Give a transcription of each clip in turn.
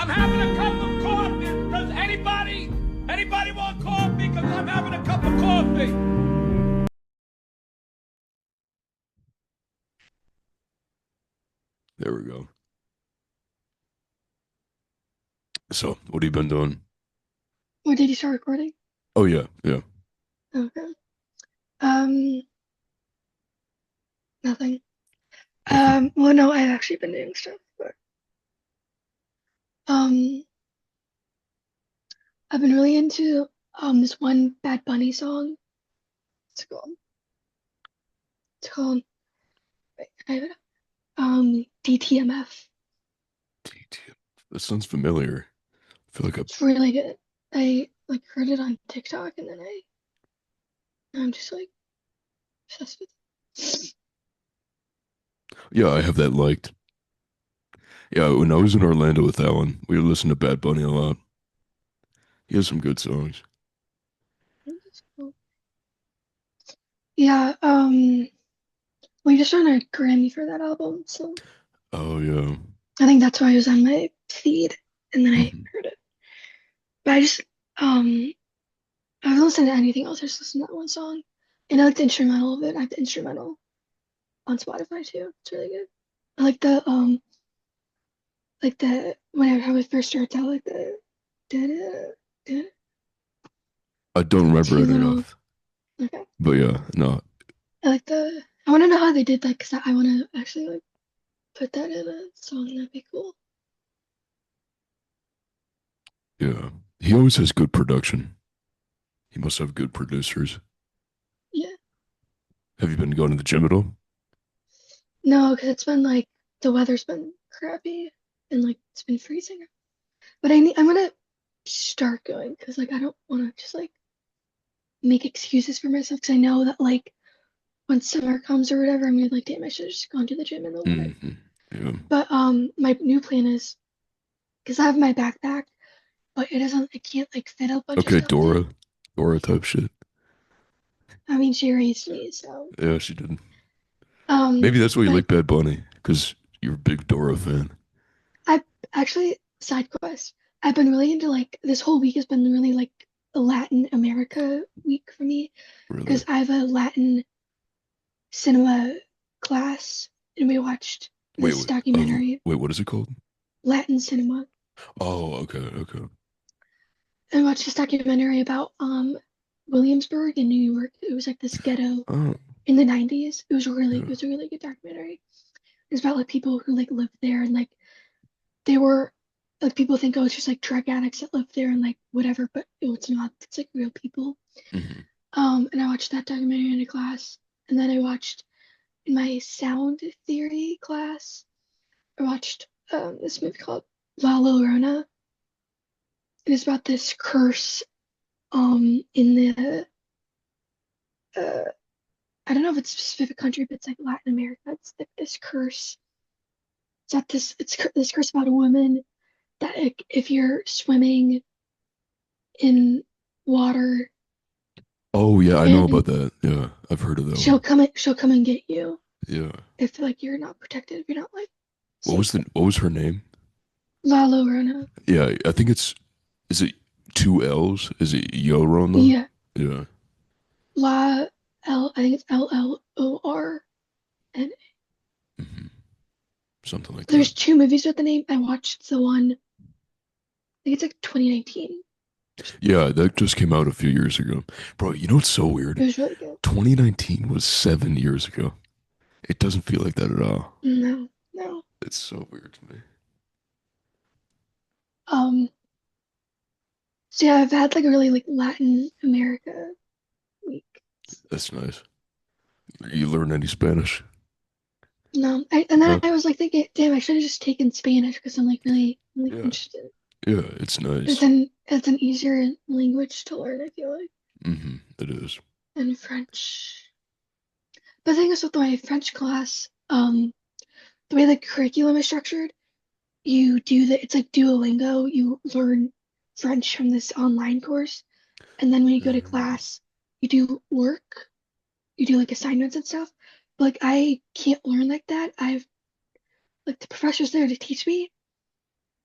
I'm having a cup of coffee. Does anybody want coffee? Because I'm having a cup of coffee. There we go. So, what have you been doing? Or did you start recording? Oh yeah, yeah. Okay. Um, Nothing. Nothing. Well, no, I've actually been doing stuff, but um, I've been really into this one Bad Bunny song. It's called. It's called. Wait, I have it up. DTMF. TTM. That sounds familiar. I feel like I. It's really good. I like heard it on TikTok, and then I'm just like obsessed with it. Yeah, I have that liked. Yeah, when I was in Orlando with Alan, we would listen to Bad Bunny a lot. He has some good songs. It's cool. Yeah. We just won a Grammy for that album, so Oh yeah. I think that's why it was on my feed, and then I Mhm. heard it. But um I haven't listened to anything else. I just listened to that one song. And I like the instrumental of it. I have the instrumental on Spotify too. It's really good. I like the whenever how it first starts out, like the da da da I don't the remember two it little enough, okay. but yeah, no, I like the I wanna know how they did that because I wanna actually like put that in a song. That'd be cool. yeah. He always has good production. He must have good producers. Yeah. Have you been going to the gym at all? No, because it's been like the weather's been crappy and like it's been freezing. But I'm gonna start going because like I don't wanna just like make excuses for myself because I know that like when summer comes or whatever, I'm gonna be like, damn, I should have just gone to the gym in the winter. Yeah. But my new plan is because I have my backpack, but it can't like fit a bunch of Okay, stuff in it. Dora type shit. I mean, she raised me, so Yeah, she did. um, Maybe that's why you but like Bad Bunny, because you're a big Dora fan. I actually side quest. I've been really into like this whole week has been really like a Latin America week for me Really? because I have a Latin cinema class and we watched Wait, this documentary, wait, what is it called? Latin cinema. Oh, okay, okay. I watched this documentary about Williamsburg in New York. It was like this ghetto Oh, in the 90s. It yeah. was a really good documentary. It's about like people who like lived there and like they were like people think oh it's just like drug addicts that live there and like whatever, but it's not. It's like real people. Hmm. And I watched that documentary in a class, and then I watched in my sound theory class. I watched this movie called La Llorona. And it's about this curse in the uh I don't know if it's a specific country, but it's like Latin America. It's like this curse. It's at this. This curse about a woman that like, if you're swimming in water Oh, yeah, I know and about that. Yeah, I've heard of that she'll one. come she'll come and get you Yeah. if like you're not protected, if you're not like What safe. was the what was her name? La Llorona. Yeah, I think is it two L's? Is it Yorona? Yeah, Yeah. La L. I think it's Llorn. Hmm. Something like that. There's two movies with the name. I watched the one. I think it's like 2019. Yeah, that just came out a few years ago. Bro, you know what's so It weird? was really good. 2019 was 7 years ago. It doesn't feel like that at all. No, no. It's so weird to me. Um. So yeah, I've had like a really like Latin America week. That's nice. You learn any Spanish? No, and then No? I was like thinking, damn, I should have just taken Spanish because I'm like really Yeah. interested. Yeah, it's It's nice. an easier language to learn, I feel like, It is. than French. But the thing is with my French class, the way the curriculum is structured, it's like Duolingo, you learn French from this online course, and then when you go to Mm. class, you do work, you do like assignments and stuff. But like I can't learn like that. I've like the professor's there to teach me.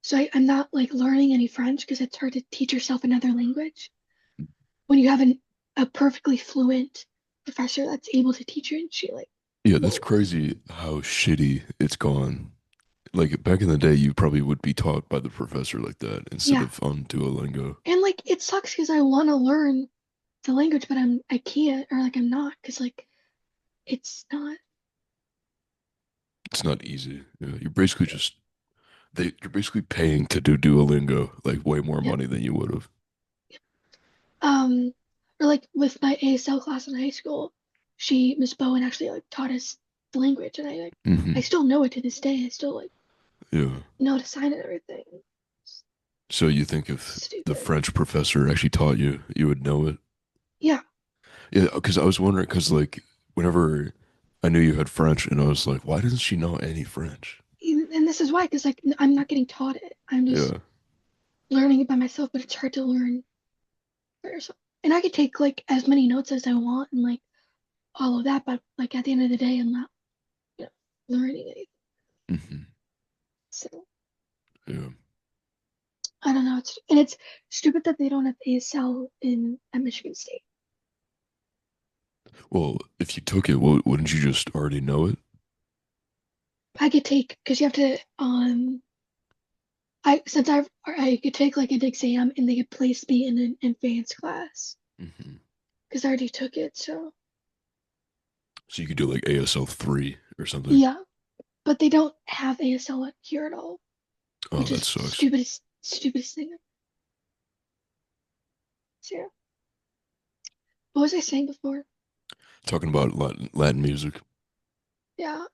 So I'm not like learning any French because it's hard to teach yourself another language when you have a perfectly fluent professor that's able to teach you and she like Yeah, that's won't. crazy how shitty it's gone. Like back in the day, you probably would be taught by the professor like that instead Yeah. of on Duolingo. And like it sucks because I want to learn the language, but I can't or like I'm not because like it's not. It's not easy. Yeah, you're basically just you're basically paying to do Duolingo like way more Yep. money than you would have. Um, or like with my ASL class in high school, Miss Bowen actually like taught us the language, and I Hmm. still know it to this day. I still like Yeah. know how to sign it and everything. It's So you think if the stupid. French professor actually taught you, you would know it? Yeah, Yeah, because I was wondering, because like whenever I knew you had French, and I was like, why doesn't she know any French? and this is why, because like I'm not getting taught it. I'm just Yeah. learning it by myself, but it's hard to learn by yourself. And I could take like as many notes as I want and like all of that, but like at the end of the day, I'm not, you know, learning anything. Hmm. So Yeah. I don't know. It's stupid that they don't have ASL in at Michigan State. Well, if you took it, wouldn't you just already know it? I could take because you have to I could take like an exam and they could place me in an advanced class Hmm. because I already took it. So So you could do like ASL 3 or something. yeah, but they don't have ASL here at all, Oh, which that is sucks. stupidest thing. So yeah. What was I saying before? Talking about Latin music. Yeah,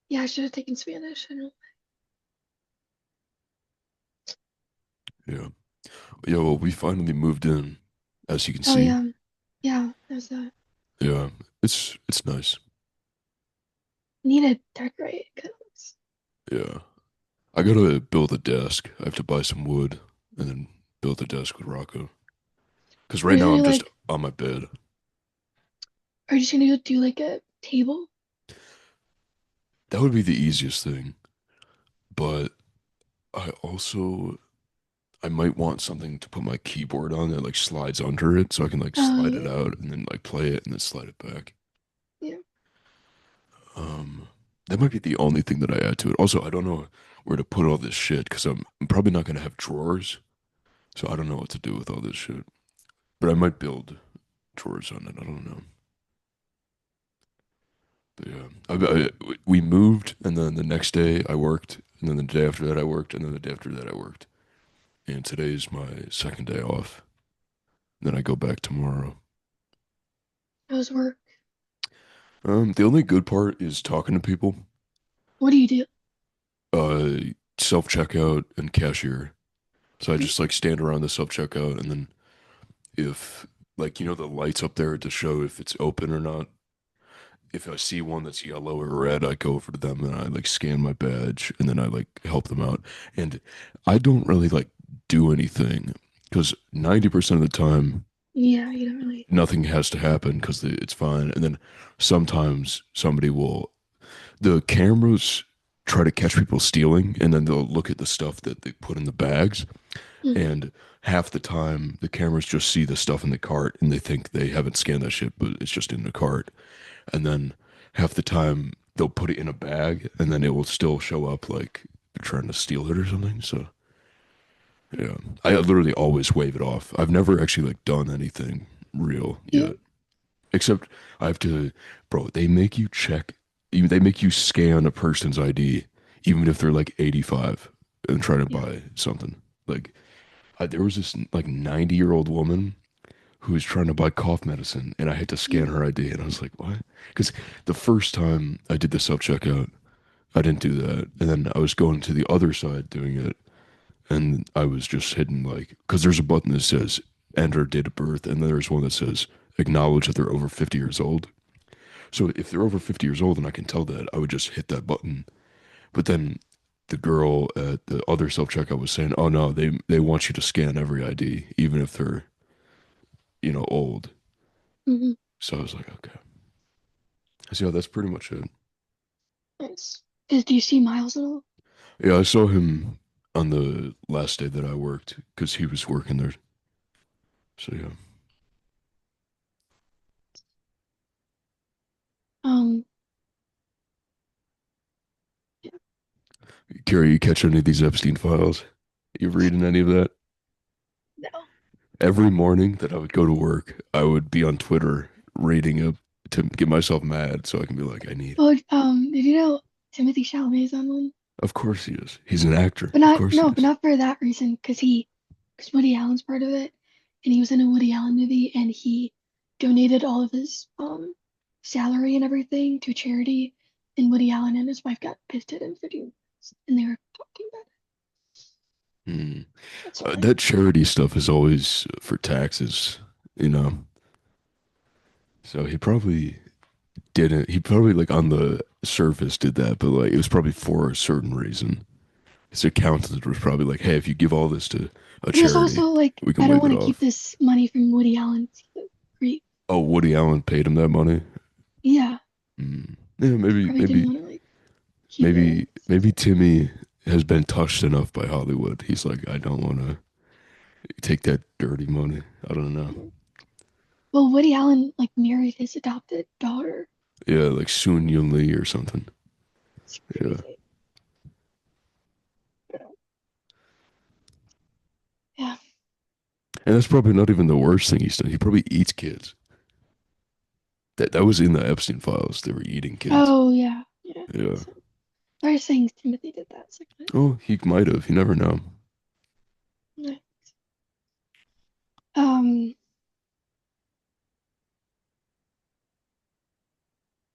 yeah, I should have taken Spanish. I don't. Yeah. Yeah, well, we finally moved in, as you can Oh see. yeah, yeah. There's that. Yeah, it's nice. Need to decorate because Yeah. I gotta build a desk. I have to buy some wood and then build a desk with Rocco. Because are right you now gonna I'm just like on my bed. are you just gonna do like a table? That would be the easiest thing. But I also I might want something to put my keyboard on that like slides under it so I can like Oh slide it yeah, out and then like play it and then slide it back. yeah. Um, that might be the only thing that I add to it. Also, I don't know where to put all this shit because I'm probably not gonna have drawers, so I don't know what to do with all this shit. But I might build drawers on it. I don't know. But yeah, we moved, and then the next day I worked, and then the day after that I worked, and then the day after that I worked. And today's my second day off. Then I go back tomorrow. How's work? The only good part is talking to people. What do you do? Uh, Self checkout and cashier. So I Mm, just like stand around the self checkout, and then if like the lights up there to show if it's open or not. If I see one that's yellow or red, I go over to them and I like scan my badge and then I like help them out. And I don't really like do anything because 90% of the time yeah, you don't really. nothing has to happen because it's fine. And then sometimes somebody will, the cameras try to catch people stealing and then they'll look at the stuff that they put in the bags. Mm, And half the time the cameras just see the stuff in the cart and they think they haven't scanned that shit, but it's just in the cart. And then half the time they'll put it in a bag and then it will still show up like they're trying to steal it or something. So yeah, I literally always wave it off. I've never actually like done anything real yeah. yet, except I have to, bro. They make you check, even they make you scan a person's ID, even if they're like 85 and try to Yeah. buy something. Like there was this like 90-year-old woman who was trying to buy cough medicine, and I had to scan Mm, her ID, and I was like, "What?" Because the first time I did the self checkout, I didn't do that, and then I was going to the other side doing it, and I was just hitting like, because there's a button that says enter date of birth, and then there's one that says acknowledge that they're over 50 years old. So if they're over 50 years old and I can tell that, I would just hit that button. But then the girl at the other self checkout was saying, "Oh no, they want you to scan every ID, even if they're old." hmm So I was like, okay. So yeah, that's pretty much it. Nice. Do you see Miles at all? Yeah, I saw him on the last day that I worked because he was working there. So yeah. Um, yeah. Carrie, you catch any of these Epstein files? You reading any of that? No. Every morning that I would go to work, I would be on Twitter reading it to get myself mad so I can be like, I need. Well, did you know Timothy Chalamet is on one? Of course he is. He's an actor. But Of not course he no, but is. not for that reason, because Woody Allen's part of it, and he was in a Woody Allen movie, and he donated all of his salary and everything to charity, and Woody Allen and his wife got pissed at him for doing this, and they were talking about it. Hmm. That's why. That charity stuff is always for taxes, you know. So he probably didn't. He probably like on the surface did that, but like it was probably for a certain reason. His accountant was probably like, "Hey, if you give all this to a He was charity, also like, we can I don't waive want it to keep off." this money from Woody Allen. Great. Oh, Woody Allen paid him that money. Yeah, Yeah, he maybe, probably didn't maybe, want to like keep it. maybe Timmy has been touched enough by Hollywood. He's like, I don't want to take that dirty money. I don't know. Well, Woody Allen like married his adopted daughter. Yeah, like Soon Yun Lee or something. It's Yeah, crazy. Yeah. and that's probably not even the worst thing he's done. He probably eats kids. That was in the Epstein files. They were eating kids. Oh yeah, yeah. Yeah. So they're saying Timothy did that. It's like, what? Oh, he might have. You never know. Yeah. Um,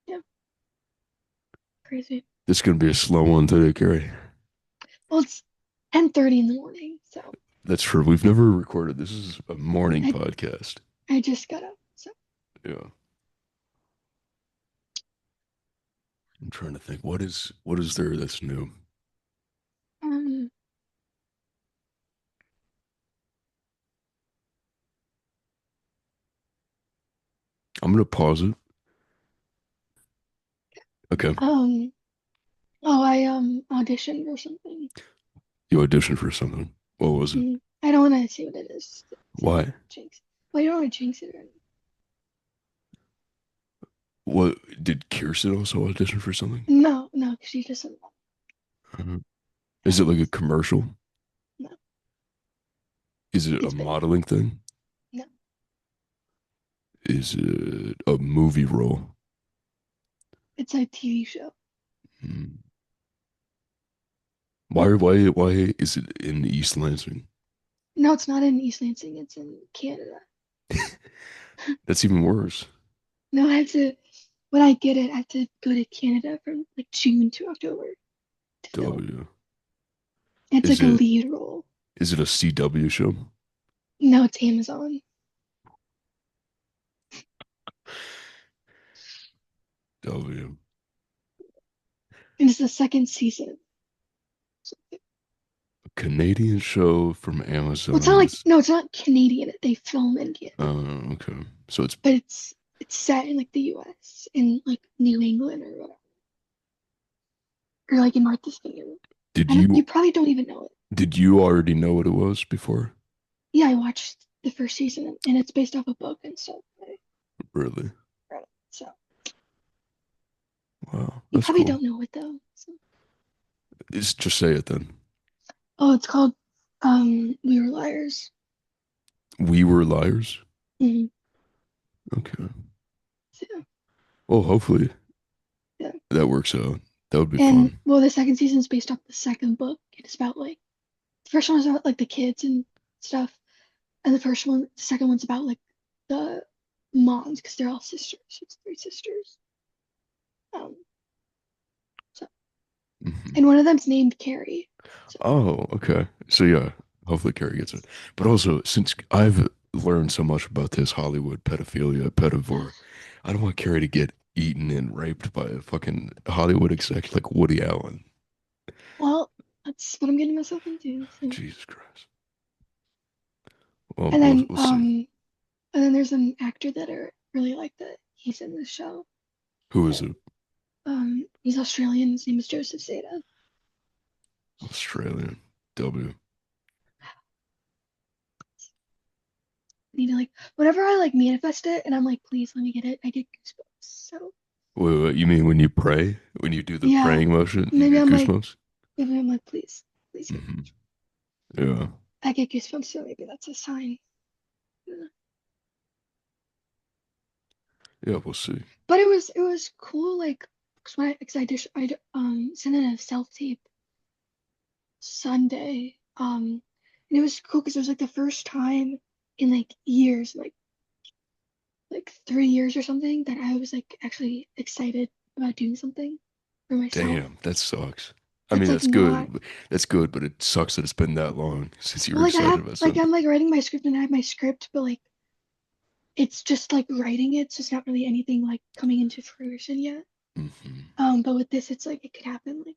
yeah, crazy. This is gonna be a slow one today, Carrie. Well, it's 10:30 in the morning, so That's true. We've never recorded. This is a morning I podcast. I just got up. So Yeah. I'm trying to think. What is there that's new? um, I'm gonna pause it. Okay. um, oh, I auditioned or something. You auditioned for something. What was it? I don't want to say what it is. To Why? jinx. Well, you don't want to jinx it or anything. What did Kirsten also audition for something? No, no, because she doesn't want Uh-huh. Is it like a that. commercial? No, Is it a it's big. modeling thing? No, Is it a movie role? it's a TV show. Hmm. Well, Why is it in East Lansing? no, it's not in East Lansing. It's in Canada. That's even worse. No, I have to. When I get it, I have to go to Canada from like June to October to film. W. It's Is like a it lead role. is it a CW show? No, it's Amazon. W. And it's the second season. A Canadian show from Well, it's not Amazon. like no, it's not Canadian. They film in Canada, Okay. So it's but it's set in like the U.S. in like New England or whatever, or like in Martha's Vineyard. did I don't. You you probably don't even know it. did you already know what it was before? Yeah, I watched the first season, and it's based off a book and stuff. I Really? read it, so Wow, you that's probably cool. don't know it though. So. Just say it then. Oh, it's called We Were Liars. We were liars. Mhm. Okay. So, Well, hopefully yeah. that works out. That would be And fun. well, the second season is based off the second book. It's about like the first one was about like the kids and stuff, and the second one's about like the moms because they're all sisters. It's three sisters. Um, so Mhm. and one of them's named Karie. So Oh, okay. So yeah, hopefully Carrie gets it. But also, since I've learned so much about this Hollywood pedophilia, pedivore, I don't want Carrie to get eaten and raped by a fucking Hollywood exec like Woody Allen. well, that's what I'm getting myself into. So. Jesus Christ. Well, And we'll then we'll see. there's an actor that I really like that he's in the show. Who is That it? He's Australian. His name is Joseph Zeta. Australian. W. I need to like whenever I like manifest it and I'm like, please let me get it, I get goosebumps. So Wait, you mean when you pray? When you do the yeah, praying motion, you maybe get I'm like, goosebumps? maybe I'm like, please, please get. Hmm. Yeah. I get goosebumps, so maybe that's a sign. Yeah, we'll see. But it was cool, like, cause I sent in a self tape Sunday, and it was cool because it was like the first time in like years, like 3 years or something, that I was like actually excited about doing something for myself. Damn, that sucks. I That's mean, like not that's good, but it sucks that it's been that long since you well, were like I excited have about like something. I'm like writing my script and I have my script, but like it's just like writing it, so it's not really anything like coming into fruition yet. Hmm. But with this, it's like it could happen like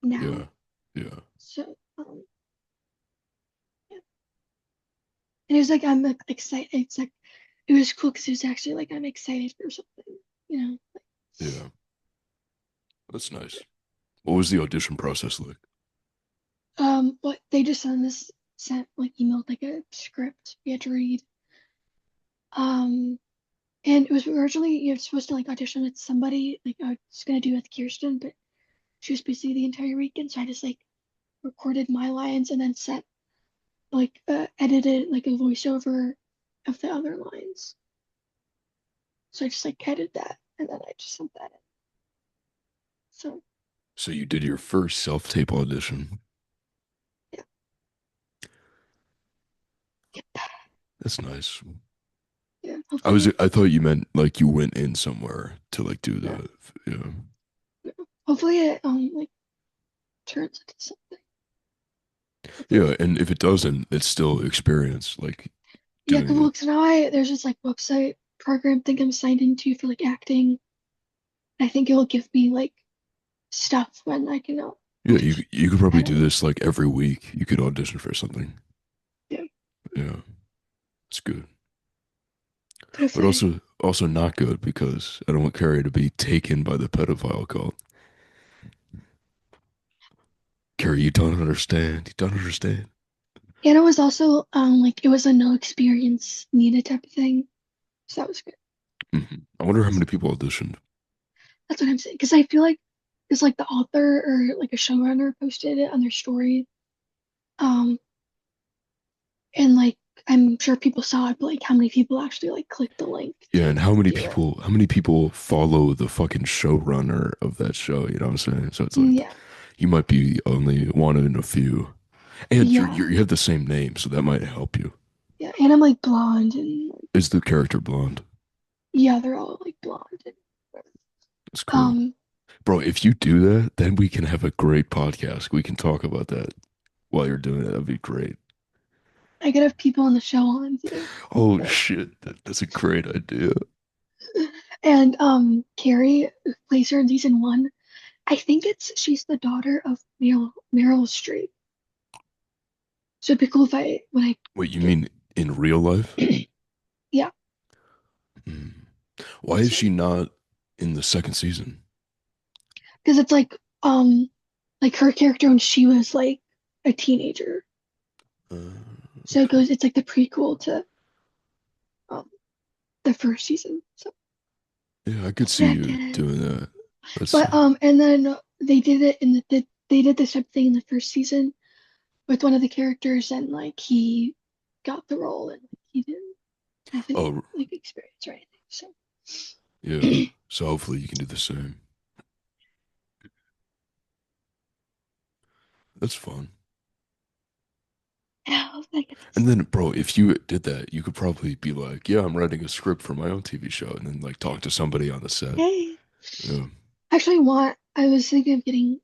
now. Yeah. Yeah. So yeah. And it was like I'm like, excited. It's like it was cool because it was actually like I'm excited for something, you know. Yeah. That's nice. What was the audition process like? What they just sent like emailed like a script we had to read. Um, and it was originally you're supposed to like audition with somebody like I was gonna do it with Kirsten, but she was busy the entire weekend, so I just like recorded my lines and then set like edited like a voiceover of the other lines. So I just like edited that and then I just sent that in. So So you did your first self-tape audition. yeah, yep, That's nice. yeah. Hopefully, I thought you meant like you went in somewhere to like do no, the, yeah. no. Hopefully it like turns into something. Yeah, Hopefully, and if it doesn't, it's still experience, like yeah. doing Cause, it. well, 'cause now there's this like website program thing I'm signed into for like acting. I think it will give me like stuff when I can Yeah, audition. you could I probably don't do know. this like every week. You could audition for something. Yeah. Yeah, it's good. But if But I also not good because I don't want Carrie to be taken by the pedophile cult. Carrie, you don't understand. You don't understand. and it was also like it was a no experience needed type of thing. So that was good. I wonder how many people auditioned. That's what I'm saying. Because I feel like it's like the author or like a showrunner posted it on their story. Um, and like I'm sure people saw it, but like how many people actually like clicked the link Yeah, to and do it? how many people follow the fucking showrunner of that show? You know what I'm saying? So it's like Yeah, you might be only one in a few, and yeah, you have the same name, so that might help you. yeah. And I'm like blonde and like, Is the character blonde? yeah, they're all like blonde. And, That's cool, um, bro. If you do that, then we can have a great podcast. We can talk about that while you're doing it. That'd be great. I could have people on the show on too. Oh But shit, that's a great idea. and Karie, who plays her in season one, I think she's the daughter of Meryl Streep. So it'd be cool if I when I Wait, you get mean in real life? yeah. Hmm. Why is So she not in the second season? because it's like her character when she was like a teenager. Uh, So it's like the prequel to um the first season. So yeah, I could hopefully see I you get it. doing that. That's But and then they did it in they did this type of thing in the first season with one of the characters and like he got the role and he didn't have any oh like experience or anything. So yeah. So hopefully you can do the same. That's fun. I hope I get And this. then, bro, if you did that, you could probably be like, "Yeah, I'm writing a script for my own TV show," and then like talk to somebody on the set. Hey, Yeah, actually, I was thinking of getting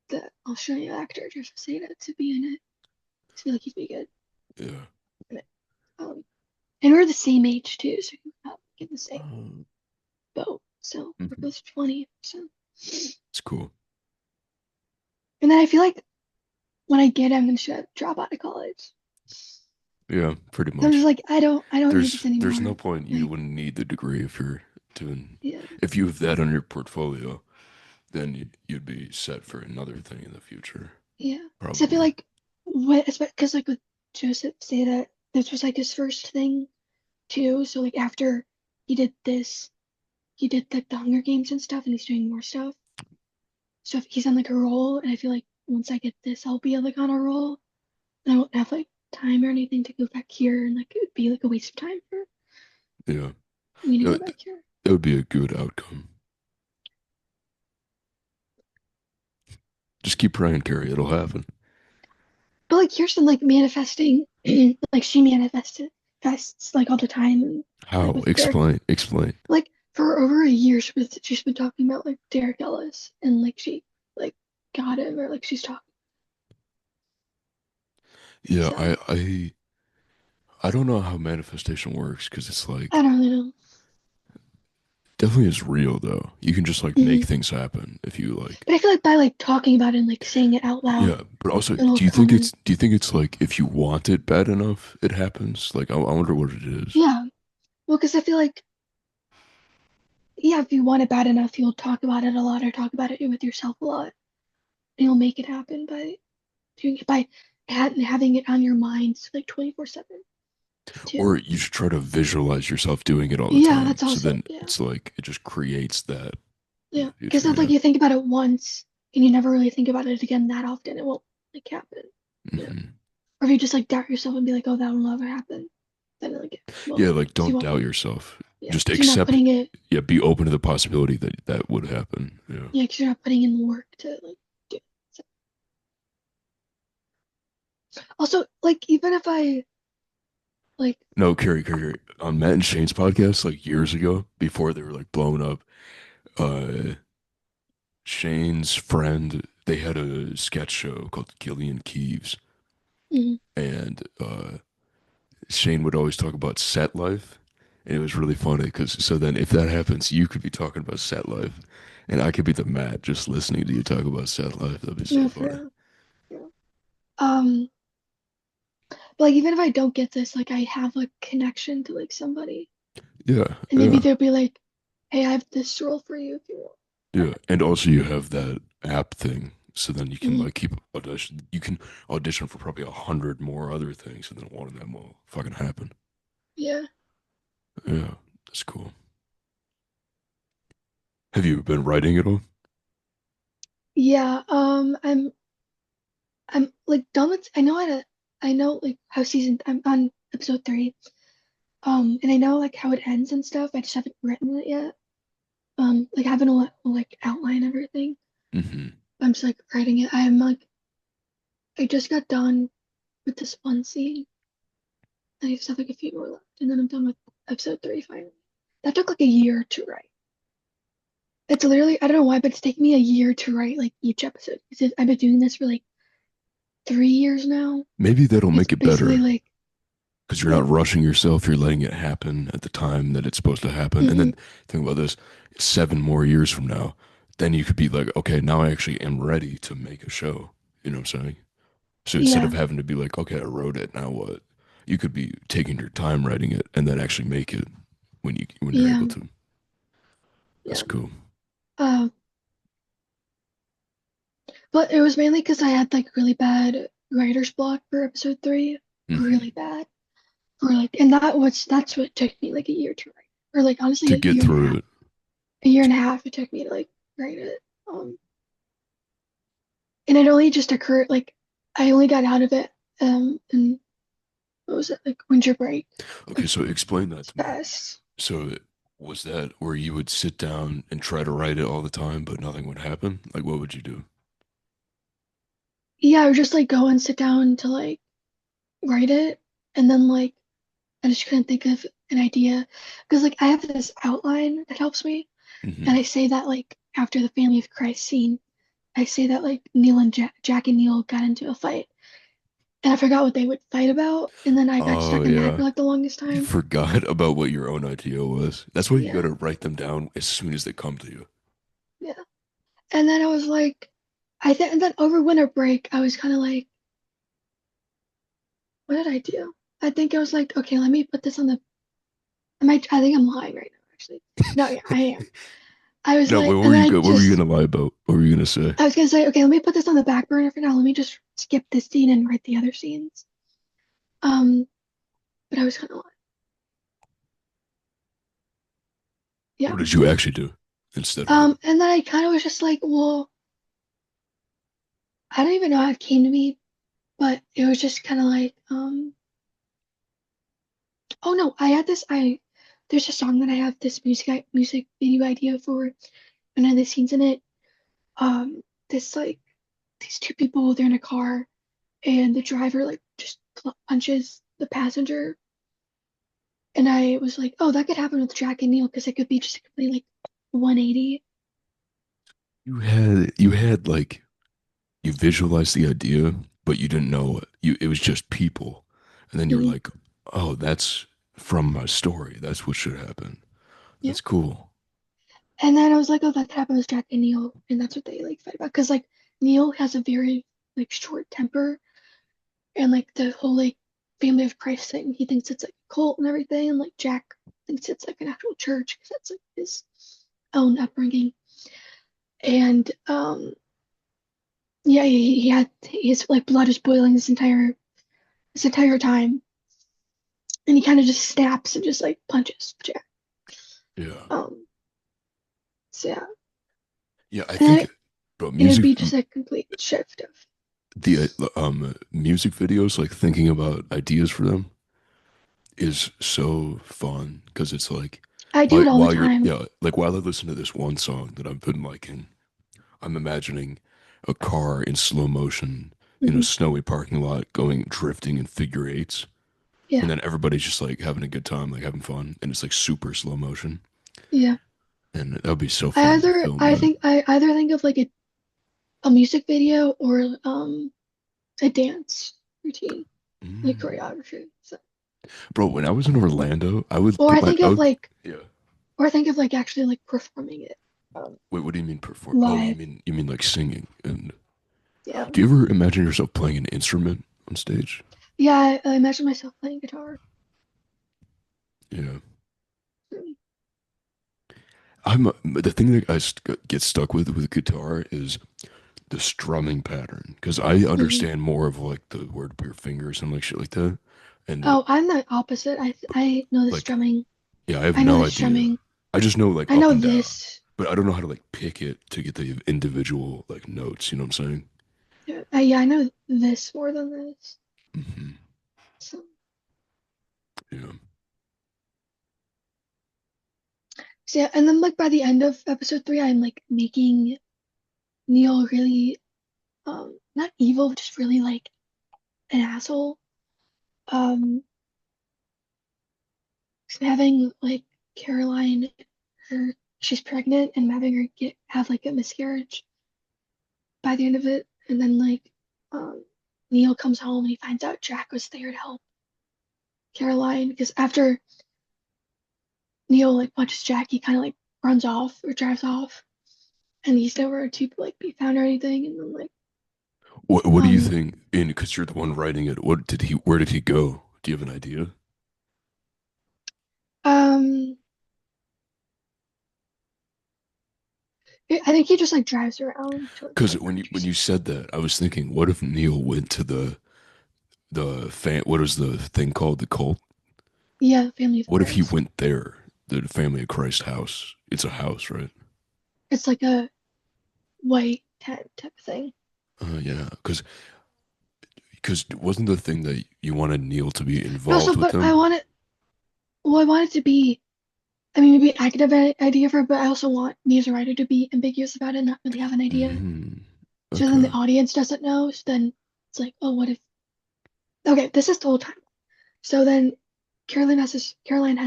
the Australian actor Joseph Seda to be in it. I feel like he'd be good yeah. in it. And we're the same age too, so we can get the same Um, boat. So we're mhm. both 20. So It's cool. and then I feel like when I get him, I'm gonna drop out of college. Yeah, pretty So I'm just much. like I don't need this There's anymore. no point. You Like wouldn't need the degree if you're doing yeah, if you have that on your portfolio. then you'd be set for another thing in the future, Yeah. So I feel probably. like what, because like with Joseph say that this was like his first thing too. So like after he did this, he did like the Hunger Games and stuff, and he's doing more stuff. So if he's on like a roll, and I feel like once I get this, I'll be like on a roll, and I won't have like time or anything to go back here, and like it would be like a waste of time for Yeah, me to it go would, back here. it would be a good outcome. Just keep praying, Carrie. It'll happen. But like Kirsten like manifesting, like she manifests like all the time, and like How? with Derek, Explain. Explain. like for over a year, she's been talking about like Derek Ellis, and like she like got him, or like she's talking. Yeah, So I don't know how manifestation works because it's I like don't really know. definitely is real though. You can just like make Mhm. things happen if you like. But I feel like by like talking about it and like saying it out loud, Yeah, but also, it'll come in. do you think it's like if you want it bad enough, it happens? Like I wonder what it is. Yeah. Well, because I feel like yeah, if you want it bad enough, you'll talk about it a lot or talk about it with yourself a lot, and you'll make it happen by doing it by having it on your mind like 24/7 too. Or you should try to visualize yourself doing it all the Yeah, time. that's So also then yeah. it's like it just creates that in Yeah, the because future. if like Yeah. you think about it once and you never really think about it again that often, it won't like happen. You know, hmm or if you just like doubt yourself and be like, oh, that will never happen, then like it Yeah, won't. like So you don't won't. doubt yourself. Yeah, Just because you're not accept. putting it. Yeah, be open to the possibility that that would happen. Yeah. Yeah, because you're not putting in the work to like do it. So, also, like even if I like, No, Carrie, on Matt and Shane's podcast, like years ago, before they were like blown up, uh, Shane's friend, they had a sketch show called Gillian Keeves, mm, and Shane would always talk about set life, and it was really funny because so then if that happens, you could be talking about set life, and I could be the Matt just listening to you talk about set life. That'd be so yeah, for funny. real. Yeah. Um, but like even if I don't get this, like I have a connection to like somebody, Yeah, and maybe yeah, they'll be like, hey, I have this role for you if you want. yeah, and also you have that app thing, so then you can Mm, like keep audition. You can audition for probably 100 more other things, and then one of them will fucking happen. yeah. Yeah, that's cool. Have you been writing at all? Yeah, I'm like done with I know like how I'm on episode 3. And I know like how it ends and stuff. I just haven't written it yet. Like having a like outline everything. hmm I'm just like writing it. I'm like I just got done with this one scene. I just have like a few more left, and then I'm done with episode 3 finally. That took like a year to write. It's literally I don't know why, but it's taken me a year to write like each episode. Because I've been doing this for like 3 years now. Maybe that'll It's make it basically better like because you're what? not rushing yourself. You're letting it happen at the time that it's supposed to happen. And Hmm. then think about this: 7 more years from now, then you could be like, okay, now I actually am ready to make a show. You know what I'm saying? So instead of Yeah, having to be like, okay, I wrote it, now what? You could be taking your time writing it and then actually make it when you're yeah, able to. That's yeah. cool. Uh, but it was mainly because I had like really bad writer's block for episode 3, really hmm bad. For like, and that's what took me like a year to write, or like honestly To a get year and a through half. it. A year and a half it took me to like write it. And it only just occurred like I only got out of it in what was it like winter break, Okay, like so explain that to me. fast. So was that where you would sit down and try to write it all the time, but nothing would happen? Like, what would you do? Yeah, I would just like go and sit down to like write it, and then like I just couldn't think of an idea because like I have this outline that helps me, and I hmm say that like after the Family of Christ scene, I say that like Neil and Jack and Neil got into a fight, and I forgot what they would fight about, and then I got Oh stuck in that yeah. for like the longest You time. forgot about what your own idea was. That's why you Yeah, gotta write them down as soon as they come to you. yeah. And then I was like, I think, and then over winter break, I was kind of like, what did I do? I think I was like, okay, let me put this on the. I think I'm lying right now, actually. No, yeah, I am. I was No, like, what and were then you I what were you just, gonna lie about? What were you gonna say? I was gonna say, okay, let me put this on the back burner for now. Let me just skip this scene and write the other scenes. Um, but I was gonna lie. Yeah. What did you actually do instead of that? And then I kind of was just like, well, I don't even know how it came to me, but it was just kind of like, oh no, there's a song that I have this music video idea for, one of the scenes in it. Um, this like these two people, they're in a car, and the driver like just punches the passenger, and I was like, oh, that could happen with Jack and Neil because it could be just a complete like 180. You had like you visualized the idea, but you didn't know it. It was just people. And then you were Mhm. like, "Oh, that's from my story. That's what should happen." Yeah. That's cool. And then I was like, oh, that could happen with Jack and Neil, and that's what they like fight about. Because like Neil has a very like short temper, and like the whole like family of Christ thing, he thinks it's like a cult and everything, and like Jack thinks it's like an actual church because that's like his own upbringing. And yeah, he had his like blood is boiling this entire time, and he kind of just snaps and just like punches Jack. Yeah. Um, so yeah, Yeah, I and then think bro, it would be just a complete shift of. the music videos, like thinking about ideas for them is so fun because it's like I do it all the while you're time. yeah, like while I listen to this one song that I've been liking, I'm imagining a car in slow motion in a Hmm. snowy parking lot going drifting in figure eights. Yeah, And then everybody's just like having a good time, like having fun, and it's like super slow motion. yeah. And that would be so fun to film I that. think I either think of like a music video or a dance routine, like Mm. choreography. So, Bro, when I was in Orlando, I would or put I my think of like yeah. or I think of like actually like performing it um Wait, what do you mean perform? Oh, you live. mean like singing? And Yeah. do you ever imagine yourself playing an instrument on stage? Yeah, I imagine myself playing guitar. Yeah. Mm. The thing that get stuck with guitar is the strumming pattern because I Mhm. understand more of like the word with your fingers and like shit like that. And Oh, I'm the opposite. I know the like, strumming. yeah, I have I know no the idea. strumming. I just know like I up know and down, this. but I don't know how to like pick it to get the individual like notes. You know what I'm saying? Yeah, I know this more than this. Hmm. So, Yeah. so yeah, and then like by the end of episode 3, I'm like making Neil really not evil, just really like an asshole. Um, so I'm having like Caroline, her she's pregnant, and I'm having her have like a miscarriage by the end of it, and then like um Neil comes home and he finds out Jack was there to help Caroline because after Neil like punches Jack, he kind of like runs off or drives off, and he's nowhere to like be found or anything, and then like What do you um think? In because you're the one writing it. What did he? Where did he go? Do you have an idea? um I think he just like drives around to like Because different when countries. you said that, I was thinking, what if Neil went to the fan? What is the thing called? The cult? Yeah, Family of What if he Christ. went there? The Family of Christ house. It's a house, right? It's like a white tent type of thing. Yeah. Because wasn't the thing that you wanted Neil to be No, so involved with but I them? want it. Well, I want it to be. I mean, maybe I could have an idea for it, but I also want me as a writer to be ambiguous about it and not really have an idea. Mm, So then the okay. audience doesn't know. So then it's like, oh, what if? Okay, this is the whole time. So then Caroline has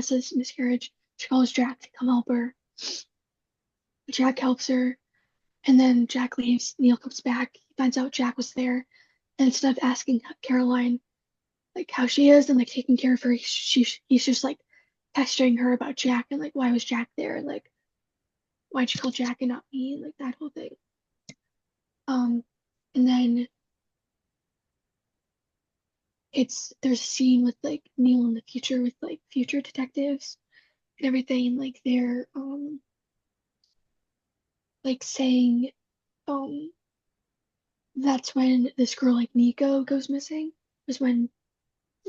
this miscarriage. She calls Jack to come help her. Jack helps her, and then Jack leaves. Neil comes back. He finds out Jack was there, and instead of asking Caroline like how she is and like taking care of her, he's just like pestering her about Jack and like why was Jack there and like why'd you call Jack and not me and like that whole thing. Um, and then there's a scene with like Neil in the future with like future detectives and everything, like they're like saying um that's when this girl like Nico goes missing. Was when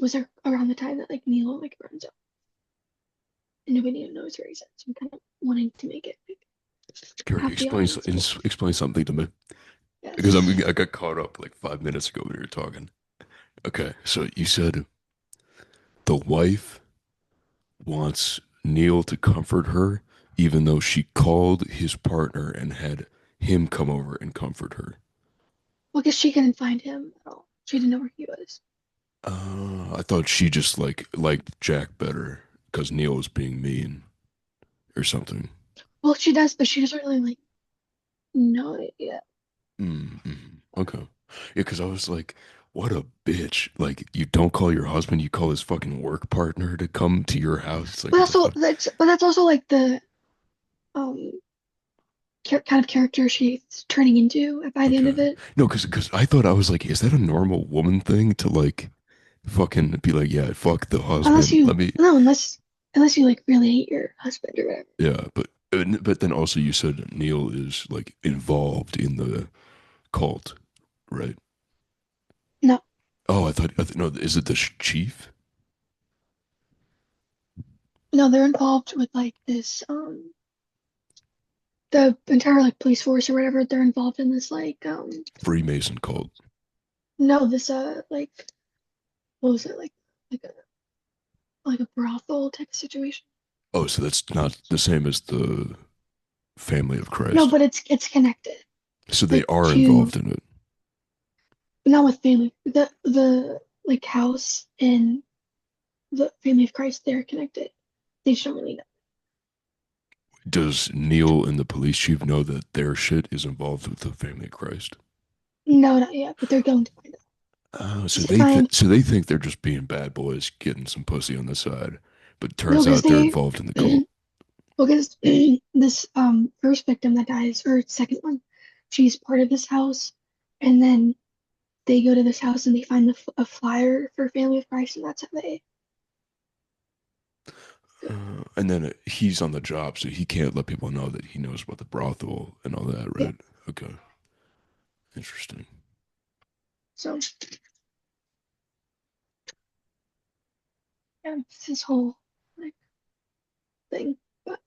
was there around the time that like Neil like runs out and nobody knows where he's at. So I'm kind of wanting to make it like Karie, have the explain audience guess. explain something to me because Yes. I got caught up like 5 minutes ago when you were talking. Okay, so you said the wife wants Neil to comfort her, even though she called his partner and had him come over and comfort her. Well, because she couldn't find him at all. She didn't know where he was. I thought she just liked Jack better because Neil was being mean or something. Well, she does, but she doesn't really like know it yet. Mm-hmm. Okay. Yeah, because I was like, what a bitch. Like, you don't call your husband, you call his fucking work partner to come to your house. It's like, But what the also fuck? that's also like the um kind of character she's turning into by the end Okay. of it. No, because I thought I was like, is that a normal woman thing to like fucking be like, yeah, fuck the Unless husband. Let you me, no, unless you like really hate your husband or whatever. yeah, but then also you said Neil is like involved in the cult, right? No, Oh, no, is it the chief? no, they're involved with like this the entire like police force or whatever. They're involved in this like Freemason cult. no this like what was it like a like a brothel type of situation. Oh, so that's not the same as the family of No, Christ. but it's connected So they like are to involved in it. not with family the like house and the family of Christ. They're connected. They just don't really know. Does Neil and the police chief know that their shit is involved with the family of Christ? No, not yet, but they're going to find out. So 'Cause if I'm they think they're just being bad boys, getting some pussy on the side, but it no, turns because out they're they involved in the cult. well, because this first victim that dies or second one, she's part of this house, and then they go to this house and they find a flyer for Family of Christ, and that's how they go. And then he's on the job, so he can't let people know that he knows about the brothel and all that, Yeah. right? Okay, interesting. So yeah, it's this whole like thing. But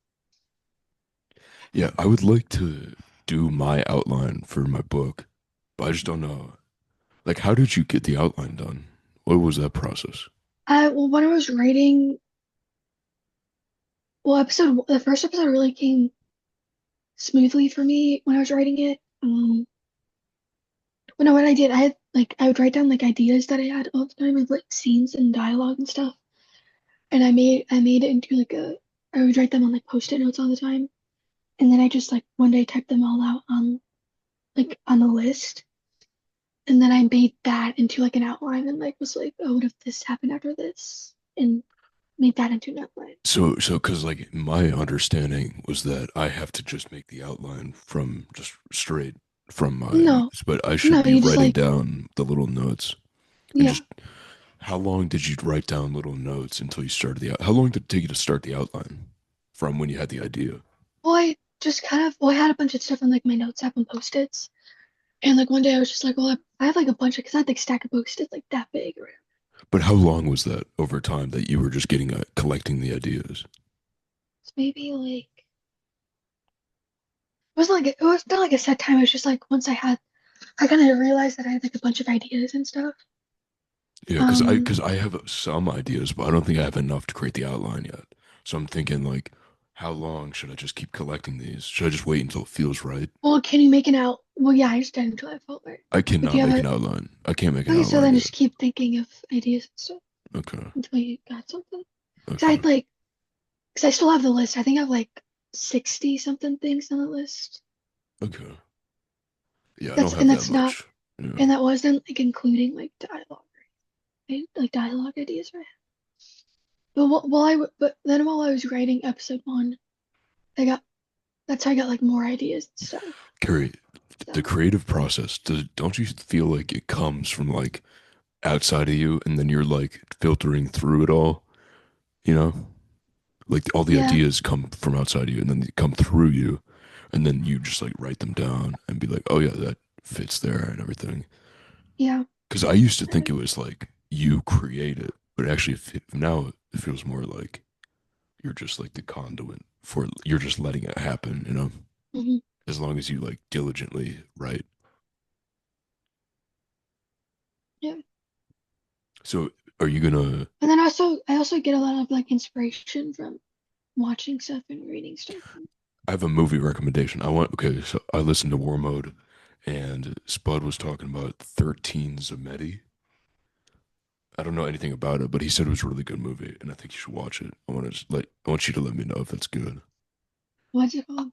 Yeah, I would like to do my outline for my book, but I just don't know. Like, how did you get the outline done? What was that process? I well when I was writing well episode the first episode really came smoothly for me when I was writing it. Well, no, what I did, I had like I would write down like ideas that I had all the time of like scenes and dialogue and stuff, and I made it into like a I would write them on like post-it notes all the time, and then I just like one day typed them all out on like on a list, and then I made that into like an outline and like was like, oh, what if this happened after this, and made that into an outline. Because like my understanding was that I have to just make the outline from just straight from my No, notes, but I should no, be you just writing like down the little notes and yeah. just how long did you write down little notes until you started how long did it take you to start the outline from when you had the idea? Well, I just kind of well, I had a bunch of stuff on like my notes app and post-its. And like one day I was just like, well, I have like a bunch of, because I had like stack of post-its like that big around. But how long was that over time that you were just getting collecting the ideas? So maybe like, it was not like a set time. It was just like once I kind of realized that I had like a bunch of ideas and stuff. Yeah, Um, because I have some ideas, but I don't think I have enough to create the outline yet. So I'm thinking like, how long should I just keep collecting these? Should I just wait until it feels right? well, can you make an out? Well, yeah, I just did until I felt right. I But do cannot you have make a, an outline. I can't make an okay, so outline then yet. just keep thinking of ideas and stuff Okay. until you got something. Because I Okay. had like, because I still have the list. I think I have like 60 something things on the list. Okay. Yeah, I don't That's, have and that that's not, much. Yeah. and that wasn't like including like dialogue, right? Like dialogue ideas, right? But but then while I was writing episode one, I got that's how I got like more ideas and stuff. Carrie, the So creative process, don't you feel like it comes from like outside of you and then you're like filtering through it all, you know? Like all the yeah, ideas come from outside of you and then they come through you. and then you just like write them down and be like, oh yeah, that fits there and everything. Yeah. Because I used to think it was like you create it, but actually now it feels more like you're just like the conduit for you're just letting it happen, you know? Hmm. As long as you like diligently write. Yeah. So are you gonna And then I also get a lot of like inspiration from watching stuff and reading stuff. I have a movie recommendation. Okay, so I listened to War Mode and Spud was talking about 13 Zemetti. I don't know anything about it, but he said it was a really good movie and I think you should watch it. I want you to let me know if it's good. What's it called?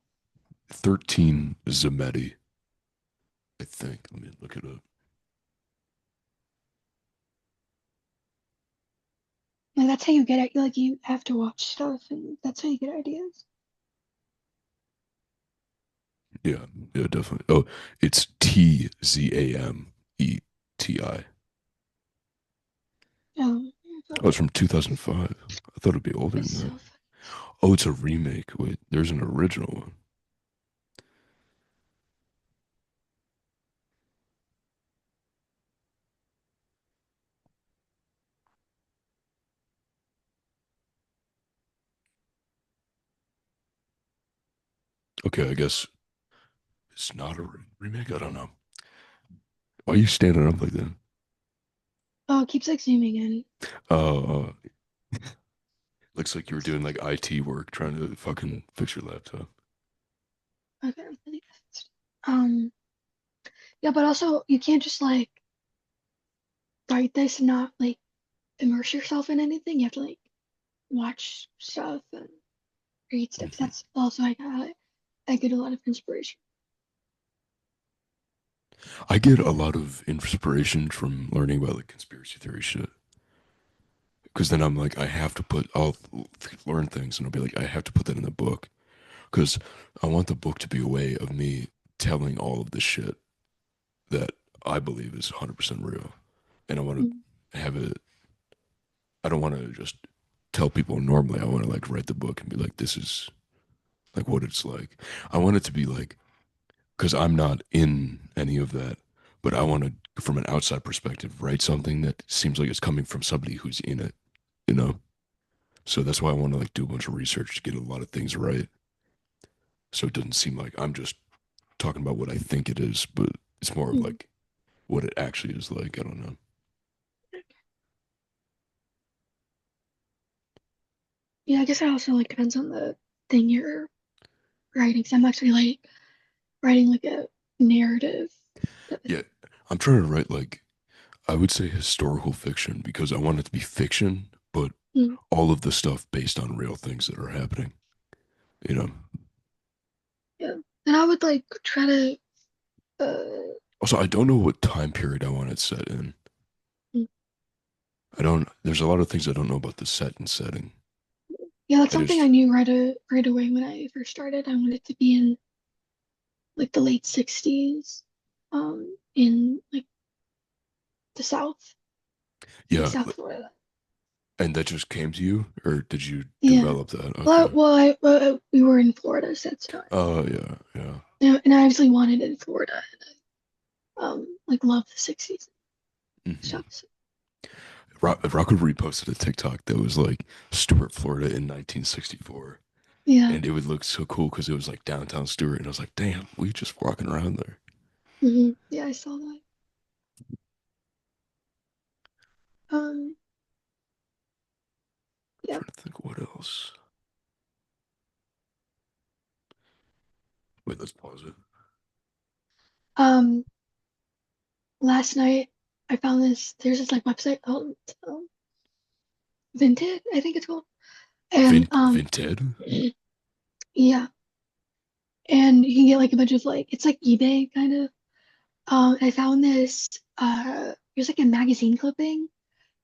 13 Zemetti, I think. Let me look it up. Like that's how you get it. Like you have to watch stuff, and that's how you get ideas. Yeah, yeah, definitely. Oh, it's Tzameti. Oh, it's from 2005. I thought it'd be older It's than so that. funny. Oh, it's a remake. Wait, there's an original one. Okay, I guess it's not a remake. I don't know. Why are you standing up like that? Oh, it keeps like zooming in. Uh, looks like you were doing like IT work trying to fucking fix your laptop. Okay, I think um, yeah, but also you can't just like write this and not like immerse yourself in anything. You have to like watch stuff and read stuff. Mhm. That's also like how I get a lot of inspiration. I get a lot of inspiration from learning about like conspiracy theory shit. Because then I'm like, I'll learn things and I'll be like, I have to put that in the book. Because I want the book to be a way of me telling all of the shit that I believe is 100% real. And I want Mm. to have it, I don't want to just tell people normally. I want to like write the book and be like, this is like what it's like. I want it to be like, because I'm not in any of that, but I want to, from an outside perspective, write something that seems like it's coming from somebody who's in it, you know? So that's why I want to like do a bunch of research to get a lot of things right. So it doesn't seem like I'm just talking about what I think it is, but it's more of Mm. like what it actually is like. I don't know. Yeah, I guess it also like depends on the thing you're writing. So I'm actually like writing like a narrative. Yeah, I'm trying to write like I would say historical fiction because I want it to be fiction, but Mm. all of the stuff based on real things that are happening. You know. Yeah, and I would like try to uh Also, I don't know what time period I want it set in. mm, I don't. There's a lot of things I don't know about the set and setting. yeah, like I something I just knew right away when I first started. I wanted to be in like the late 60s, in like the South, like yeah, South Florida. and that just came to you, or did you Yeah. develop that? Okay. We were in Florida at that time. Oh yeah, yeah. And I obviously wanted it in Florida. Like love the 60s Hmm. stuff. So, Rocco reposted a TikTok that was like Stuart, Florida in 1964, yeah. and it would look so cool because it was like downtown Stuart, and I was like, damn, we just walking around there. Yeah, I saw that. Um, yeah. Trying to think what else. Wait, let's pause it. Um, Last night I found there's this like website called Vinted, I think it's called. And Vinted? yeah, and you can get like a bunch of like it's like eBay kind of. I found this there's like a magazine clipping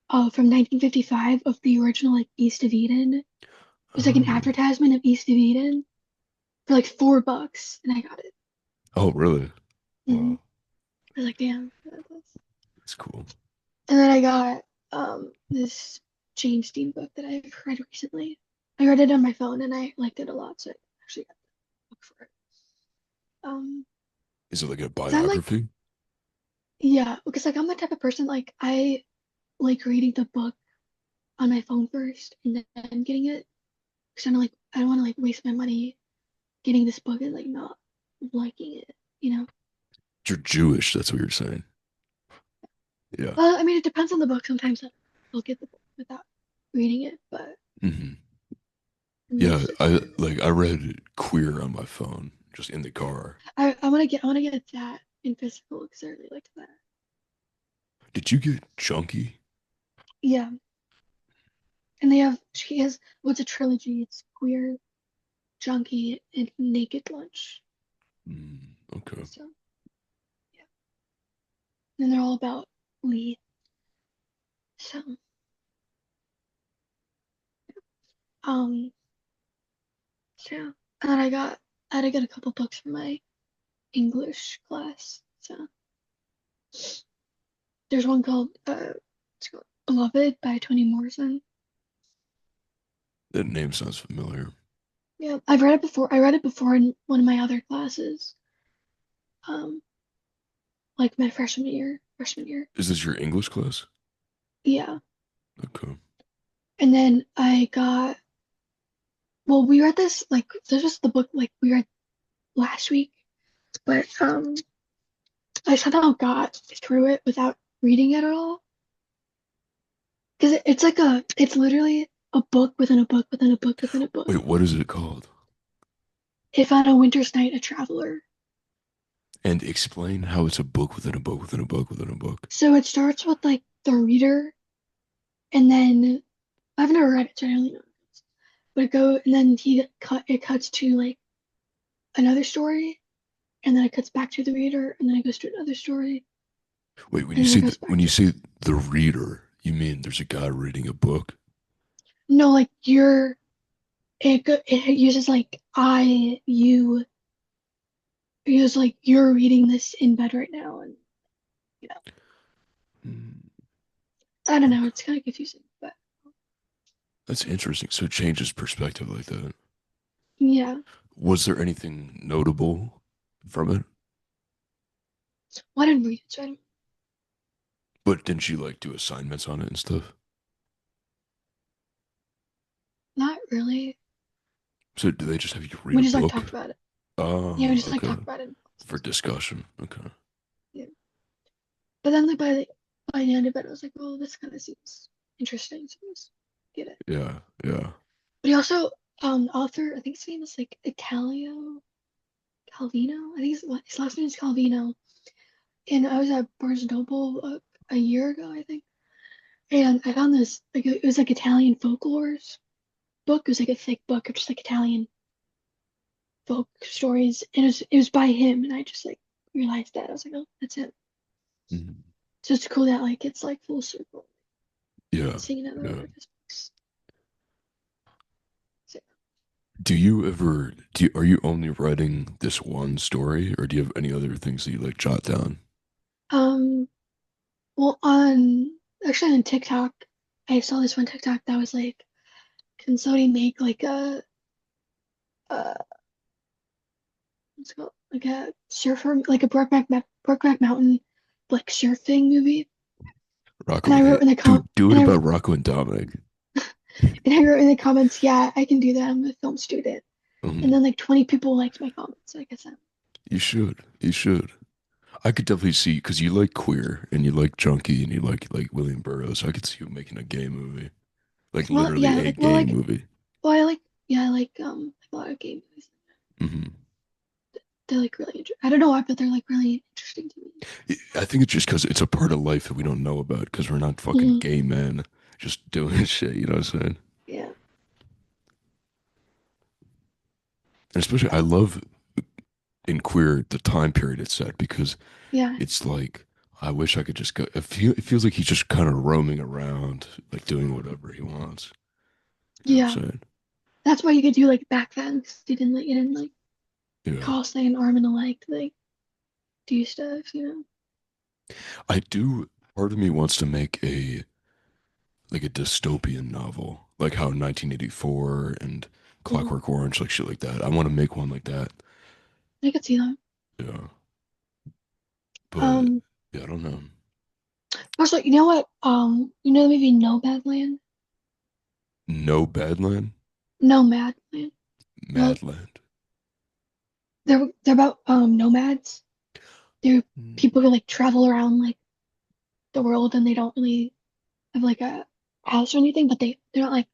from 1955 of the original like East of Eden. It was like an Oh, advertisement of East of Eden for like $4, and I got it. oh, really? Hmm. Wow, I was like, damn. that's cool. And then I got this James Dean book that I've read recently. I read it on my phone and I liked it a lot, so I actually got the book for it. Um, Is it like a 'Cause I'm like, biography? yeah, because like I'm the type of person like I like reading the book on my phone first and then getting it. Because I'm like, I don't want to like waste my money getting this book and like not liking it, you know? You're Jewish, that's what you're saying. Yeah. Well, I mean, it depends on the book. Sometimes I'll get the book without reading it, but Hmm. Yeah, most of the I time, like I read Queer on my phone, just in the car. I want to get that in physical because I really liked that. Did you get Junkie? Yeah, and she has what's a trilogy? It's Queer, Junkie, and Naked Lunch. Mm, okay. So yeah, and they're all about Lee. So um, so yeah. And then I had to get a couple books for my English class. So there's one called it's called Beloved by Toni Morrison. That name sounds familiar. Yeah, I've read it before. I read it before in one of my other classes, um, like my freshman year. Freshman year. Is this your English class? Yeah, Okay. and then well, we read this was the book like we read last week, but I somehow got through it without reading it at all because it's literally a book within a book within a book within a book. Wait, what is it called? If on a winter's night, a traveler. And explain how it's a book within a book within a book within a book. So it starts with like the reader, and then I've never read it, so I don't really know. But and then it cuts to like another story, and then it cuts back to the reader, and then it goes to another story, Wait, and then it goes when back you to say the reader, you mean there's a guy reading a book? no, like it uses like it uses like you're reading this in bed right now, and you know Hmm, I don't know, okay. it's kind of confusing, but That's interesting. So it changes perspective like that. yeah. Was there anything notable from it? Well, I didn't read it, so I don't, But didn't you like do assignments on it and stuff? not really. So do they just have you read We a just like talked book? about it. Yeah, we Oh, just like okay. talked about it in For classes. discussion. Okay. Yeah. But then like by the end of it, I was like, well, this kind of seems interesting, so let's get it. Yeah, yeah. But he also author, I think his name is like Italio Calvino. I think his last name is Calvino. And I was at Barnes and Noble a year ago, I think, and I found this like it was like Italian folklores book. It was like a thick book of just like Italian folk stories, and it was by him, and I just like realized that I was like, oh, that's him. Mhm. So it's cool that like it's like full circle, Yeah, seeing another one yeah. of his books. So, Are you only writing this one story or do you have any other things that you like jot down? um, well, on actually on TikTok, I saw this one TikTok that was like, can somebody make like a what's it called like a surfer like a Brokeback Mountain like surfing movie? And Rocco, I hey, wrote in the do it about Rocco and Dominic. and I wrote in the comments, yeah, I can do that. I'm a film student. And Mhm. then like 20 people liked my comments. So I guess I'm You should. You should. I could definitely see because you like queer and you like junkie and you like William Burroughs. I could see you making a gay movie, like well, literally yeah, a like well, gay movie. I like yeah, I like a lot of game movies. Hmm. They're like really I don't know why, but they're like really interesting to me. I think it's just because it's a part of life that we don't know about because we're not fucking Hmm. gay men just doing shit. You know what I'm saying? Yeah, And especially, I love in queer the time period it's set because yeah, it's like I wish I could just go. It feels like he's just kind of roaming around, like doing whatever he wants. You know what yeah. I'm saying? That's why you could do like back then, 'cause you didn't like Yeah, cost like an arm and a leg to like do stuff, you know? I do. Part of me wants to make a like a dystopian novel, like how 1984 and Hmm. Clockwork Orange, like shit like that. I want to make one like that. I could see that. Yeah, but Um, yeah, I don't know. also, you know what? You know the movie Nomadland? No Badland, Nomadland. Well, Madland. they're about nomads. They're Mm. people who like travel around like the world and they don't really have like a house or anything, but they're not like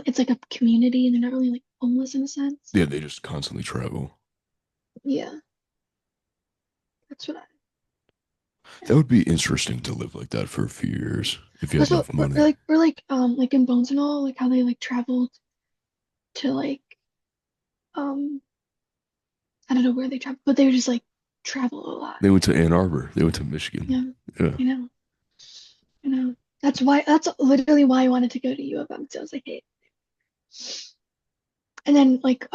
it's like a community and they're not really like homeless in a sense. Yeah, they just constantly travel. Yeah, that's what I. That would be interesting to live like that for a few years if you had Also, enough money. like in Bones and all, like how they like traveled to like um I don't know where they traveled, but they would just like travel a lot. They went to Ann Arbor. They went to Michigan. Yeah, Yeah. you know, you know. That's literally why I wanted to go to U of M. So I was like, hey, and then like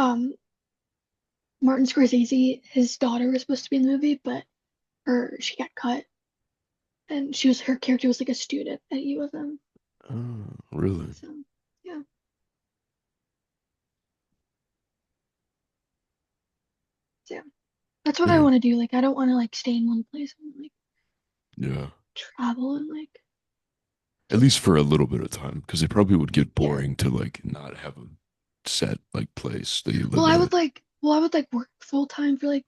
Martin Scorsese, his daughter was supposed to be in the movie, but her she got cut, and her character was like a student at U of M. Oh, really? So yeah, so yeah, that's what I Yeah. want to do. Like I don't want to like stay in one place and like Yeah. travel and like At least for a little bit of time, because it probably would get yeah. boring to like not have a set like place that you Well, live at. I would like work full time for like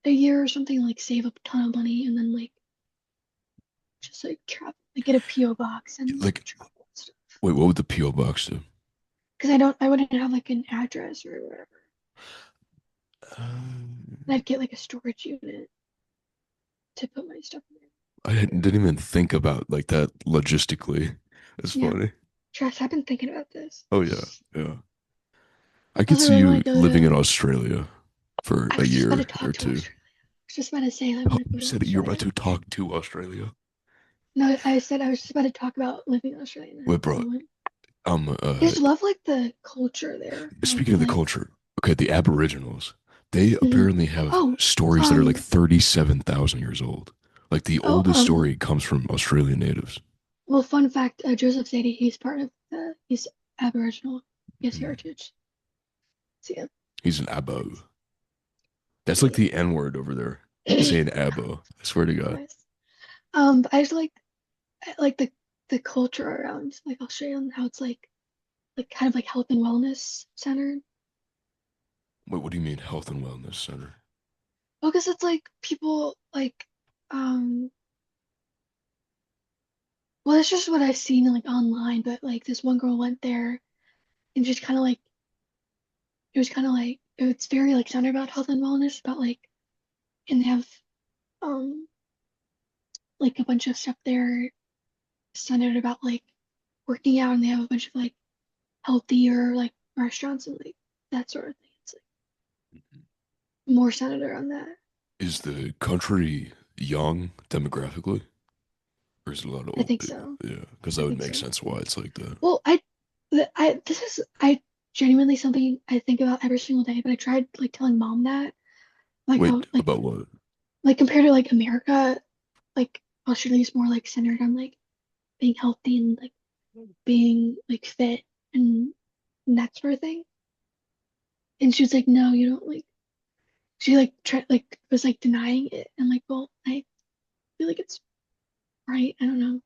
a year or something, like save up a ton of money, and then like just like travel, like get a PO box and like Like, travel and stuff. wait, what would the PO box do? Because I wouldn't have like an address or whatever. And I'd get like a storage unit to put my stuff in I there. didn't even think about like that logistically. That's Yeah, funny. trust. I've been thinking about this. Oh yeah, yeah. I I could also see really want you to go living in to. Australia for I a was just about to year talk or to two. Australia. I was just about to say I Oh, want to you go to said that you're about Australia. to talk to Australia. No, I said I was just about to talk about living in Australia and Wait, how bro. I went. Um, I uh, just love like the culture there. How Speaking it's of the like, culture, okay, the Aboriginals, they mhm. apparently have Oh, stories that are like um, 37,000 years old. Like the oh, oldest story comes from Australian natives. well, fun fact, Joseph Zadie, he's Aboriginal, his Hmm. heritage. So yeah, He's an Abo. That's like yeah. the N word over there, saying Abo. I swear to God. Nice. But I just I like the culture around like Australia and how it's like kind of like health and wellness centered. Wait, what do you mean health and wellness center? Well, because it's like people like um well, it's just what I've seen like online, but like this one girl went there and just kind of like it was kind of like it's very like centered about health and wellness, about like and they have um like a bunch of stuff there centered about like working out, and they have a bunch of like healthier like restaurants and like that sort of thing. It's like more centered around that. Is the country young demographically? Or is it a lot of I old think people? so. Yeah, because I that would think make so. sense why it's like that. Well, this is I genuinely something I think about every single day, but I tried like telling mom that like how Wait, about what? like compared to like America, like Australia's more like centered on like being healthy and like being like fit and, that sort of thing. And she was like, no, you don't like she like tried like was like denying it. And like, well, I feel like it's right. I don't know.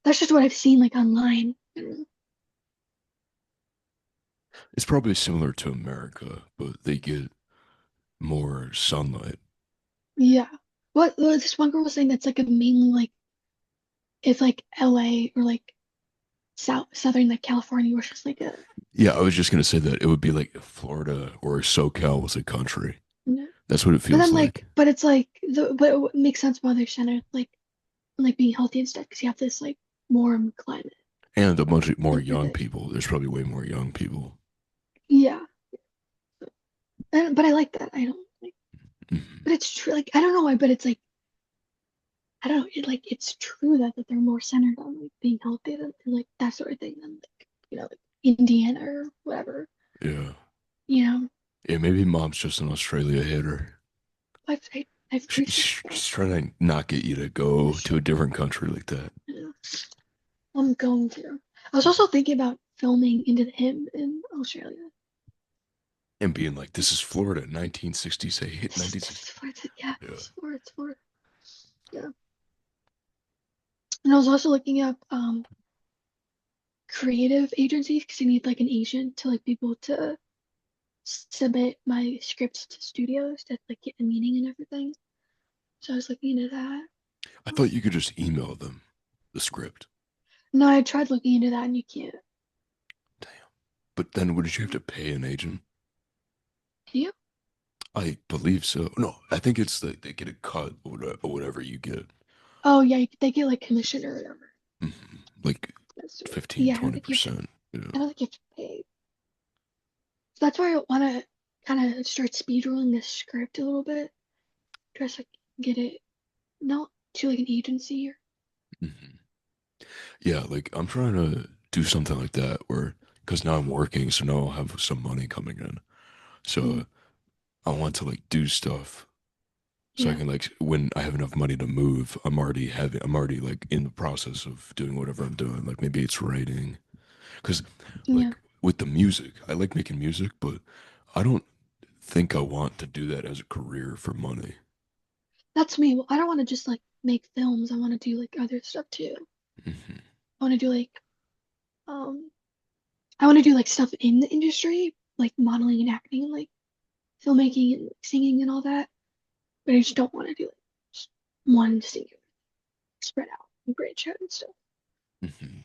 That's just what I've seen like online. I don't know. It's probably similar to America, but they get more sunlight. Yeah. What this one girl was saying that's like a mainly like if like LA or like southern like California was just like a Yeah, I was just gonna say that it would be like if Florida or SoCal was a country. you know. That's what it But feels then like. like but it's like but it makes sense why they're centered like being healthy and stuff because you have this like warm climate. And a bunch of more And for young this. people. There's probably way more young people. Yeah. But I like that. I don't like Mhm. but it's true like I don't know why, but it's like I don't know, it's true that they're more centered on like being healthy than like that sort of thing than like like Indiana or whatever, Yeah. you know. Yeah, maybe mom's just an Australia hater. I've appreciated that. She's trying to not get you to go to a different country like that. Yeah. I'm going to. I was also thinking about filming Into the Hymn in Australia. and being like, "This is Florida, 1960." Say hit This, 1960. this is Florida. Yeah, Yeah, it's Florida. It's Florida. Yeah. And I was also looking up creative agencies because you need like an agent to like people to submit my scripts to studios that like get a meeting and everything. So I was looking into that. I Um, thought you could just email them the script. no, I tried looking into that and you can't. Damn. But then, would you have Um, to pay an agent? can you? I believe so. No, I think it's like they get a cut or whatever you get. Oh yeah, they get like commission or whatever. Like That's to it. 15, Yeah, I don't twenty think you have to. percent Yeah. I don't think you have to pay. So that's why I want to kind of start speedrunning this script a little bit. Just like get it not to like an agency or. hmm Yeah, like I'm trying to do something like that where, because now I'm working, so now I'll have some money coming in. Mm, So I want to like do stuff so I yeah, can like when I have enough money to move, I'm already like in the process of doing whatever I'm doing. Like maybe it's writing, because yeah. like with the music, I like making music, but I don't think I want to do that as a career for money. That's me. Well, I don't want to just like make films. I want to do like other stuff too. hmm I want to do like um I want to do like stuff in the industry, like modeling and acting and like filmmaking and like, singing and all that. But I just don't want to do like just one singular spread out and branch out and stuff. hmm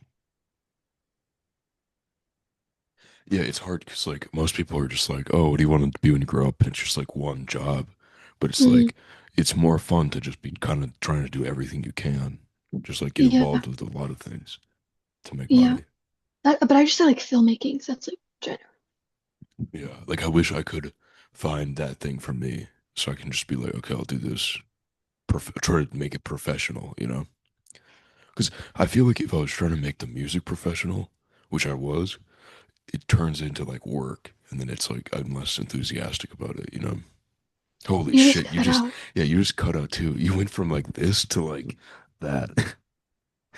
Yeah, it's hard because like most people are just like, oh, what do you want to be when you grow up? And it's just like one job. But it's Hmm. like it's more fun to just be kind of trying to do everything you can. Just like get Yeah, involved with a lot of things to make yeah. money. But I just say like filmmaking, so that's like general. Yeah. Like I wish I could find that thing for me so I can just be like, okay, I'll do this. Try to make it professional, you know? Because I feel like if I was trying to make the music professional, which I was, it turns into like work. And then it's like I'm less enthusiastic about it, you know? Holy You just shit, cut out. yeah, you just cut out too. You went from like this to like that.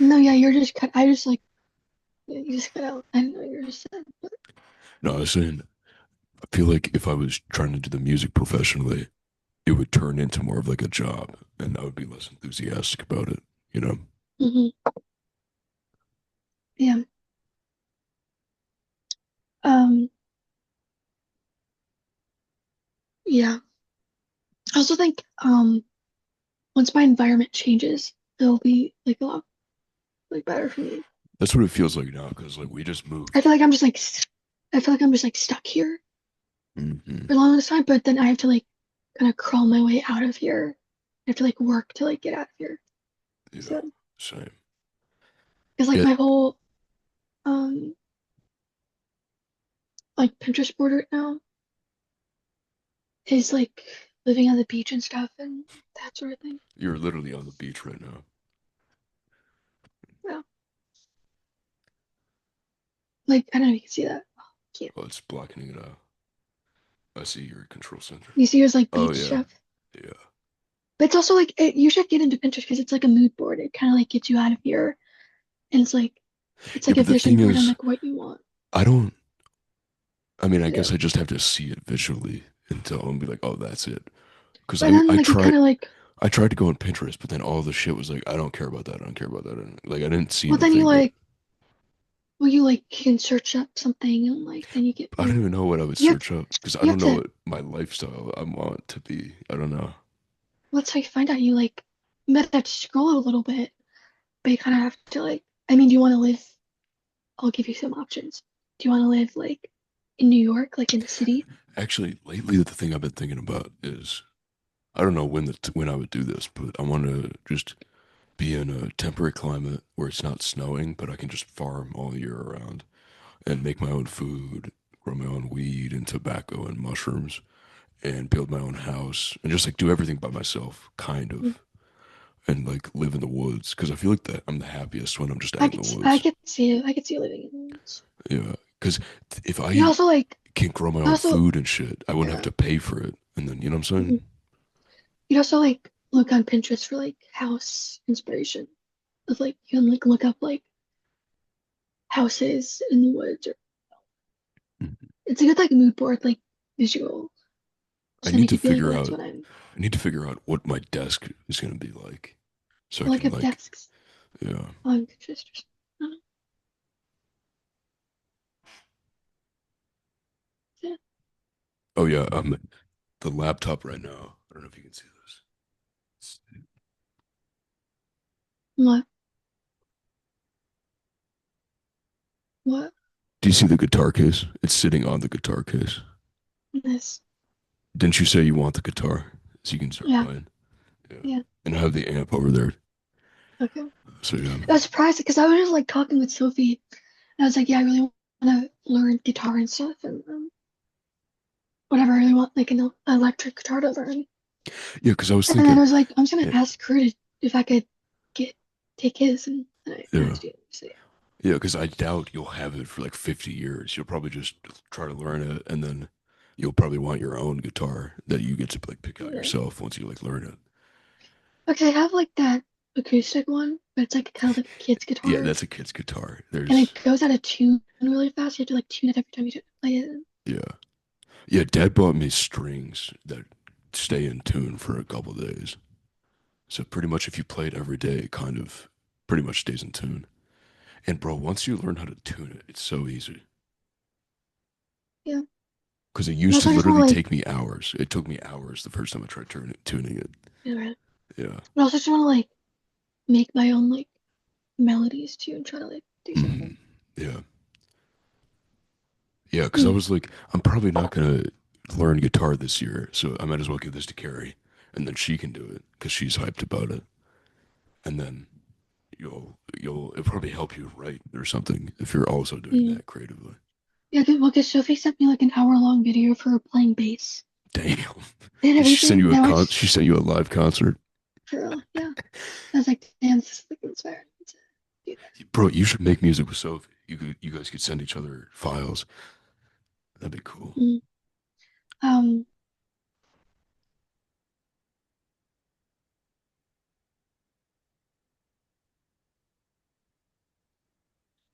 No, yeah, you're just cut. I just like yeah, you just cut out. I didn't know you were just saying. But No, I was saying, I feel like if I was trying to do the music professionally, it would turn into more of like a job and I would be less enthusiastic about it, you know? hmm, yeah. Um, yeah. I also think once my environment changes, it'll be like a lot like better for me. That's what it feels like now because like we just I moved. feel like I'm just like I feel like I'm just like stuck here hmm for the longest time, but then I have to like kind of crawl my way out of here. I have to like work to like get out of here. Yeah, So same. because like Yeah, my whole um like Pinterest board right now is like living on the beach and stuff and that sort of thing. you're literally on the beach right now. Yeah. Like I don't know if you can see that. Oh, can't. Oh, it's blocking it out. I see your control center. You see yours like Oh, beach yeah. stuff. Yeah. But it's also like you should get into Pinterest because it's like a mood board. It kind of like gets you out of here, and it's Yeah, like a but the vision thing board on is, like what you want I don't, I mean, I to do. guess I just have to see it visually until and be like, oh, that's it. Because But then like it kind of like I tried to go on Pinterest, but then all the shit was like, I don't care about that. I don't care about that. And, like, I didn't see well then you anything that like well you like can search up something and like then you get I don't mood. even know what I would You have search up because I you have don't know to what my lifestyle I want to be. I don't know. well, that's how you find out. You might have to scroll a little bit, but you kind of have to like. I mean, do you want to live? I'll give you some options. Do you want to live like in New York, like in the city? Actually, lately, the thing I've been thinking about is I don't know when I would do this, but I want to just be in a temporary climate where it's not snowing, but I can just farm all year around and make my own food, grow my own weed and tobacco and mushrooms, and build my own house and just like do everything by myself, kind Mm. of, and like live in the woods because I feel like that I'm the happiest when I'm just out in the I woods. could see it. I could see you living in the woods. Yeah, because if You I also like. can't grow my You own also food and shit, I wouldn't have yeah. to pay for it, and then you know what I'm Mhm. saying? You'd also like look on Pinterest for like house inspiration. Of like you can like look up like houses in the woods or Mhm. it's a good like mood board. Like visual. I So I need make to it feel like figure that's out what I'm I need to figure out what my desk is gonna be like. So I like can of like desks yeah. on Pinterest or something. I don't know. Yeah. Oh yeah, the laptop right now. I don't know if you can see this. What? What? Do you see the guitar case? It's sitting on the guitar case. This? Didn't you say you want the guitar so you can start Yeah. playing? Yeah. Yeah. And I have the amp over there. Okay. So yeah. I was surprised because I was just like talking with Sophie, and I was like, yeah, I really want to learn guitar and stuff, and whatever. I really want like an electric guitar to learn. Yeah, because I was And then I thinking, was like, I'm just gonna yeah, ask her if I could get take his, and I yeah, asked you. So yeah. yeah, because I doubt you'll have it for like 50 years. You'll probably just try to learn it, and then you'll probably want your own guitar that you get to like pick out Yeah. yourself once you like learn it. Okay, I have like that acoustic one, but it's like kind of like a kid's Yeah, guitar, that's a kid's guitar. and it There's, goes out of tune really fast. You have to like tune it every time you play it. yeah, yeah. Dad bought me strings that stay in tune for a couple days. So pretty much if you play it every day, it kind of pretty much stays in tune. And bro, once you learn how to tune it, it's so easy. Yeah. Because it I used to also just want literally to like, take me hours. It took me hours the first time I tried tuning it. you know, Yeah. I also just want to like make my own like melodies too and try to like do something. Mhm. Yeah. Yeah. Because I Mm. was like, I'm probably not going to learn guitar this year. So I might as well give this to Karie. And then she can do it because she's hyped about it. And then it'll probably help you write or something if you're also doing Yeah. that creatively. Yeah, well, because Sophie sent me like an hour-long video of her playing bass Damn. and Did she send everything. you And a I she watched sent you a live concert? for real. Yeah. I was like, damn, this is like inspiring to do Bro, you should make music with Sophie. You guys could send each other files. That'd be cool. that. Mm. Um,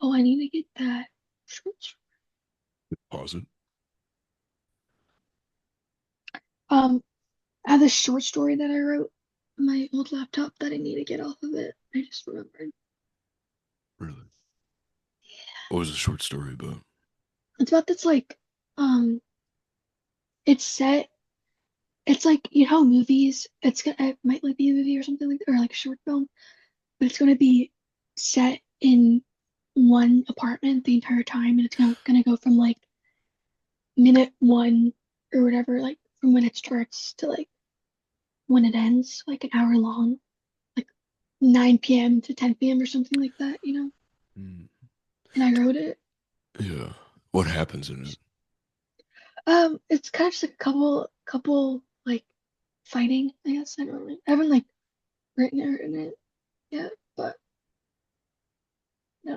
oh, I need to get that short story. Pause it. I have this short story that I wrote on my old laptop that I need to get off of it. I just remembered. Really? What was the short story about? It's about this like, um, it's set. It's like you know how movies. It's gonna it might like be a movie or something like or like a short film, but it's gonna be set in one apartment the entire time, and it's gonna go from like minute one or whatever, like from when it starts to like when it ends, like an hour long, like 9 p.m. to 10 p.m. or something like that, you know? Mm, And I wrote it. yeah. What happens in it? It's kind of just like a couple like fighting, I guess. I haven't like written it in it yet, but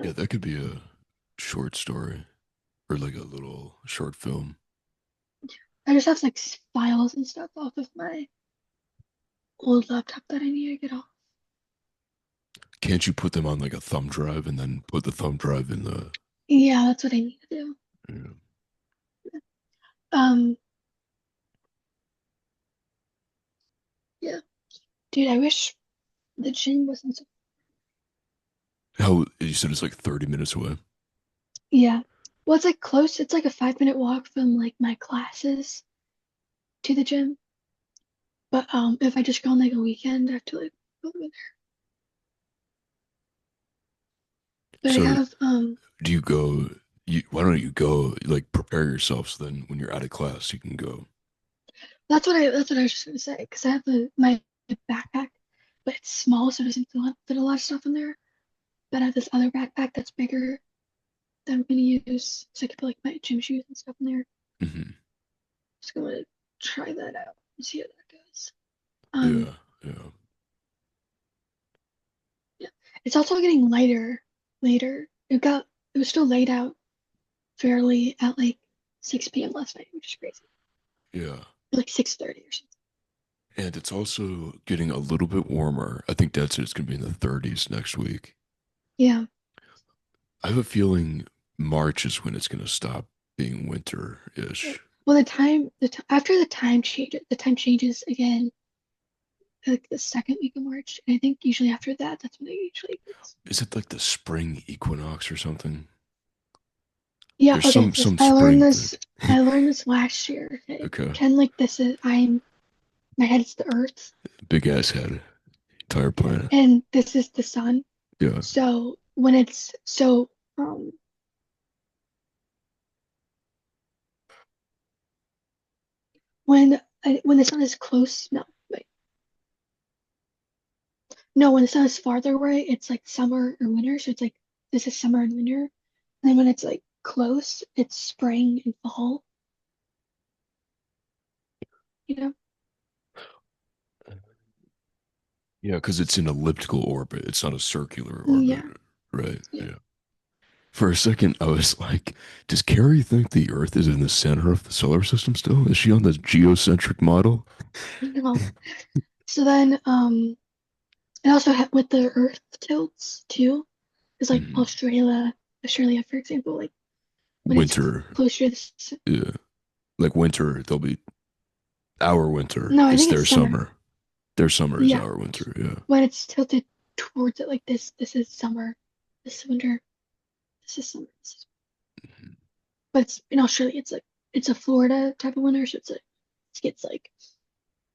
Yeah, no. that could be a short story or like a little short film. I just have like files and stuff off of my old laptop that I need to get off. Can't you put them on like a thumb drive and then put the thumb drive in the? Yeah, that's what I need to do. Yeah. Um, yeah. Dude, I wish the gym wasn't so. How you said it's like 30 minutes away. Yeah. Well, it's like close. It's like a 5 minute walk from like my classes to the gym. But if I just go on like a weekend, I have to like go over there. But I So have do you go? Why don't you go like prepare yourself so then when you're out of class you can go? that's what I was just gonna say because I have my backpack, but it's small, so it doesn't fit a lot of stuff in there. But I have this other backpack that's bigger that I'm gonna use, so I can put like my gym shoes and stuff in there. Hmm. Just gonna try that out and see how that goes. Um, Yeah, yeah, yeah. It's also getting lighter later. It was still laid out fairly at like 6 p.m. last night, which is crazy. yeah. Like 6:30 or something. And it's also getting a little bit warmer. I think that's it. It's gonna be in the 30s next week. Yeah. I have a feeling March is when it's gonna stop being winter-ish. Well, after the time changes again like the second week of March. And I think usually after that, that's when it usually gets. Is it like the spring equinox or something? Yeah, There's okay. some spring thing. I learned this last year. Okay. Okay. Pretend like this is my head is the Earth. Big ass head. Entire Yeah. planet. And this is the sun. Yeah. So when it's so when the sun is close, no, wait. No, when the sun is farther away, it's like summer or winter. So it's like this is summer and winter. And then when it's like close, it's spring and fall, you know? Yeah, because it's an elliptical orbit. It's not a circular orbit. Yeah. Right. Yeah. Yeah. For a second, I was like, does Carrie think the Earth is in the center of the solar system still? Is she on the geocentric model? No. So then it also with the Earth tilts too. It's like Mhm. Australia, for example, like when it's Winter. closer to Yeah. Like winter, they'll be our winter no, I is think it's their summer. summer. Their summer is Yeah. our winter. Yeah. When it's tilted towards it like this is summer. This is winter. This is summer. But it's in Australia, it's a Florida type of winter, so it gets like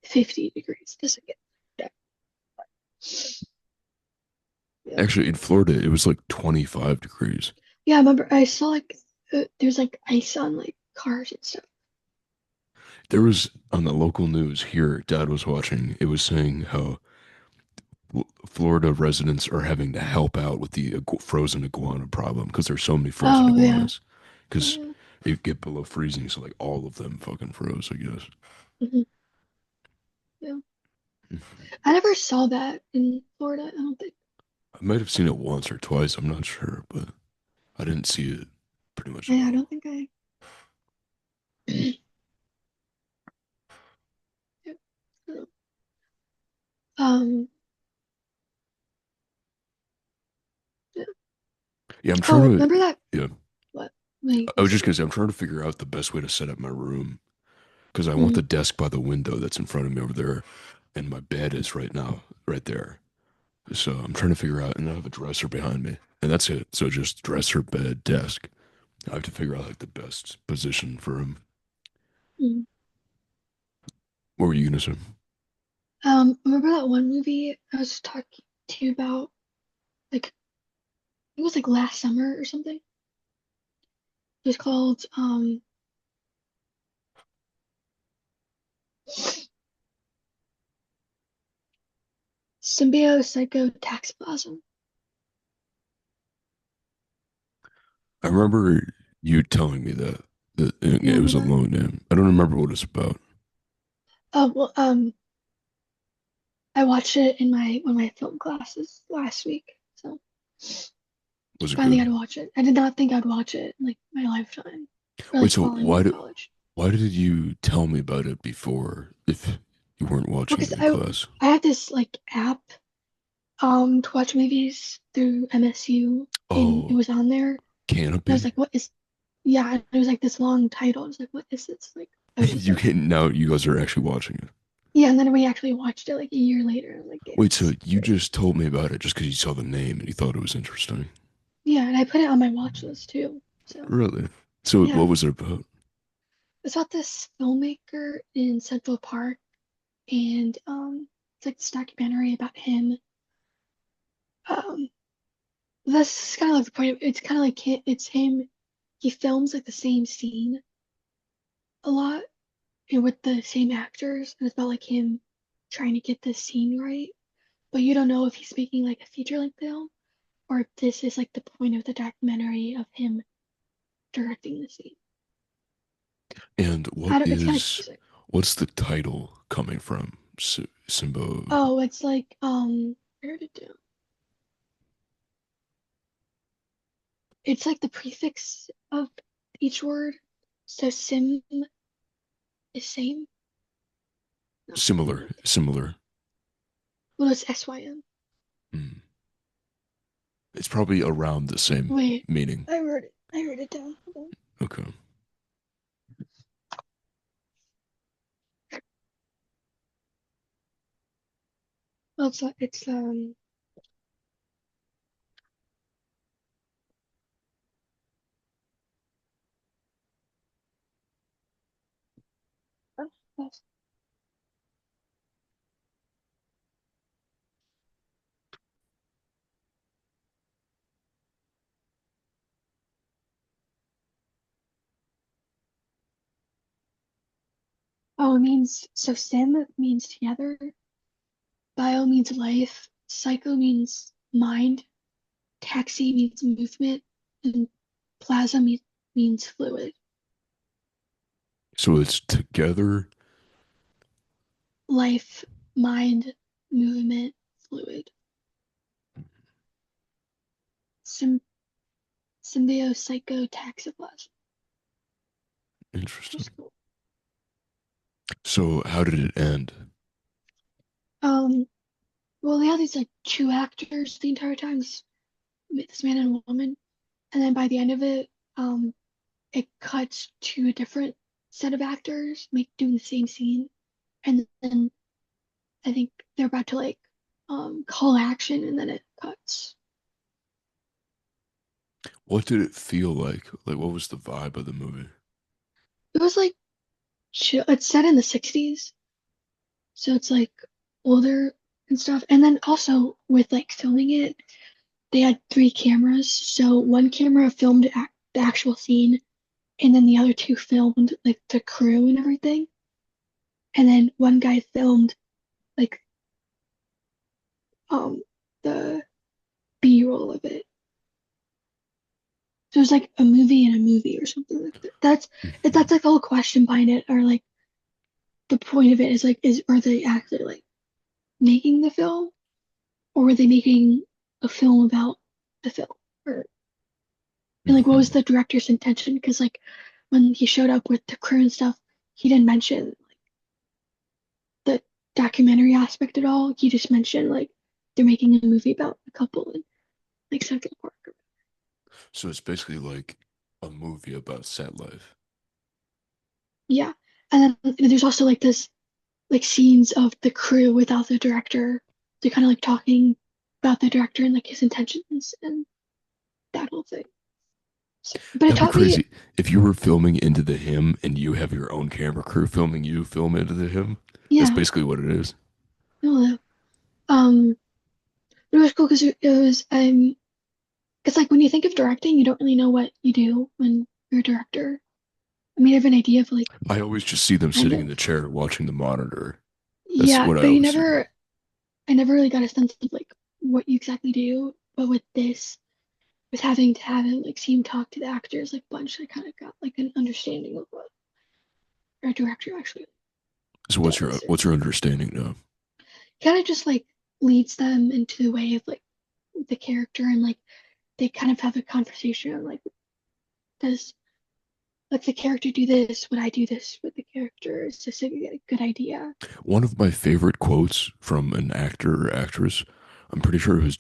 50 degrees. Doesn't get that. Yeah. Actually, in Florida, it was like 25 degrees. Yeah, I remember I saw like there's like ice on like cars and stuff. There was on the local news here, Dad was watching, it was saying how Florida residents are having to help out with the frozen iguana problem because there's so many frozen Oh yeah. iguanas. Oh Because yeah. it get below freezing, so like all of them fucking froze, I guess. Hmm. Yeah. I never saw that in Florida. I don't think. I might have seen it once or twice, I'm not sure, but I didn't see it pretty much at Yeah, I don't all. think I. Yeah, I don't know. Yeah. Yeah, I'm trying Oh, to, remember that? yeah, What? Wait, I you was just say? gonna say, I'm trying to figure out the best way to set up my room because I want Mm, the desk by the window that's in front of me over there, and my bed is right now, right there. So I'm trying to figure out, and I have a dresser behind me, and that's it. So just dresser, bed, desk. I have to figure out like the best position for him. mm. What were you gonna say? Remember that one movie I was talking to you about? Like, it was like last summer or something. It was called Symbiocytotaxplasm. I remember you telling me that You it remember was a that? long name. I don't remember what it's about. Oh well, I watched it in my one of my film classes last week, so Was it finally got good? to watch it. I did not think I'd watch it in, like my lifetime, or Wait, like so while I'm in college. why did you tell me about it before if you weren't Well, watching because it in class? I had this like app to watch movies through MSU, and it Oh, was on there, and I was Canopy. like, what is? Yeah, and it was like this long title. I was like, what is this? Like, I was just You like, can now. You guys are actually watching it. yeah, and then we actually watched it like a year later. I'm like, yeah, Wait, so it's you great. just told me about it just because you saw the name and you thought it was interesting? Yeah, and I put it on my watch list too. So Really? So yeah, what was it about? it's about this filmmaker in Central Park, and it's like this documentary about him. Um, that's kind of like the point. It's kind of like it's him. He films like the same scene a lot, and with the same actors, and it's about like him trying to get the scene right. But you don't know if he's making like a feature-length film or if this is like the point of the documentary of him directing the scene. And It's kind of confusing. what's the title coming from? Simbo. Oh, it's like I wrote it down. It's like the prefix of each word. So sim is same. No, Similar, similar. well, it's sym. Hmm. It's probably around the same Wait, meaning. I wrote it. I wrote it down. Hold on. Okay. Well, it's that's- oh, it means so sim means together, bio means life, psycho means mind, taxi means movement, and plasma means fluid. So it's together. Life, mind, movement, fluid. Sym symbio, psycho, taxoplasm. Interesting. Just cool. So how did it end? Um, well, they had these like two actors the entire time, this man and woman, and then by the end of it, it cuts to a different set of actors, doing the same scene, and then I think they're about to like call action, and then it cuts. What did it feel like? Like, what was the vibe of the movie? It was like chill. It's set in the 60s, so it's like older and stuff. And then also with like filming it, they had three cameras. So one camera filmed the actual scene, and then the other two filmed like the crew and everything. And then one guy filmed like um the B-roll of it. So it was like a movie in a movie or something like that. That's Mhm. like the whole question behind it, or like the point of it is like is are they actually like making the film, or were they making a film about the film? Or and like what was Mhm. the director's intention? Because like when he showed up with the crew and stuff, he didn't mention the documentary aspect at all. He just mentioned like they're making a movie about a couple in like Central Park. So it's basically like a movie about set life. Yeah. And then there's also like this like scenes of the crew without the director. They're kind of like talking about the director and like his intentions and that whole thing. So, but it That'd be taught me, crazy if you were filming into the hymn and you have your own camera crew filming you film into the hymn. That's yeah, basically what it is. no, um, it was cool because it was it's like when you think of directing, you don't really know what you do when you're a director. I mean, I have an idea of like I always just see them kind sitting of in the chair watching the monitor. That's yeah, what I but always see. I never really got a sense of like what you exactly do. But with this, with having to have him like see him talk to the actors like bunch, I kind of got like an understanding of what a director actually So does. what's your understanding now? Kind of just like leads them into the way of like the character and like they kind of have a conversation on like does let the character do this, would I do this with the character? Is this a good idea? One of my favorite quotes from an actor or actress, I'm pretty sure it was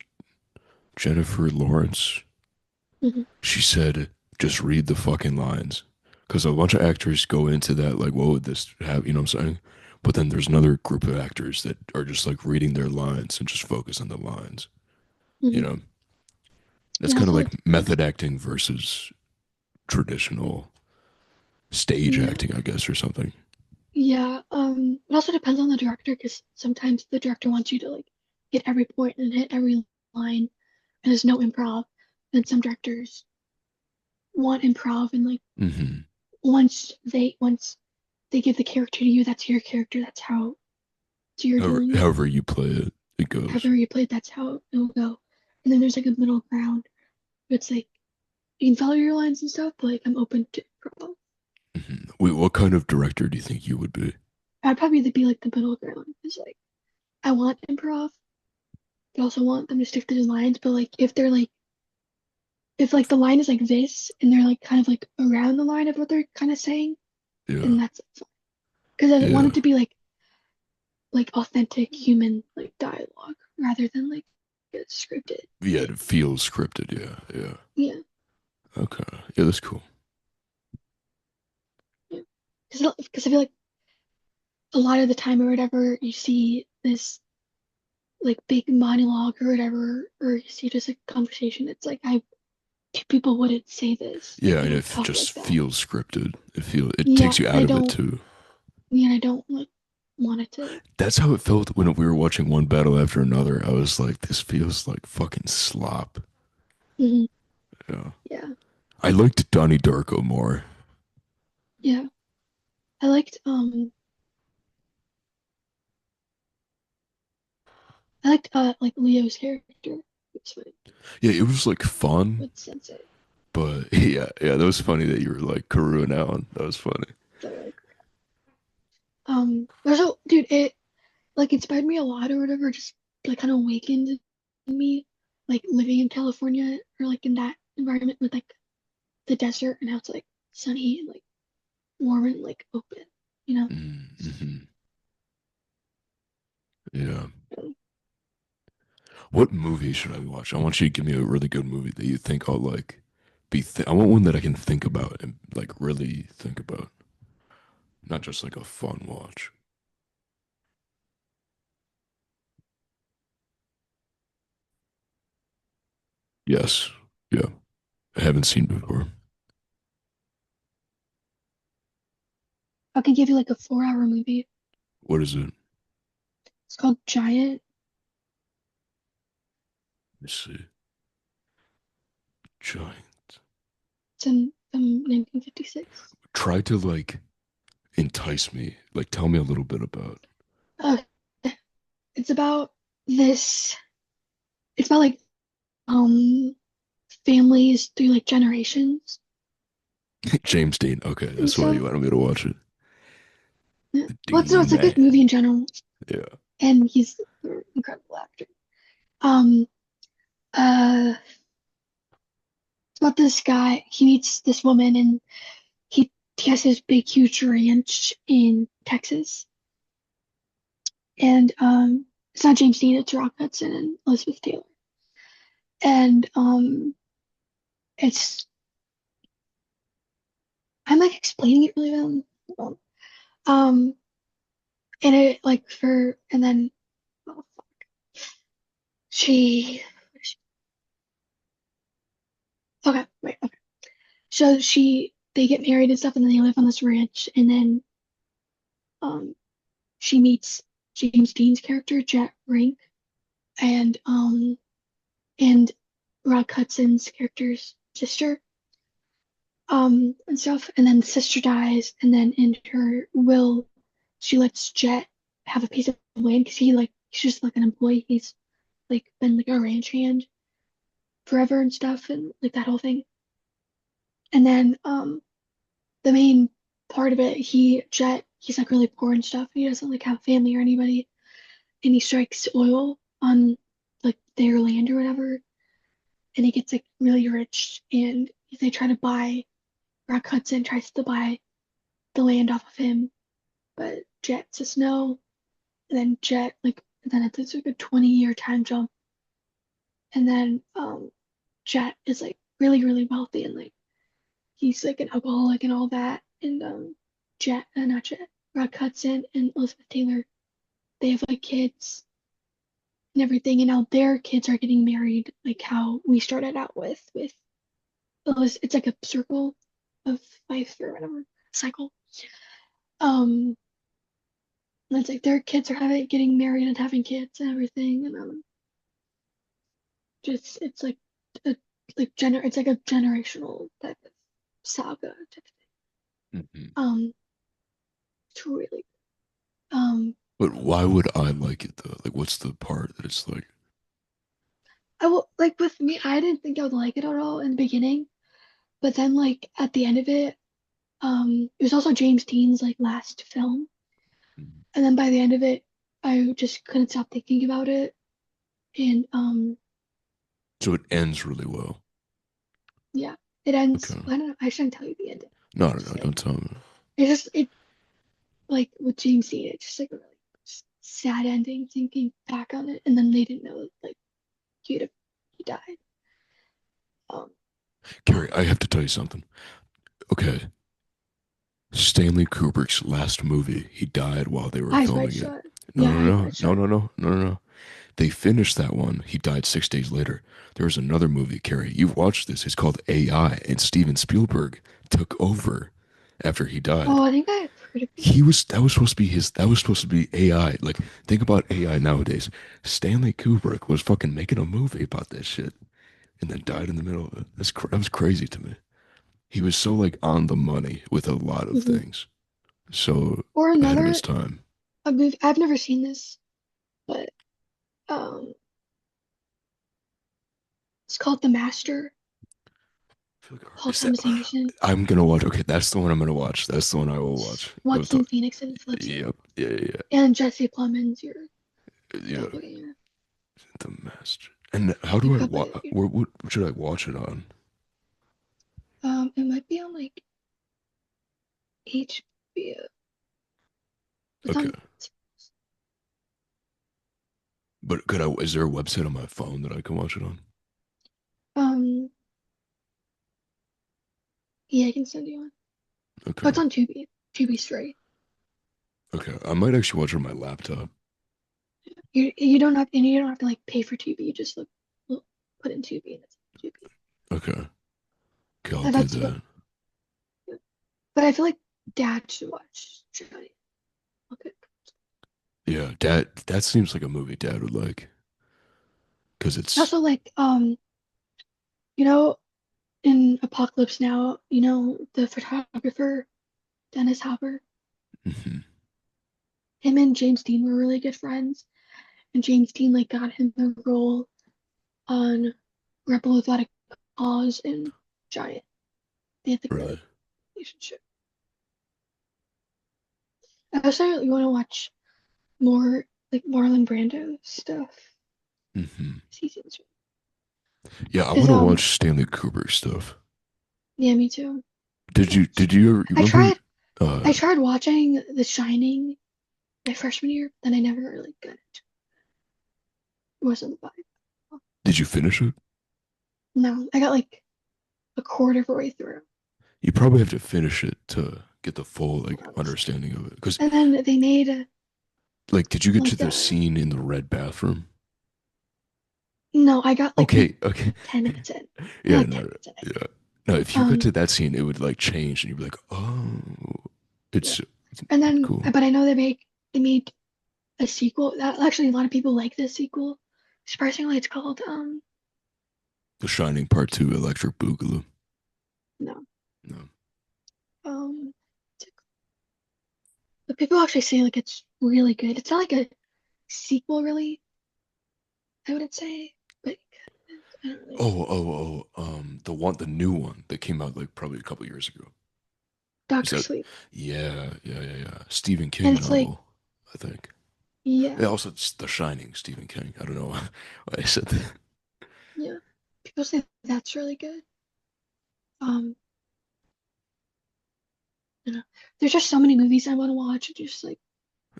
Jennifer Lawrence. Hmm. She said, just read the fucking lines. Because a bunch of actors go into that, like, what would this have, you know what I'm saying? But then there's another group of actors that are just like reading their lines and just focus on the lines. You Hmm. know, that's And kind of also like like method acting versus traditional stage yeah, acting, I guess, or something. yeah. It also depends on the director because sometimes the director wants you to like hit every point and hit every line, and there's no improv. And some directors want improv and like Hmm. once they give the character to you, that's your character. That's how so you're doing it. However you play it, it goes. However you play it, that's how it'll go. And then there's like a middle ground. It's like you can follow your lines and stuff, but like I'm open to improv. Wait, what kind of director do you think you would be? I'd probably be like the middle ground because like I want improv, but also want them to stick to the lines. But like if like the line is like this and they're like kind of like around the line of what they're kind of saying, then Yeah, that's fine. Because I want yeah, it to be like authentic human like dialogue rather than like a scripted yeah. thing. It feels scripted. Yeah, yeah. Yeah, Okay, yeah, that's cool. yeah. Because I feel like a lot of the time or whatever you see this like big monologue or whatever, or you see just a conversation, it's like I people wouldn't say this. Like Yeah, they and don't it talk just like that. feels scripted. It Yeah, takes you and out of it too. I don't like want it to. That's how it felt when we were watching one battle after another. I was like, this feels like fucking slop. Mhm. Yeah. Yeah, I liked Donnie Darko more. yeah. I liked like Leo's character. It's funny Yeah, it was like fun, with Sensei. but yeah, that was funny that you were like Karoo and Alan. That was funny. So like there's a dude it like inspired me a lot or whatever. Just like kind of awakened in me like living in California or like in that environment with like the desert and how it's like sunny and like warm and like open. You know. Mm-hmm. Yeah. Um, What movie should I watch? I want you to give me a really good movie that you think I'll like I want one that I can think about and like really think about, not just like a fun watch. Yes. Yeah. I haven't seen before. I could give you like a 4 hour movie. What is it? It's called Giant. Let me see. Giant. It's in from 1956. Try to like entice me. Like tell me a little bit about Uh, it's about this. It's about like um families through like generations James Dean. Okay, and that's why you stuff. wanted me to watch it. Yeah. The Well, no, Dean it's a good Man. movie in general, Yeah. and he's an incredible actor. Um, uh, it's about this guy. He meets this woman, and he has this big, huge ranch in Texas. And it's not James Dean, it's Rock Hudson and Elizabeth Taylor. And it's I'm like explaining it really well. Um, and it like for and then oh, she okay, wait, okay. So they get married and stuff, and then they live on this ranch, and then um she meets James Dean's character, Jet Rink, and and Rock Hudson's character's sister, and stuff, and then the sister dies, and then in her will, she lets Jet have a piece of land because he's just like an employee. He's like been like a ranch hand forever and stuff, and like that whole thing. And then the main part of it, he's like really poor and stuff. He doesn't like have family or anybody, and he strikes oil on like their land or whatever, and he gets like really rich. And they try to buy Rock Hudson tries to buy the land off of him, but Jet says no. And then then it's like a 20-year time jump, and then Jet is like really really wealthy and like he's like an alcoholic and all that. And not Jet, Rock Hudson and Elizabeth Taylor, they have like kids and everything, and now their kids are getting married, like how we started out with it's like a circle of life or whatever cycle. Um, and it's like their kids are having getting married and having kids and everything, and just it's like a it's like a generational type of saga type of thing. Hmm. It's really um But why would I like it though? Like, what's the part that it's like? I will like with me, I didn't think I would like it at all in the beginning, but then like at the end of it, it was also James Dean's like last film, Mhm. and then by the end of it, I just couldn't stop thinking about it, and So it ends really well. yeah, it ends. Okay. I don't know. I shouldn't tell you the ending. No, It's no, just no, like don't tell me. it like with James Dean, it's just like a really sad ending. Thinking back on it, and then they didn't know like he died. Um, Karie, I have to tell you something. Okay. Stanley Kubrick's last movie, he died while they were Eyes filming Wide it. Shut. No, Yeah, no, Eyes no, Wide no, Shut. no, no, no, no, no. They finished that one. He died 6 days later. There was another movie, Carrie. You've watched this. It's called AI, and Steven Spielberg took over after he Oh, died. I think I've heard of it. He was that was supposed to be his that was supposed to be AI. Like, think about AI nowadays. Stanley Kubrick was fucking making a movie about this shit and then died in the middle of it. That was crazy to me. He was so like on the money with a lot of Hmm. things. So Or ahead of his another time. a movie. I've never seen this, but um, it's called The Master. I feel like, Paul is that Thomas Anderson. I'm gonna watch. Okay, that's the one I'm gonna watch. That's the one I will It's watch. Joaquin Phoenix and Felicity, Yep. Yeah. and Jesse Plemons, your Yeah. doppelganger. The Master. And how You do I watch? probably What should I watch it on? it might be on like HBO. It's Okay. on But could I? Is there a website on my phone that I can watch it on? um yeah, I can send you one. Oh, Okay. it's on Tubi. Tubi's free. Okay. I might actually watch it on my laptop. You don't have to like pay for Tubi. You just look put in Tubi and it's on Tubi. Okay. Okay, I'll And do that's what. that. But I feel like Dad should watch Johnny. Okay. Yeah, that seems like a movie Dad would like because it's Also, like you know, in Apocalypse Now, you know the photographer Dennis Hopper. mhm, Him and James Dean were really good friends, and James Dean like got him a role on Rebel Without a Cause and Giant. They had like a really. relationship. I also really want to watch more like Marlon Brando stuff. Hmm. Seasons. Yeah, I Cause want to watch Stanley Kubrick stuff. yeah, me too. Did you ever you I remember tried uh I tried watching The Shining my freshman year, then I never really got it. It wasn't the vibe. did you finish it? No, I got like a quarter of the way through. You probably have to finish it to get the full like Honestly. understanding of it. Because And then they made like, did you get to like the scene in the red bathroom? no, I got like maybe Okay. 10 minutes in. I got Yeah, like no, 10 minutes in. yeah. No, if you got Um, to that scene, it would like change, and you'd be like, "Oh, yeah. it's And then, cool." but I know they made a sequel. That actually a lot of people like this sequel. Surprisingly, it's called The Shining Part Two, Electric Boogaloo. no No, um, but people actually say like it's really good. It's not like a sequel, really. I wouldn't say, but I don't really. the new one that came out like probably a couple years ago. Is Doctor that? Sleep, Yeah. Stephen and King it's like novel, I think. yeah, Yeah, also it's The Shining, Stephen King. I don't know why I said that. yeah. People say that's really good. Um, you know, there's just so many movies I want to watch. Just like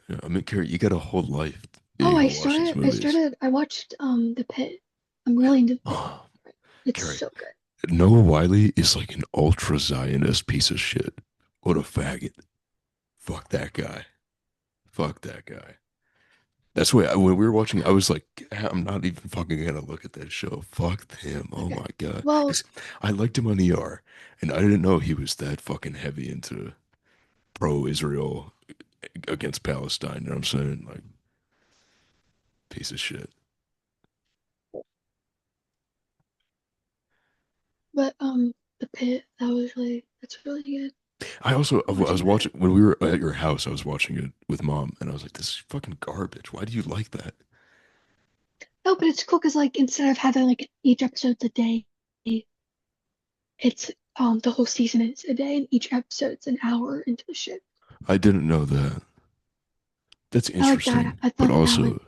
Yeah, I mean, Carrie, you got a whole life. Yeah, oh, you gotta watch these movies. I watched The Pit. I'm really into The Pit. Oh, It's Carrie, so good. Noah Wiley is like an ultra Zionist piece of shit. What a faggot. Fuck that guy. Fuck that guy. That's why when we were watching, I was like, I'm not even fucking gonna look at that show. Fuck him. Oh Okay. my God. Well, 'Cause I liked him on ER, and I didn't know he was that fucking heavy into pro-Israel against Palestine. You know what I'm saying? Like, piece of shit. but The Pit, that's really good. I was Watching watching that. when we were at your house. I was watching it with mom, and I was like, "This is fucking garbage. Why do you like that?" No, but it's cool because like instead of having like each episode's a day, it's the whole season is a day, and each episode's an hour into the ship. I didn't know that. That's I like that. interesting, I but thought also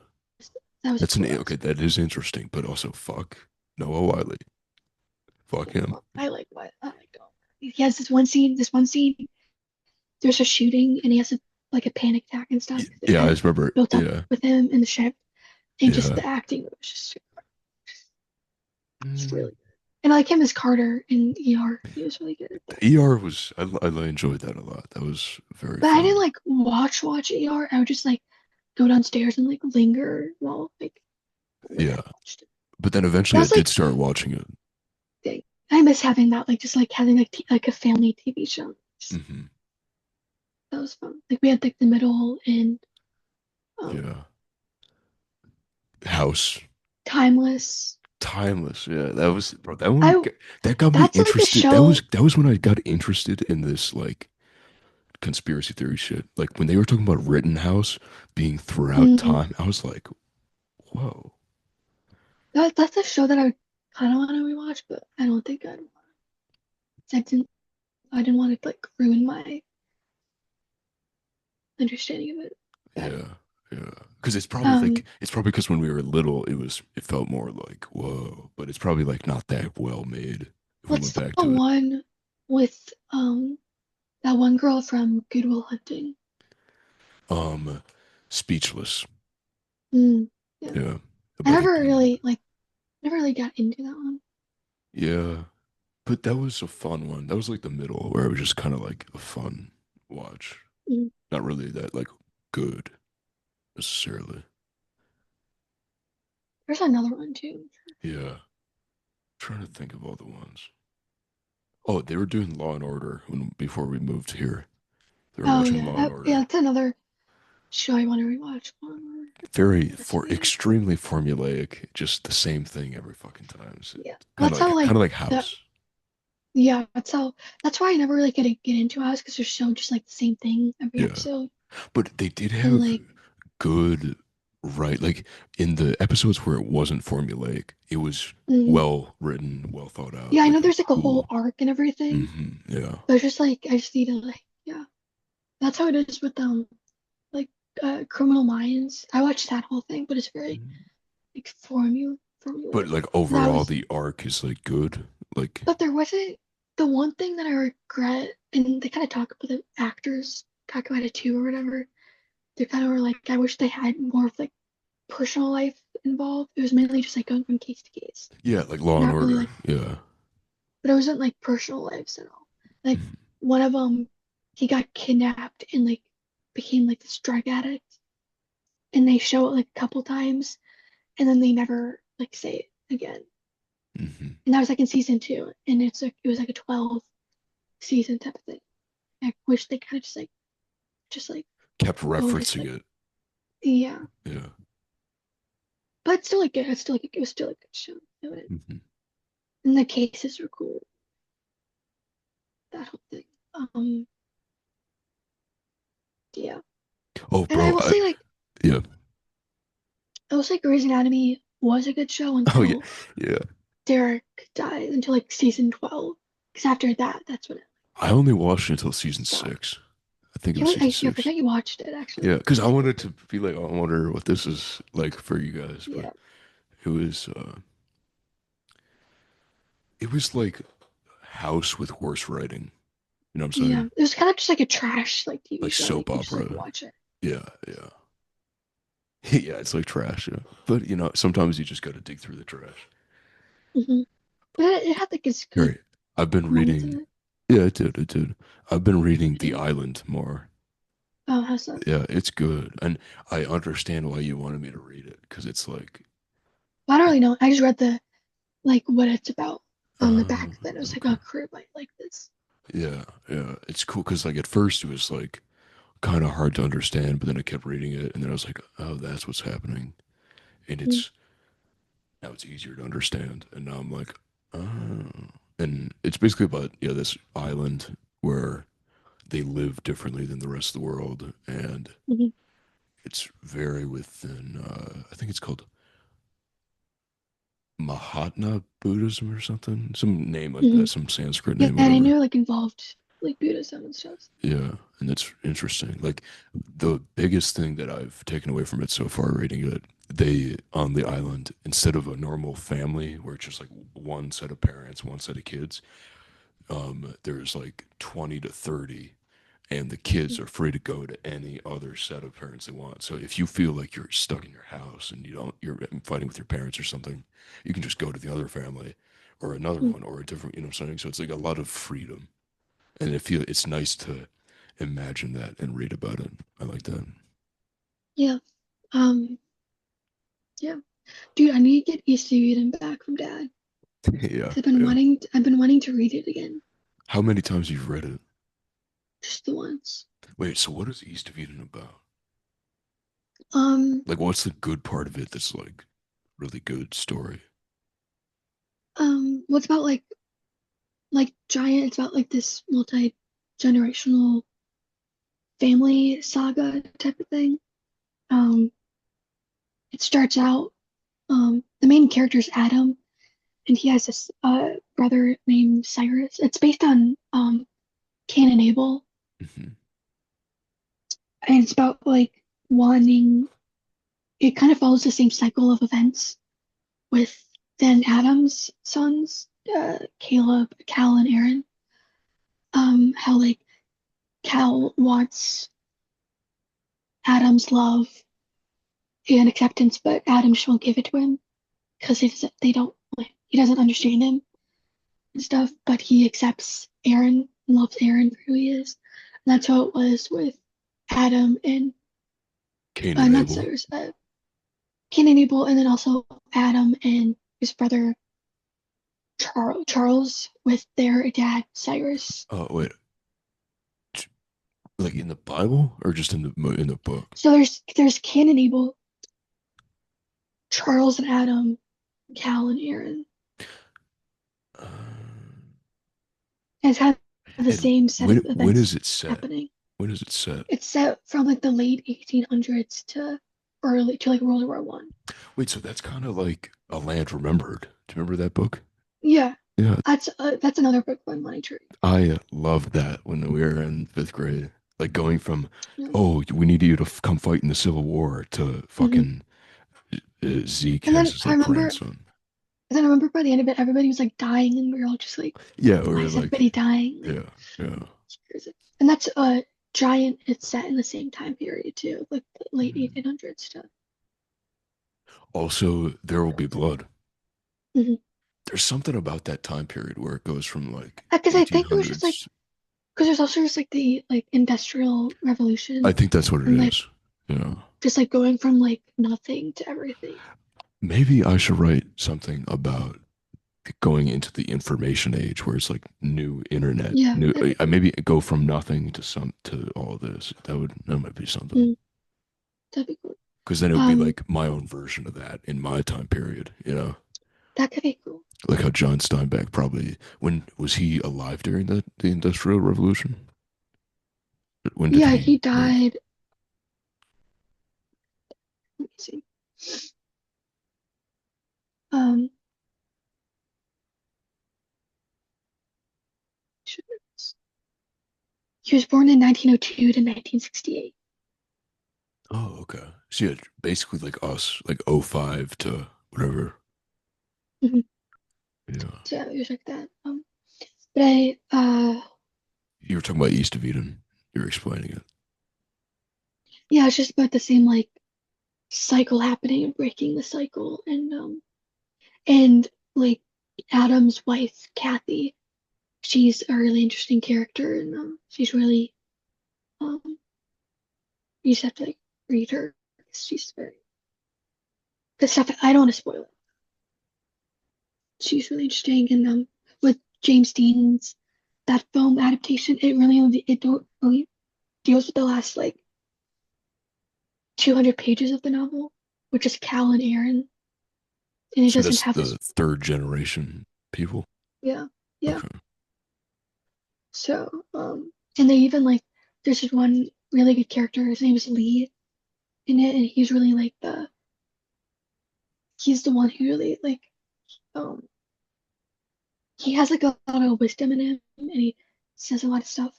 that was a that's an cool okay. aspect. That is interesting, but also fuck Noah Wiley. Fuck him. I like what I like. He has this one scene. There's a shooting, and he has like a panic attack and stuff. It Yeah, I kind of just remember. built up Yeah, with him in the ship, and just yeah. the acting was just it's Mm. really good. And I like him as Carter in ER. He was really good at that. The ER was I enjoyed that a lot. That was very But I didn't fun. like watch ER. I would just like go downstairs and like linger while like when I Yeah. watched it. But then That eventually I was did like start watching it. dang. I miss having that, like just like having like like a family TV show. Hmm. That was fun. Like we had like the middle and um Yeah. House. timeless. Timeless. Yeah. That was, bro, that one, I that got me that's like a interested. That was, show. that was when I got interested in this, like, conspiracy theory shit. Like, when they were talking about Rittenhouse being throughout Mm, time, I was like, whoa. that's a show that I kind of want to rewatch, but I don't think I'd. I didn't want to like ruin my understanding of it. But Yeah. Yeah. Because um, it's probably because when we were little, it felt more like, whoa, but it's probably like not that well made if we went what's back the to it. one with that one girl from Good Will Hunting? Um, Speechless. Mm, yeah, Yeah. I About never the, really like never really got into that one. yeah. But that was a fun one. That was like the middle where it was just kind of like a fun watch. Mm. Not really that like good necessarily. There's another one too. Yeah. Trying to think of all the ones. Oh, they were doing Law and Order when before we moved here. They were Oh watching yeah, Law and yeah, Order. that's another show I want to rewatch. Very That's for me. extremely formulaic, just the same thing every fucking time. Yeah, Kind of that's how like like the House. yeah, that's why I never really get into House because there's so just like the same thing every Yeah. episode. But they did And have like good, right, like in the episodes where it wasn't formulaic, it was mm, well written, well thought out, yeah, I like know there's like a whole cool. arc and everything, Yeah. but it's just like I just need to like yeah. That's how it is with like Criminal Minds. I watched that whole thing, but it's very like But formulaic. like That overall was the arc is like good. Like but there wasn't the one thing that I regret and they kind of talk about the actors talk about it too or whatever. They kind of were like I wish they had more of like personal life involved. It was mainly just like going from case to case. yeah, like Law and Not really Order. like Yeah. but it wasn't like personal lives at all. Like one of them, he got kidnapped and like became like this drug addict, and they show it like a couple times, and then they never like say it again. Hmm. And that was like in season two, and it's like it was like a 12 season type of thing. I wish they kind of just like Kept go over to referencing like it. yeah, Yeah. but it's still like good. It's still like it was still a good show. Hmm. And the cases were cool. That whole thing. Um, yeah, Oh, and I bro. will say like Yeah. I will say Grey's Anatomy was a good show Oh, yeah. until Yeah. Derek died until like season 12. Because after that, that's when it I only watched it until season stopped. 6. I think it was season I 6. forgot you watched it Yeah, actually. because I That's good. wanted to be like, oh, I wonder what this is like for you guys, but Yeah, it was it was like House with worse writing. You know what I'm yeah. saying? It was kind of just like a trash like TV Like show. Like soap you just like opera. watch it. Yeah, yeah. Yeah, it's like trash, yeah. But you know, sometimes you just gotta dig through the trash. Hmm. But it had like its good Gary, I've been moments in reading, it. yeah, it did. I've been reading The And, Island more. oh, how's that? Yeah, it's good. And I understand why you wanted me to read it, because it's like, Well, I don't I, really know. I just read the like what it's about on the back uh, of it. It was like, okay. oh, crew might like this. Yeah, yeah. It's cool, because like at first it was like kind of hard to understand, but then I kept reading it, and then I was like, oh, that's what's happening. And Mm, now it's easier to understand. And now I'm like, oh. And it's basically about, yeah, this island where they live differently than the rest of the world. And mhm, it's very within, I think it's called Mahatma Buddhism or something, some name like mhm. that, some Sanskrit Yeah, name, and I whatever. knew like involved like Buddhism and stuff. Yeah, and that's interesting. Like the biggest thing that I've taken away from it so far reading it, they on the island, instead of a normal family where it's just like one set of parents, one set of kids, there's like 20 to 30, and the kids are free to go to any other set of parents they want. So if you feel like you're stuck in your house and you're fighting with your parents or something, you can just go to the other family or another Mm, one or a different, you know what I'm saying? So it's like a lot of freedom. And it's nice to imagine that and read about it. I like that. yeah. Um, yeah. Dude, I need to get East of Eden back from Dad. Yeah, 'Cause I've been wanting to read it again. how many times you've read it? Just the once. Wait, so what is East of Eden about? Um, Like, what's the good part of it that's like really good story? what's about like giant, it's about like this multi-generational family saga type of thing. Um, it starts out, the main character is Adam, and he has this brother named Cyrus. It's based on Cain and Abel, Hmm. and it's about like wanting. It kind of follows the same cycle of events with then Adam's sons, Caleb, Cal, and Aaron. How like Cal wants Adam's love and acceptance, but Adam just won't give it to him because they don't like he doesn't understand him and stuff. But he accepts Aaron and loves Aaron for who he is. And that's how it was with Adam and Cain and not Abel. Cyrus, Cain and Abel, and then also Adam and his brother Charles with their dad Cyrus. Oh, wait, like in the Bible or just in the book? So there's Cain and Abel, Charles and Adam, Cal and Aaron. Uh, It's kind of the and same set of when events is it set? happening. When is it set? It's set from like the late 1800s to like World War One. Wait, so that's kind of like A Land Remembered. Do you remember that book? Yeah, Yeah, that's another book by Money Tree. I loved that when we were in fifth grade. Like going from, Yeah. oh, we need you to come fight in the Civil War to Hmm. fucking Zeke And has then his I like remember, grandson. and then I remember by the end of it, everybody was like dying, and we were all just like, Yeah, "Why or is like, everybody dying?" Like, yeah, yeah. it's crazy. And that's Giant. It's set in the same time period too, like the late Mhm. 1800s stuff. Also, There Will Be Blood. Hmm. There's something about that time period where it goes from like Because I think it was just like 1800s. because there's also just like the like Industrial I Revolution think that's what it and like is. Yeah. just like going from like nothing to everything. Maybe I should write something about going into the information age where it's like new internet, Yeah, new that'd be I cool. maybe go from nothing to some to all this. That might be something. Mm, that'd be cool. Because then it would be Um, like my own version of that in my time period, you know? that could be cool. Like how John Steinbeck probably when was he alive during the Industrial Revolution? When did Yeah, he he live? died. Let me see. Um, he was born in 1902 to 1968. Oh, okay. So yeah, basically like us, like '05 to whatever. Mm-hmm. Yeah. So yeah, it was like that. But You were talking about East of Eden. You were explaining it. yeah, it's just about the same like cycle happening and breaking the cycle, and like Adam's wife, Kathy, she's a really interesting character, and she's really um, you just have to like read her. She's very the stuff I don't want to spoil it. She's really interesting, and with James Dean's that film adaptation, it don't really deals with the last like 200 pages of the novel, which is Cal and Aaron, and it So doesn't that's have this. the third generation people. Yeah, yeah. Okay. So and they even like there's this one really good character. His name is Lee in it, and he's really like he's the one who really like um he has like a lot of wisdom in him, and he says a lot of stuff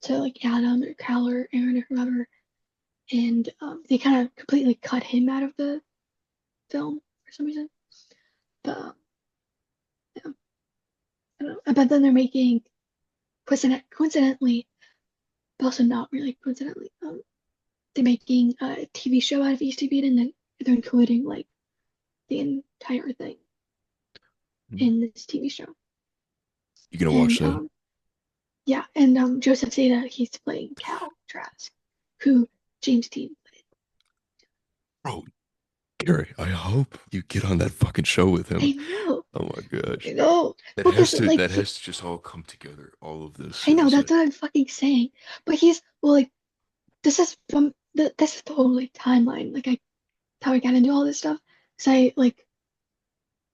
to like Adam or Cal or Aaron or whoever, and they kind of completely cut him out of the film for some reason. But yeah, I don't know. But then they're making coincidentally, but also not really coincidentally, they're making a TV show out of East of Eden, and they're including like the entire thing in this TV show. You gonna watch And that? yeah, and Joseph Zeta, he's playing Cal Trask, who James Dean played. Bro, Gary, I hope you get on that fucking show with him. I know, Oh my I gosh. know. That Well, has because to like that has to just all come together. All of this I know is that's like what I'm fucking saying. But he's well, like this is from this is the whole like timeline. Like I how I got into all this stuff. Cause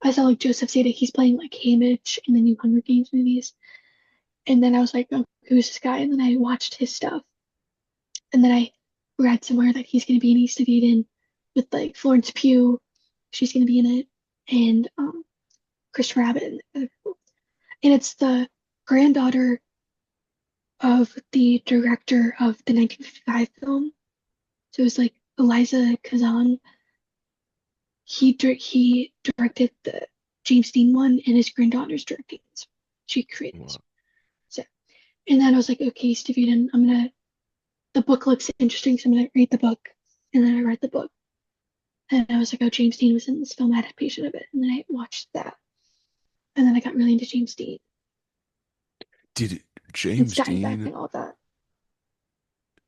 I saw like Joseph say that he's playing like Haymitch in the new Hunger Games movies, and then I was like, oh, who's this guy? And then I watched his stuff, and then I read somewhere that he's gonna be in East of Eden with like Florence Pugh. She's gonna be in it, and Christopher Abbott and other people. And it's the granddaughter of the director of the 1955 film. So it was like Eliza Kazan. He directed the James Dean one, and his granddaughter's directing this. She created this. wow. So, and then I was like, okay, Stephen, I'm gonna. The book looks interesting, so I'm gonna read the book. And then I read the book, and I was like, oh, James Dean was in this film adaptation of it, and then I watched that, and then I got really into James Dean Did and James Steinbeck Dean and all that.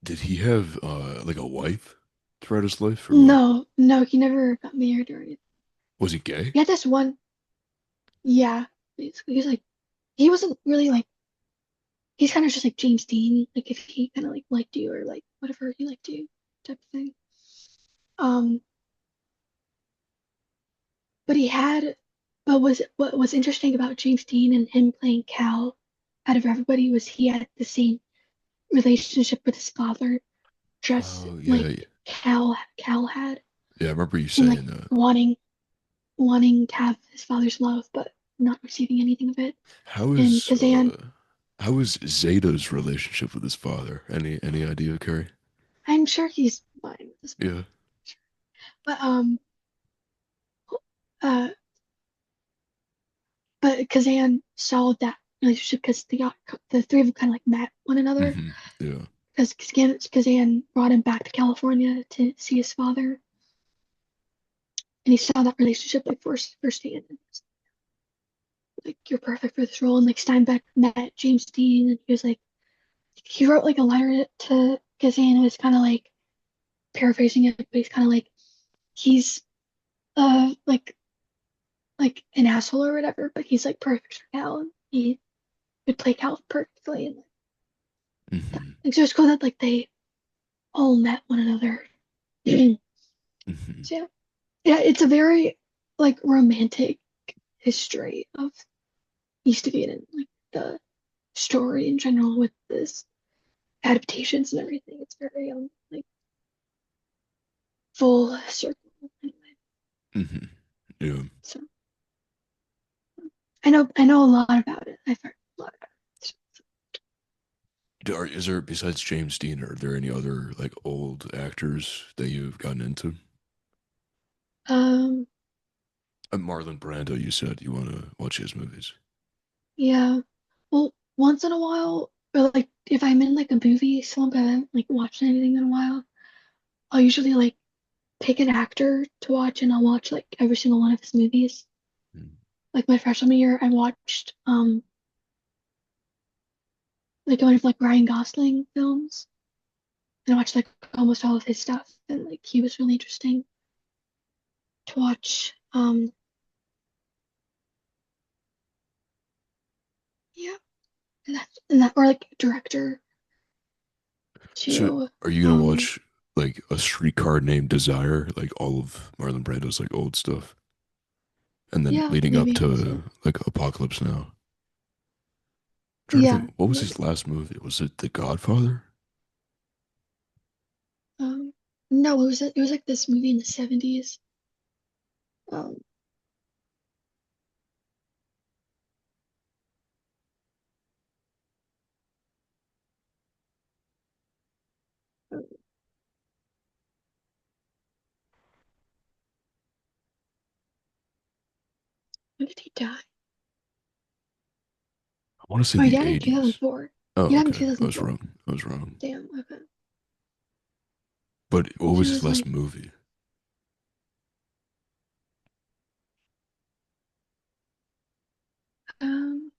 did he have like a wife throughout his life or what? No, no, he never got married or anything. Was he gay? He had this one, yeah. Basically, he's like, he wasn't really like, he's kind of just like James Dean, like if he kind of like liked you or like whatever he liked you type of thing. Um, but he had, but was what was interesting about James Dean and him playing Cal out of everybody was he had the same relationship with his father, just Oh like yeah. Cal had, Yeah, I remember you and like saying that. wanting to have his father's love, but not receiving anything of it. How And is Kazan, how is Zeta's relationship with his father? Any idea, Carrie? I'm sure he's fine with this, Yeah. but uh, but Kazan saw that relationship because the three of them kind of like met one another Hmm. Yeah. because Kazan brought him back to California to see his father, and he saw that relationship like firsthand. And was like, you're perfect for this role. And like Steinbeck met James Dean, and he was like, he wrote like a letter to Kazan. It was kind of like paraphrasing it, but he's kind of like, he's like an asshole or whatever, but he's like perfect for Cal, and he would play Cal perfectly. And Hmm. like, so it's cool that like they all met one another. So Hmm. yeah, yeah, it's a very like romantic history of East of Eden, like the story in general with this adaptations and everything. It's very like full circle anyway. Hmm. Yeah. So I know a lot about it. I've heard a lot about it. Is there besides James Dean, are there any other like old actors that you've gotten into? Um, Marlon Brando, you said you want to watch his movies. yeah. Well, once in a while, or like if I'm in like a movie slump, I haven't like watched anything in a while. I'll usually like pick an actor to watch, and I'll watch like every single one of his movies. Mm. Like my freshman year, I watched like one of like Ryan Gosling films, and I watched like almost all of his stuff, and like he was really interesting to watch. Yeah, and that or like director So, too. are you gonna Um, watch like A Streetcar Named Desire, like all of Marlon Brando's like old stuff, and then yeah, leading up maybe we'll see. to like Apocalypse Now? Trying to Yeah, think, what was maybe. his last movie? Was it The Godfather? Um, no, it was like this movie in the 70s. Um, when did he die? I want to say Oh, he the died in 80s. 2004. Oh, He died in okay. I was 2004. wrong. I was wrong. Damn, okay. But what So was it his was last like, movie? um,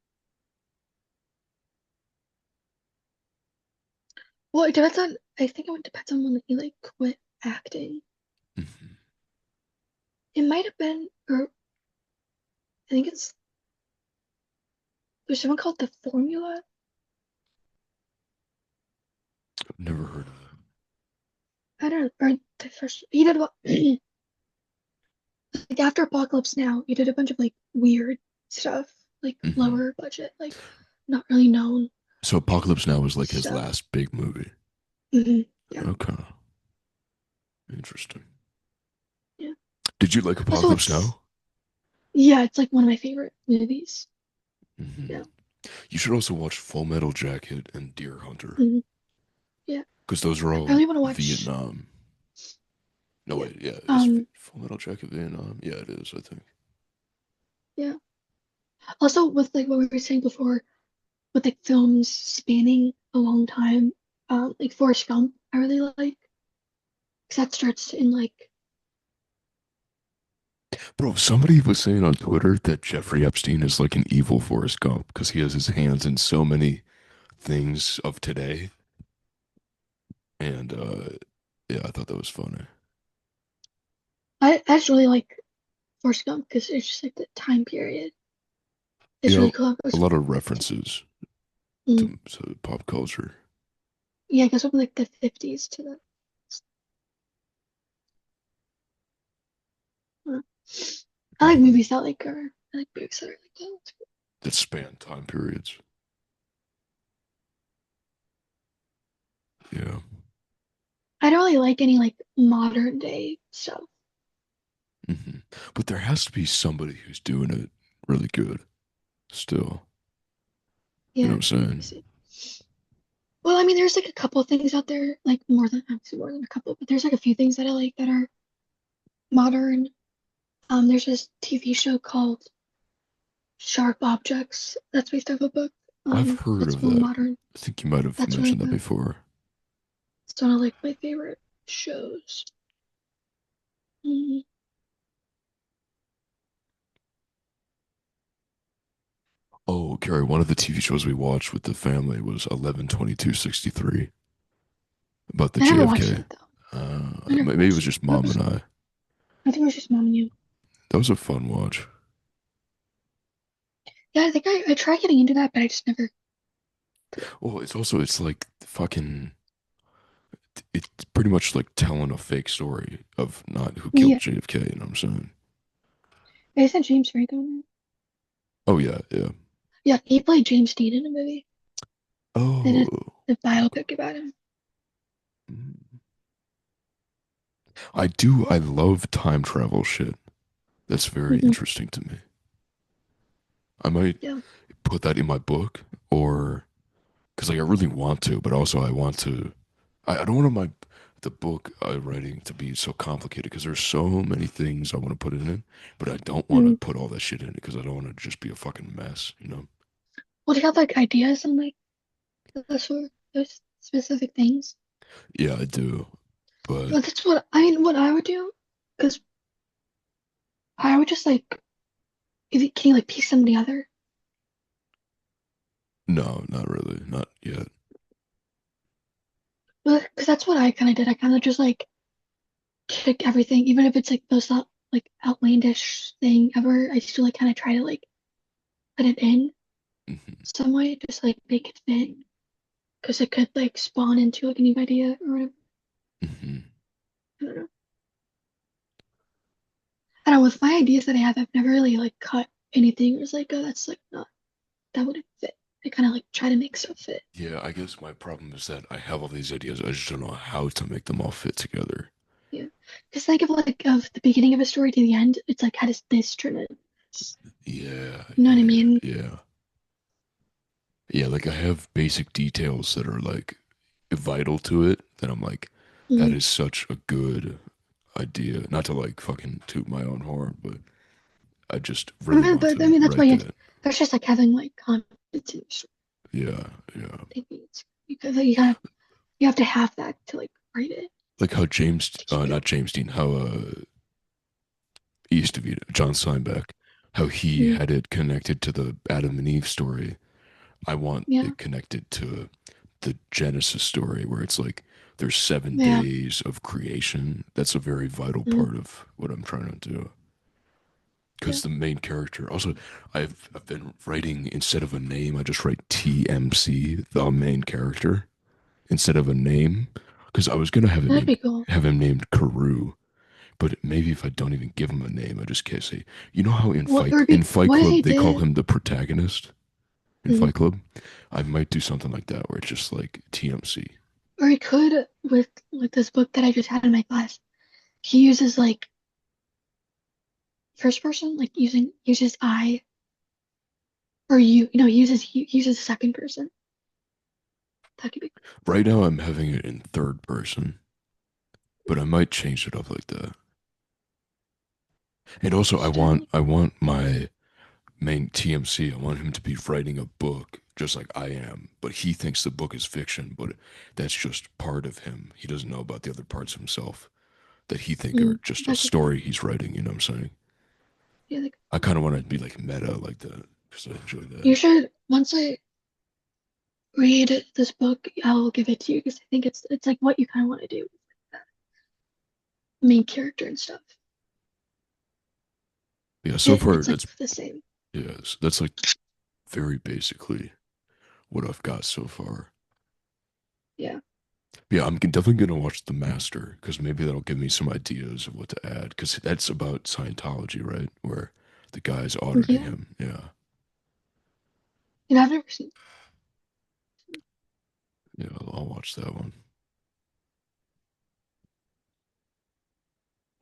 well, it depends on, I think it depends on when he like quit acting. Mhm. it might have been, or I think there's someone called The Formula. I've never heard of that. I don't know, or the first, he did what, like after Apocalypse Now, he did a bunch of like weird stuff, like Hmm. lower budget, like not really known So Apocalypse Now was like his stuff. last big movie. Yeah, Okay, interesting. yeah. Did you like Also, Apocalypse Now? it's like one of my favorite movies. Hmm. Yeah, You should also watch Full Metal Jacket and Deer Hunter hmm yeah. because those are I all really want to watch. Vietnam. No, Yeah, wait, yeah, is um, Full Metal Jacket Vietnam? Yeah, it is, I think. yeah. Also, with like what we were saying before, with like films spanning a long time, like Forrest Gump, I really like because that starts in like Bro, somebody was saying on Twitter that Jeffrey Epstein is like an evil Forrest Gump because he has his hands in so many things of today. And yeah, I thought that was funny. I just really like Forrest Gump because it's just like the time period. You It's really know, cool. It a goes, lot of references mm, to pop culture. yeah, it goes from like the 50s to the. Uh, I like Hmm. movies that like are I like movies that are like that. That span time periods. Yeah. I don't really like any like modern day stuff. Hmm. But there has to be somebody who's doing it really good still. You know Yeah, what I'm I saying? see. Well, I mean, there's like a couple of things out there, like obviously more than a couple, but there's like a few things that I like that are modern. There's this TV show called Sharp Objects that's based off a book. I've heard That's of more that. modern. I think you might have That's really mentioned that good. before. It's one of like my favorite shows. Mm, Oh, Carrie, one of the TV shows we watched with the family was 11/22/63 about the I never watched JFK. that though. I never Maybe it was watched it. just mom and I. I think it was just Mom and You. That was a fun watch. Yeah, I think I tried getting into that, but I just never. Well, it's like fucking it's pretty much like telling a fake story of not who killed Yeah, JFK, you know what I'm saying? isn't James Franco in it? Oh yeah, yeah. Yeah, he played James Dean in a movie. They Oh, did a biopic about him. mm. I love time travel shit. That's very Hmm interesting to me. I might Yeah. put that in my book or because like I really want to, but also I want to. I don't want my the book writing to be so complicated because there's so many things I want to put in it, but I don't want to Mm. put all that shit in it because I don't want to just be a fucking mess, you know? Well, do you have like ideas on like those specific things? Yeah, I do, but Well, that's what I mean. What I would do, because I would just like, if you, can you like piece them together? no, not really, not yet. Because that's what I kind of did. I kind of just like took everything, even if it's like the most like outlandish thing ever. I still like kind of try to like put it in Hmm. some way, just like make it fit, because it could like spawn into like a new idea or whatever. Hmm. I don't know. I don't know. With my ideas that I have, I've never really like cut anything. It was like, oh, that's like not that wouldn't fit. I kind of like try to make stuff fit. Yeah, I guess my problem is that I have all these ideas. I just don't know how to make them all fit together. Yeah. Because think of like of the beginning of a story to the end, it's like how does this turn out? Yeah, You know what I yeah, mean? yeah. Yeah, like I have basic details that are like vital to it that I'm like, that Mm. is such a good idea. Not to like fucking toot my own horn, but I just I really mean, want but I to mean that's why write it's that. that's just like having like confidence in your story. Yeah, yeah. Maybe it's because like, you have to have that to like write it. Like how James, To keep it. not James Dean, how East of Eden, John Steinbeck, how he Mm. had it connected to the Adam and Eve story. I want Yeah. it connected to the Genesis story where it's like there's seven Yeah. days of creation. That's a very vital Mm. part of what I'm trying to do. Yeah, because the main character. Also, I've been writing instead of a name, I just write TMC, the main character, instead of a name, because I was gonna that'd be cool. have him named Karu, but maybe if I don't even give him a name, I just can't say. You know how What or In be Fight what if he Club they call did? him the protagonist in Mhm. Fight Club? I might do something like that where it's just like TMC. Or he could with like this book that I just had in my class. He uses like first person, like uses I or you know, he uses second person. That could be Right now I'm having it in third person, but I might change it up like that. And also just to I want my main TMC, I want him to be writing a book just like I am, but he thinks the book is fiction, but that's just part of him. He doesn't know about the other parts of himself that he think are just a that could be story he's writing, you know what I'm saying? yeah, like I kind of want to be like meta like that because I enjoy that. you should once I read this book, I'll give it to you because I think it's like what you kind of want to do, main character and stuff. Yeah, so far It's like the same. yes, that's like very basically what I've got so far. Yeah. Yeah, I'm definitely gonna watch The Master because maybe that'll give me some ideas of what to add because that's about Scientology, right? Where the guy's auditing Yeah. him. Yeah, You know, I've never seen yeah, I'll watch that one.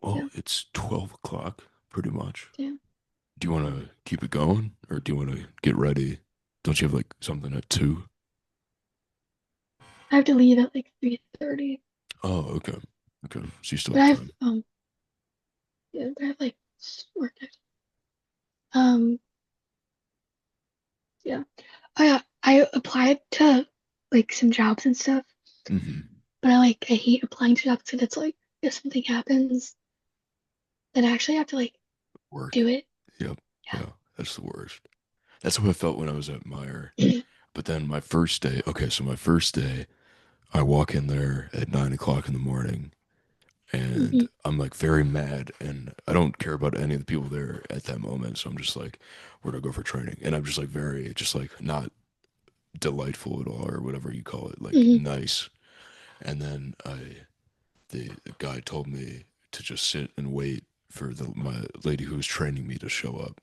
Well, yeah, it's 12 o'clock, pretty much. yeah. Do you want to keep it going or do you want to get ready? Don't you have like something at 2? I have to leave at like 3:30. Oh, okay. Okay. So you still But have I've time. yeah, but I have like work next. Um yeah. I applied to like some jobs and stuff, Hmm. but I hate applying to jobs because it's like if something happens, then I actually have to like Work. do it. Yep. Yeah. That's the worst. That's what I felt when I was at Meyer. But then my first day, okay, so my first day, I walk in there at 9 o'clock in the morning and Hmm. I'm like very mad and I don't care about any of the people there at that moment. So I'm just like, where do I go for training? And I'm just like very, just like not delightful at all or whatever you call it, like Hmm. nice. And then the guy told me to just sit and wait for my lady who was training me to show up.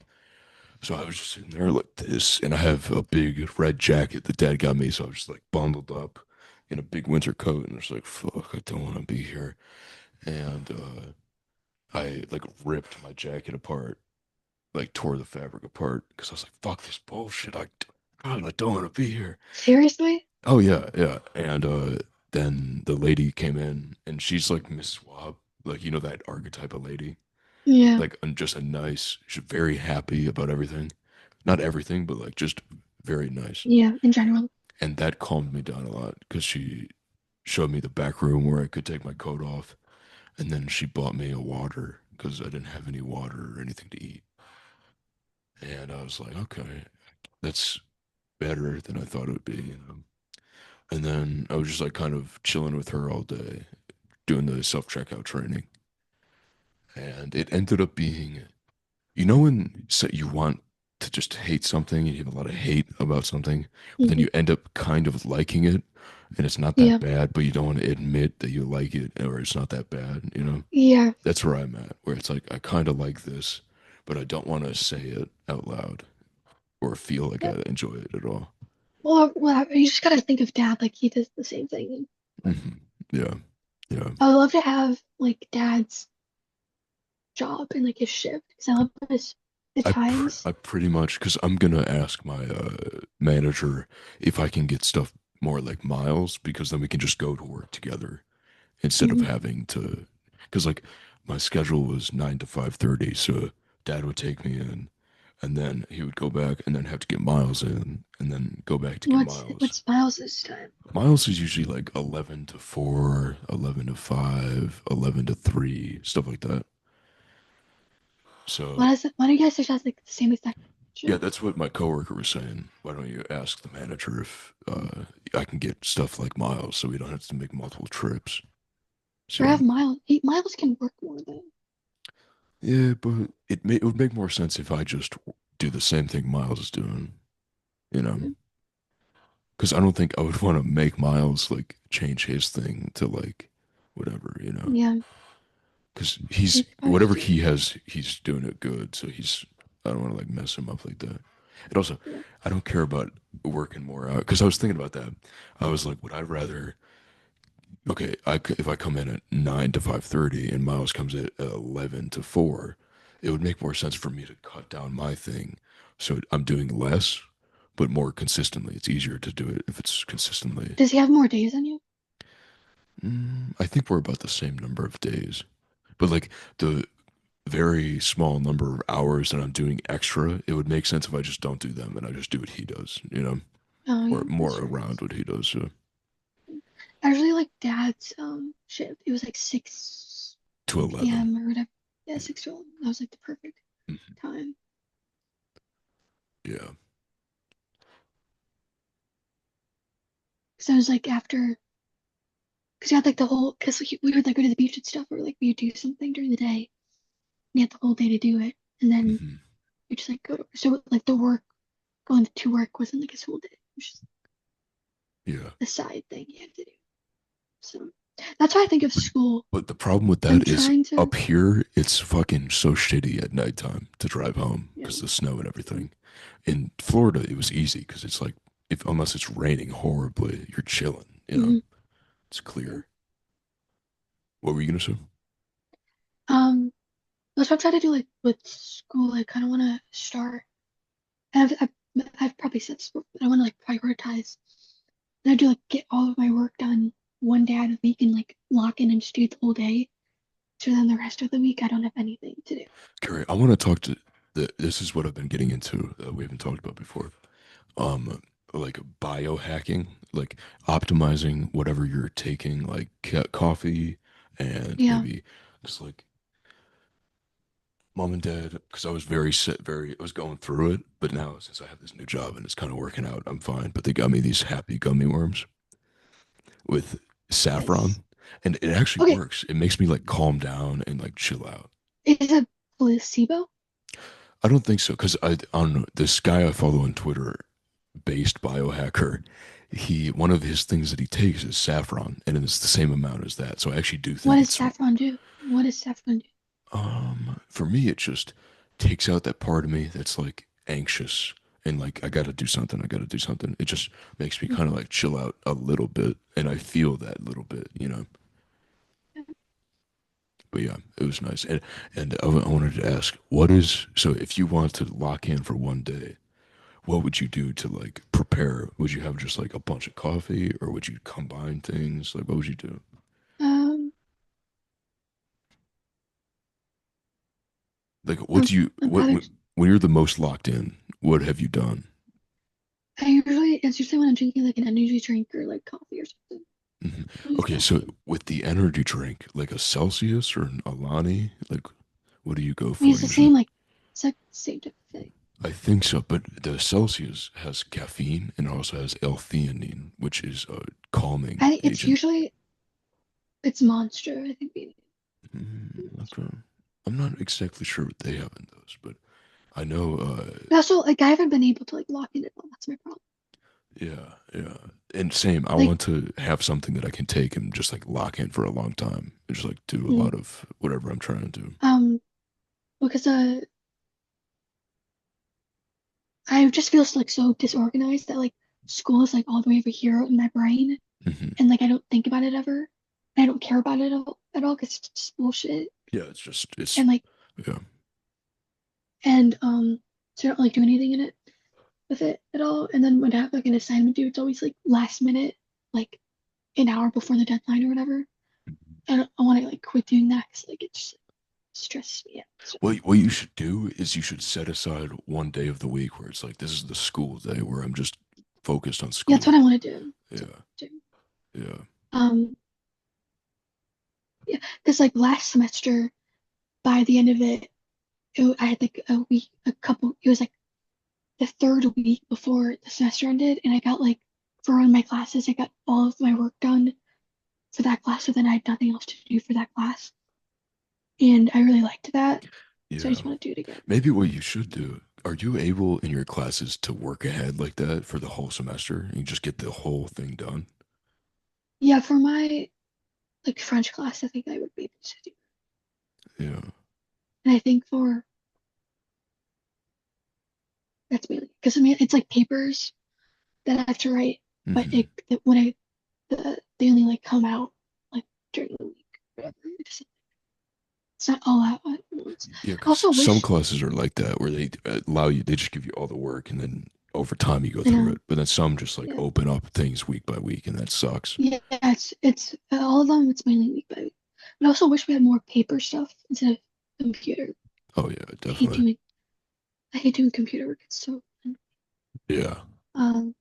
So I was just sitting there like this, and I have a big red jacket that Dad got me, so I was just like bundled up in a big winter coat, and I was like, "Fuck, I don't want to be here." And I like ripped my jacket apart, like tore the fabric apart, because I was like, "Fuck this bullshit! God, I don't want to be here." Seriously? Oh yeah, yeah. And then the lady came in, and she's like Miss Swab, like you know that archetype of lady, Yeah. like just a nice, she's very happy about everything, not everything, but like just very nice. Yeah, in general. And that calmed me down a lot because she showed me the back room where I could take my coat off, and then she bought me a water because I didn't have any water or anything to eat. And I was like, okay, that's better than I thought it would be, you know. And then I was just like kind of chilling with her all day, doing the self checkout training. And it ended up being, you know, when you want to just hate something and you have a lot of hate about something, but then Hmm. you end up kind of liking it and it's not that Yeah. bad, but you don't want to admit that you like it or it's not that bad, you know? Yeah. That's where I'm at, where it's like, I kind of like this, but I don't want to say it out loud or feel like Yeah. I enjoy it at all. Well, you just gotta think of dad like he does the same thing. Hmm. Yeah. Yeah. I would love to have like dad's job and like his shift because I love the times. I pretty much because I'm gonna ask my manager if I can get stuff more like miles because then we can just go to work together instead of Hmm. having to because like my schedule was 9 to 5:30, so Dad would take me in and then he would go back and then have to get miles in and then go back to get miles. What's Miles this time? Miles is usually like 11 to 4, 11 to 5, 11 to 3, stuff like that. So Why do you guys just have like the same exact yeah, shift? that's what my coworker was saying. Why don't you ask the manager if I can get stuff like miles so we don't have to make multiple trips? Or have So Miles? Miles can work more though. Yeah, but it would make more sense if I just do the same thing Miles is doing, you know? Mm, Because I don't think I would want to make Miles like change his thing to like whatever, you know? yeah, Because he's you could probably just whatever do it. he has, he's doing it good. So he's I don't want to like mess him up like that. And also, Yeah. I don't care about working more out because I was thinking about that. I was like, would I rather? Okay, if I come in at 9 to 5:30 and Miles comes at 11 to 4, it would make more sense for me to cut down my thing. So I'm doing less, but more consistently. It's easier to do it if it's consistently. Does he have more days than you? I think we're about the same number of days, but like the very small number of hours that I'm doing extra, it would make sense if I just don't do them and I just do what he does, Oh or yeah, that's more true. around what he does. So I usually like dad's shift. It was like six to 11. p.m. or whatever. Yeah, 6 to 11. That was like the perfect Mhm. time. Yeah. Because I was like after, because you had like the whole, because we would like go to the beach and stuff, or like we would do something during the day. And you had the whole day to do it, and then hmm you just like go to, so like the work, going to work wasn't like his whole day. It was just Yeah. the side thing you had to do. So that's why I think of But, school. but the problem with I'm that is trying to, up here, it's fucking so shitty at nighttime to drive home you because know, the snow and everything. In Florida, it was easy because it's like, if unless it's raining horribly, you're chilling, mhm, it's yeah. clear. What were you going to say? Um, that's what I'm trying to do like with school. I kind of want to start. And I've probably said this before, but I want to like prioritize. And I do like get all of my work done one day out of the week and like lock in and just do it the whole day. So then the rest of the week I don't have anything to do. Karie, I want to talk to this is what I've been getting into that we haven't talked about before. Um, like biohacking, like optimizing whatever you're taking, like coffee and Yeah. maybe just like mom and dad, because I was very sick, I was going through it, but now since I have this new job and it's kind of working out, I'm fine. But they got me these happy gummy worms with Nice. saffron, and it actually Okay. works. It makes me like calm down and like chill out. Is it placebo? I don't think so because I don't know this guy I follow on Twitter, based biohacker. He one of his things that he takes is saffron, and it's the same amount as that. So I actually do What think does it's saffron do? What does saffron do? for me it just takes out that part of me that's like anxious and like I got to do something. It just makes me kind of Mhm. like chill out a little bit, and I feel that little bit. But yeah, it was nice. And I wanted to ask, what is so if you want to lock in for one day, what would you do to like prepare? Would you have just like a bunch of coffee or would you combine things? Like what would you do? Um, Like what I'm, do you I'm what probably, when you're the most locked in, what have you done? it's usually when I'm drinking like an energy drink or like coffee or something. hmm I use Okay, so caffeine. with the energy drink, like a Celsius or an Alani, like what do you go I mean, for it's the usually? same, like, it's like the same type of thing. I think so, but the Celsius has caffeine and also has L-theanine, which is a calming I think it's agent. usually, it's Monster, I think. Okay. I'm not exactly sure what they have in those, but I know. But also, like, I haven't been able to, like, lock in at all. That's my problem. Yeah, yeah. And same, I Like, want to have something that I can take and just like lock in for a long time and just like do a mm, lot of whatever I'm trying to do. um, because, I just feel like so disorganized that, like, school is, like, all the way over here in my brain. hmm And, like, I don't think about it ever. And I don't care about it at all because it's just bullshit. Yeah, it's, And, like, yeah. and, so I don't, like, do anything in it with it at all. And then when I have, like, an assignment due, it's always, like, last minute, like, an hour before the deadline or whatever. And I want to like quit doing that because like it just stresses me out. So What you should do is you should set aside one day of the week where it's like this is the school day where I'm just focused on yeah, that's school. what I want to do. That's what Yeah, I want to do. yeah. Um, yeah, because like last semester, by the end of it, I had like a week, a couple. It was like the third week before the semester ended, and I got like for one of my classes, I got all of my work done for that class. So then I had nothing else to do for that class, and I really liked that. So I Yeah. just want to do it again. Maybe what you should do, are you able in your classes to work ahead like that for the whole semester and you just get the whole thing done? Yeah, for my like French class, I think I would be able to do. Yeah. And I think for that's mainly because I mean it's like papers that I have to write, but Hmm. when they only like come out like during the week, whatever. It's not all out at once. Yeah, I because also some wish classes are like that where they allow you, they just give you all the work and then over time you go I through know, it. But then some just like yeah, open up things week by week and that sucks. yeah, it's all of them. It's mainly week by week. But I also wish we had more paper stuff instead of computer. Oh, yeah, I hate definitely. doing I hate doing computer work. It's so Yeah. um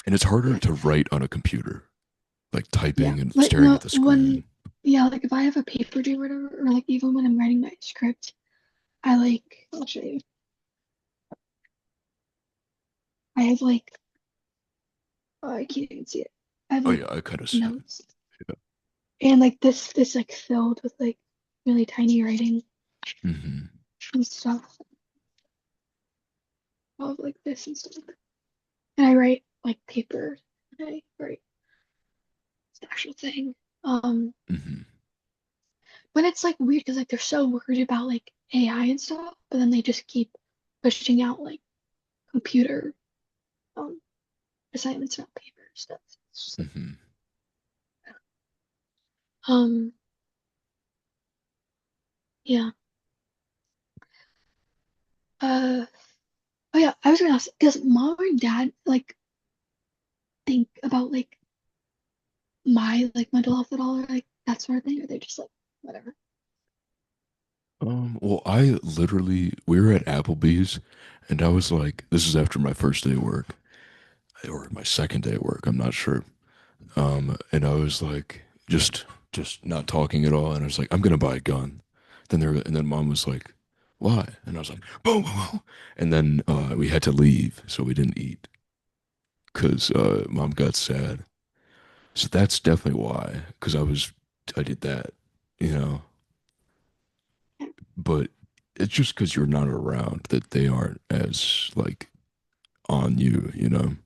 And it's harder yeah. to write on a computer, like Yeah. typing and Like staring at no the when screen. yeah, like if I have a paper due or whatever, or like even when I'm writing my script, I like I'll show you. I have like oh, I can't even see it. I have Oh, like yeah, I kind of see it. notes Yeah. and like this like filled with like really tiny writing Hmm. and stuff. All of like this and stuff. And I write like paper. And I write the actual thing. Um, Hmm. but it's like weird because like they're so worried about like AI and stuff, but then they just keep pushing out like computer um assignments about paper stuff. It's just like Hmm. um yeah. Uh oh yeah, I was gonna ask does mom and dad like think about like my like mental health at all or like that sort of thing? Or they just like whatever? Well, I literally, we were at Applebee's and I was like, this is after my first day of work or my second day at work, I'm not sure. And I was like, just not talking at all. And I was like, I'm gonna buy a gun. And then mom was like, why? And I was like, boom, boom, boom. And then we had to leave, so we didn't eat because mom got sad. So that's definitely why, because I did that, you know. But it's just because you're not around that they aren't as like on you, you know.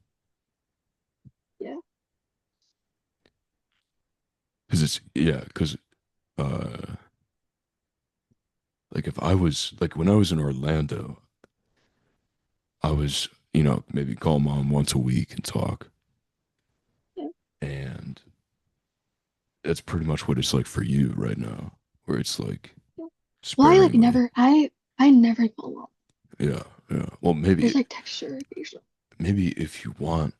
Yeah. Because it's yeah, because uh, like if I was like when I was in Orlando, I was maybe call mom once a week and talk, Yeah. and that's pretty much what it's like for you right now, where it's like Yeah. Well, I like sparingly. never I never go alone. Yeah, yeah. Well, maybe There's like texture occasionally. maybe if you want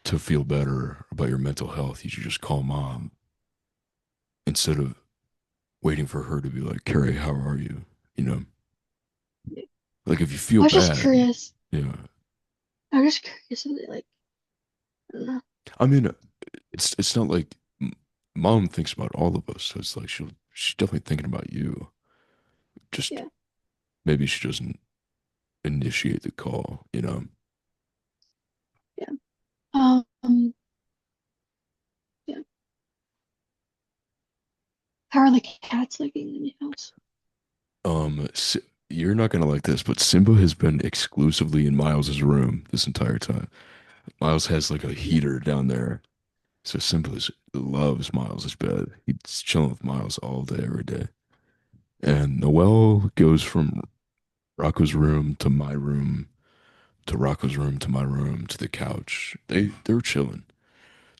to feel better about your mental health, you should just call mom instead of waiting for her to be like, Carrie, how are you? You know, Yeah. like if you I feel was just bad, curious. yeah. I was just curious if they like I don't know. I mean, it's not like mom thinks about all of us, so it's like she's definitely thinking about you. Just Yeah. maybe she doesn't initiate the call, you know. Yeah. Um yeah. How are the cats living in your house? You're not gonna like this, but Simba has been exclusively in Miles's room this entire time. Miles has like a heater down there, so loves Miles's bed. He's chilling with Miles all day, every day. And Noelle goes from Rocco's room to my room to Rocco's room to my room to the couch. They're chilling.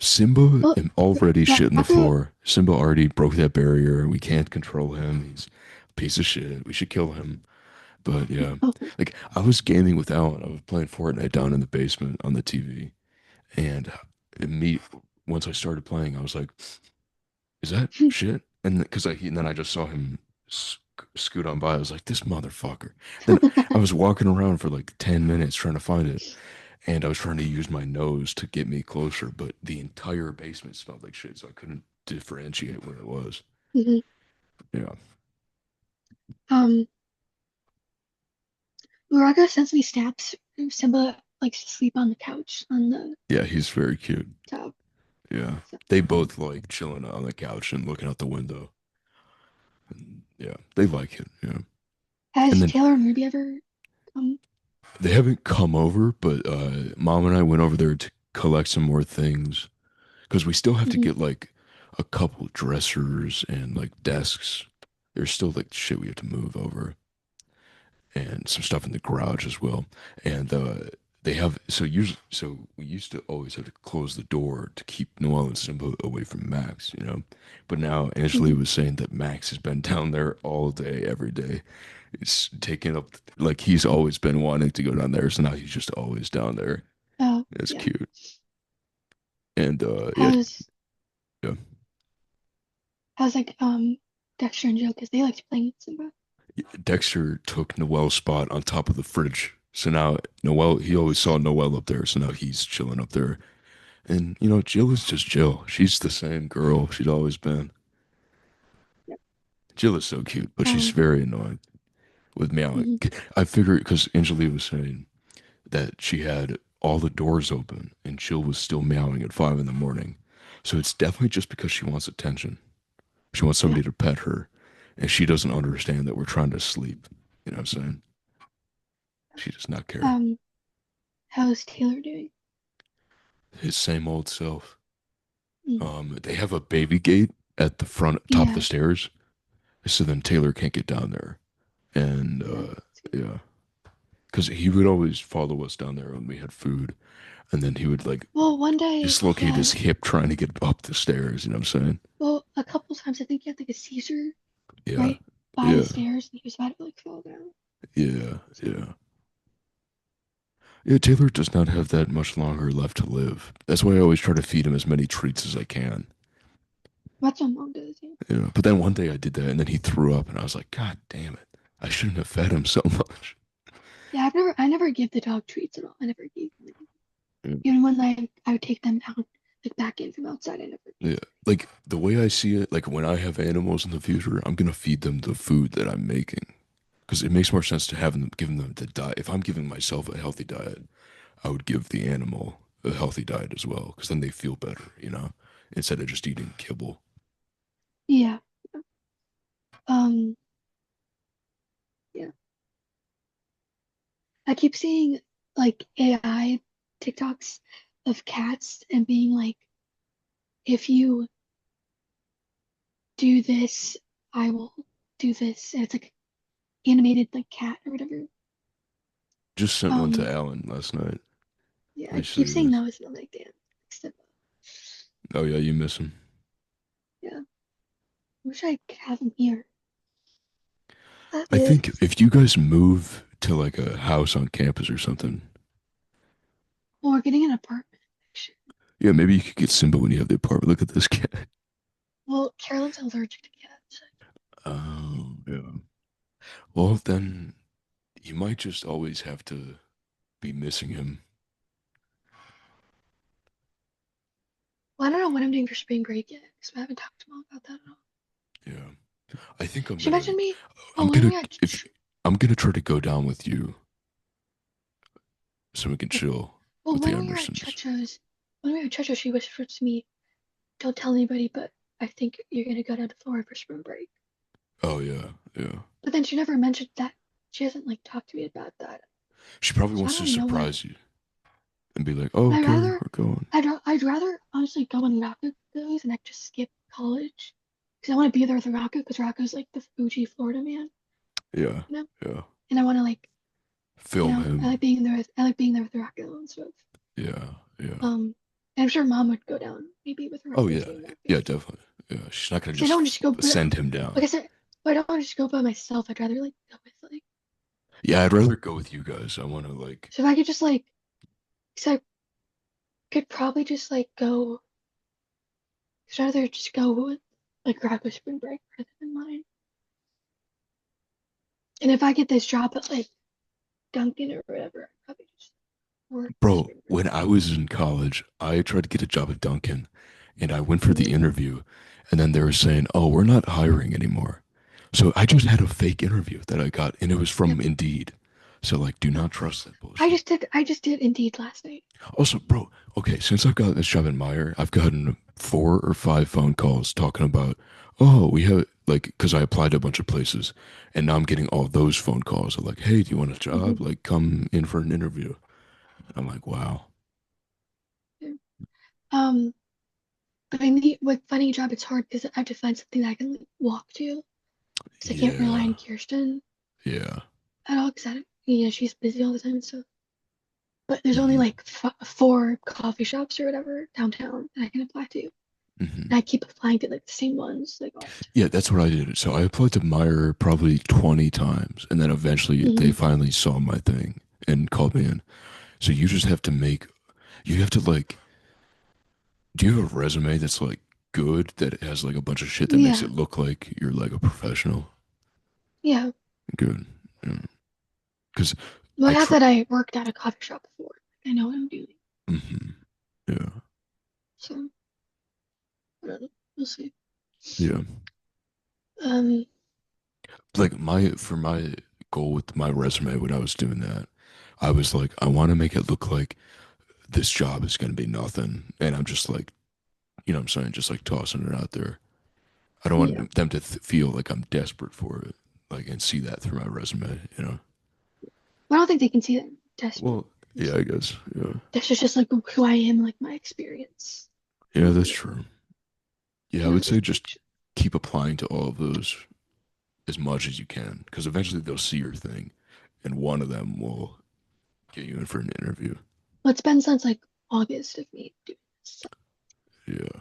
Simba Well, am already shitting the Rocco floor. Simba already broke that barrier. We can't control him. He's a piece of shit. We should kill him. But yeah, oh, like I was gaming with Alan. I was playing Fortnite down in the basement on the TV, and me once I started playing, I was like, "Is that shit?" And and then I just saw him scoot on by. I was like, "This motherfucker." Then I was walking around for like 10 minutes trying to find it, and I was trying to use my nose to get me closer, but the entire basement smelled like shit, so I couldn't differentiate what it was. mhm. Yeah, um Rocco sends me snaps. Simba likes to sleep on the couch on the yeah, he's very cute. top. Yeah, So they both like chilling on the couch and looking out the window. Yeah, they like it. Yeah, and Has then Taylor and Ruby ever come? they haven't come over, but mom and I went over there to collect some more things because we still have to Hmm. get like a couple dressers and like desks. There's still like shit we have to move over and some stuff in the garage as well. And they have so we used to always have to close the door to keep Noel and Simba away from Max, you know. But now Angela Hmm. was saying that Max has been down there all day, every day. It's taking up like he's always been wanting to go down there, so now he's just always down there. Oh, It's yeah. cute. And yeah, How's yeah. how's like Dexter and Joe? Because they liked playing with Simba. Dexter took Noel's spot on top of the fridge. So now Noel, he always saw Noel up there, so now he's chilling up there. And you know, Jill is just Jill. She's the same girl she's always been. Yep. Jill is so cute, but she's Um. very annoying with meowing. Mhm. I figured because Angelia was saying that she had all the doors open and Jill was still meowing at 5 in the morning. So it's definitely just because she wants attention. She wants Yeah. somebody to pet her, and she doesn't understand that we're trying to sleep. You know what I'm saying? She does not care. Um. How's Taylor doing? His same old self. Mm. They have a baby gate at the front top of the Yeah. stairs, so then Taylor can't get down there. And Yeah. That's good. yeah, because he would always follow us down there when we had food, and then he would like Well, one day, dislocate yeah. his hip trying to get up the stairs. You know what I'm saying? Well, a couple times I think he had like a seizure Yeah, right by the yeah, stairs, and he was about to like fall down. yeah, So yeah. Yeah, Taylor does not have that much longer left to live. That's why I always try to feed him as many treats as I can. that's what mom does. Yeah. You know, but then one day I did that, and then he threw up, and I was like, God damn it! I shouldn't have fed him so much. Yeah. I never give the dog treats at all. I never gave them any. Yeah. Even when I would take them out, like back in from outside, I never gave. Yeah, like the way I see it, like when I have animals in the future, I'm gonna feed them the food that I'm making because it makes more sense to have them giving them the diet. If I'm giving myself a healthy diet, I would give the animal a healthy diet as well because then they feel better, you know, instead of just eating kibble. Yeah. Um. Yeah. I keep seeing like AI TikToks of cats and being like, if you do this, I will do this. And it's like animated like cat or whatever. Just sent one to Um, Alan last night. yeah, Let I me show keep you seeing this. those and I'm like, damn, except, Oh yeah, you miss him. yeah, I wish I could have them here. That I think is, if you guys move to like a house on campus or something, well, we're getting an apartment. Actually. yeah, maybe you could get Simba when you have the apartment. Look at this cat. Well, Carolyn's allergic to cats. Oh, yeah. Well, then you might just always have to be missing him. Well, I don't know what I'm doing for spring break yet because I haven't talked to mom about that at all. Yeah. I think She mentioned me. I'm Oh, when gonna we got if I'm gonna try to go down with you so we can chill well, with the when we were at Emersons. Chucho's, she whispered to me, "Don't tell anybody, but I think you're gonna go down to Florida for spring break." Oh yeah, yeah. But then she never mentioned that. She hasn't like talked to me about that. She probably So I wants to don't know what. surprise you and be like, "Oh, I'd Karie, rather, we're going." I'd rather honestly go when Rocco goes and I just skip college because I want to be there with Rocco because Rocco's like the Fuji Florida man, Yeah, you know. yeah. And I want to like, Film him. I like being there with Rocco and stuff. Yeah, yeah. And I'm sure mom would go down maybe with Oh Rocco yeah, too and Rocco. yeah, definitely. Yeah, she's not gonna Because I don't want to just go, send him like down. I said, but I don't want to just go by myself. I'd rather like go with like. Yeah, I'd rather go with you guys. I want to like. So if I could just like, so I could probably just like go. I'd rather just go with like Rocco spring break rather than mine. And if I get this job at like Dunkin' or whatever, I'd probably just work Bro, spring break. when I was in college, I tried to get a job at Dunkin', and I went for the Hmm. interview, and then they were saying, "Oh, we're not hiring anymore." So I just had a fake interview that I got, and it was Yep. from Indeed. So like, do Yep. not trust that bullshit. I just did Indeed last night. Also, bro, okay, since I've got this job in Meyer, I've gotten 4 or 5 phone calls talking about, oh, we have like because I applied to a bunch of places, and now I'm getting all those phone calls of like, "Hey, do you want a Mhm. job? Like, come in for an interview." I'm like, "Wow, Yeah. Um, but I need with finding a job, it's hard because I have to find something that I can like, walk to because I can't rely yeah, on Kirsten yeah, at all because she's busy all the time and stuff. But there's only hmm like f four coffee shops or whatever downtown that I can apply to. hmm And I keep applying to like the same ones like all yeah." That's what I did. So I applied to Meyer probably 20 times, and then eventually the they time. finally saw my thing and called me in. So you just have to make, you have to like, do you have a resume that's like good that has like a bunch of shit that makes Yeah, it look like you're like a professional? yeah. Good. Because Well, I I have try. that I worked at a coffee shop before. I know what I'm doing. hmm Yeah. So, I don't know. We'll see. Yeah. Um, Like for my goal with my resume when I was doing that, I was like, I want to make it look like this job is going to be nothing. And I'm just like, you know what I'm saying? Just like tossing it out there. I don't yeah. want them to feel like I'm desperate for it, like, and see that through my resume, you know? I don't think they can see that I'm desperate. Well, yeah, I guess. Yeah. That's just like who I am, like my experience. Yeah, that's And true. Yeah, I you know, would say just just keep applying to all of those as much as you can because eventually they'll see your thing and one of them will get you in for an interview. well, it's been since like August of me doing this. So Yeah.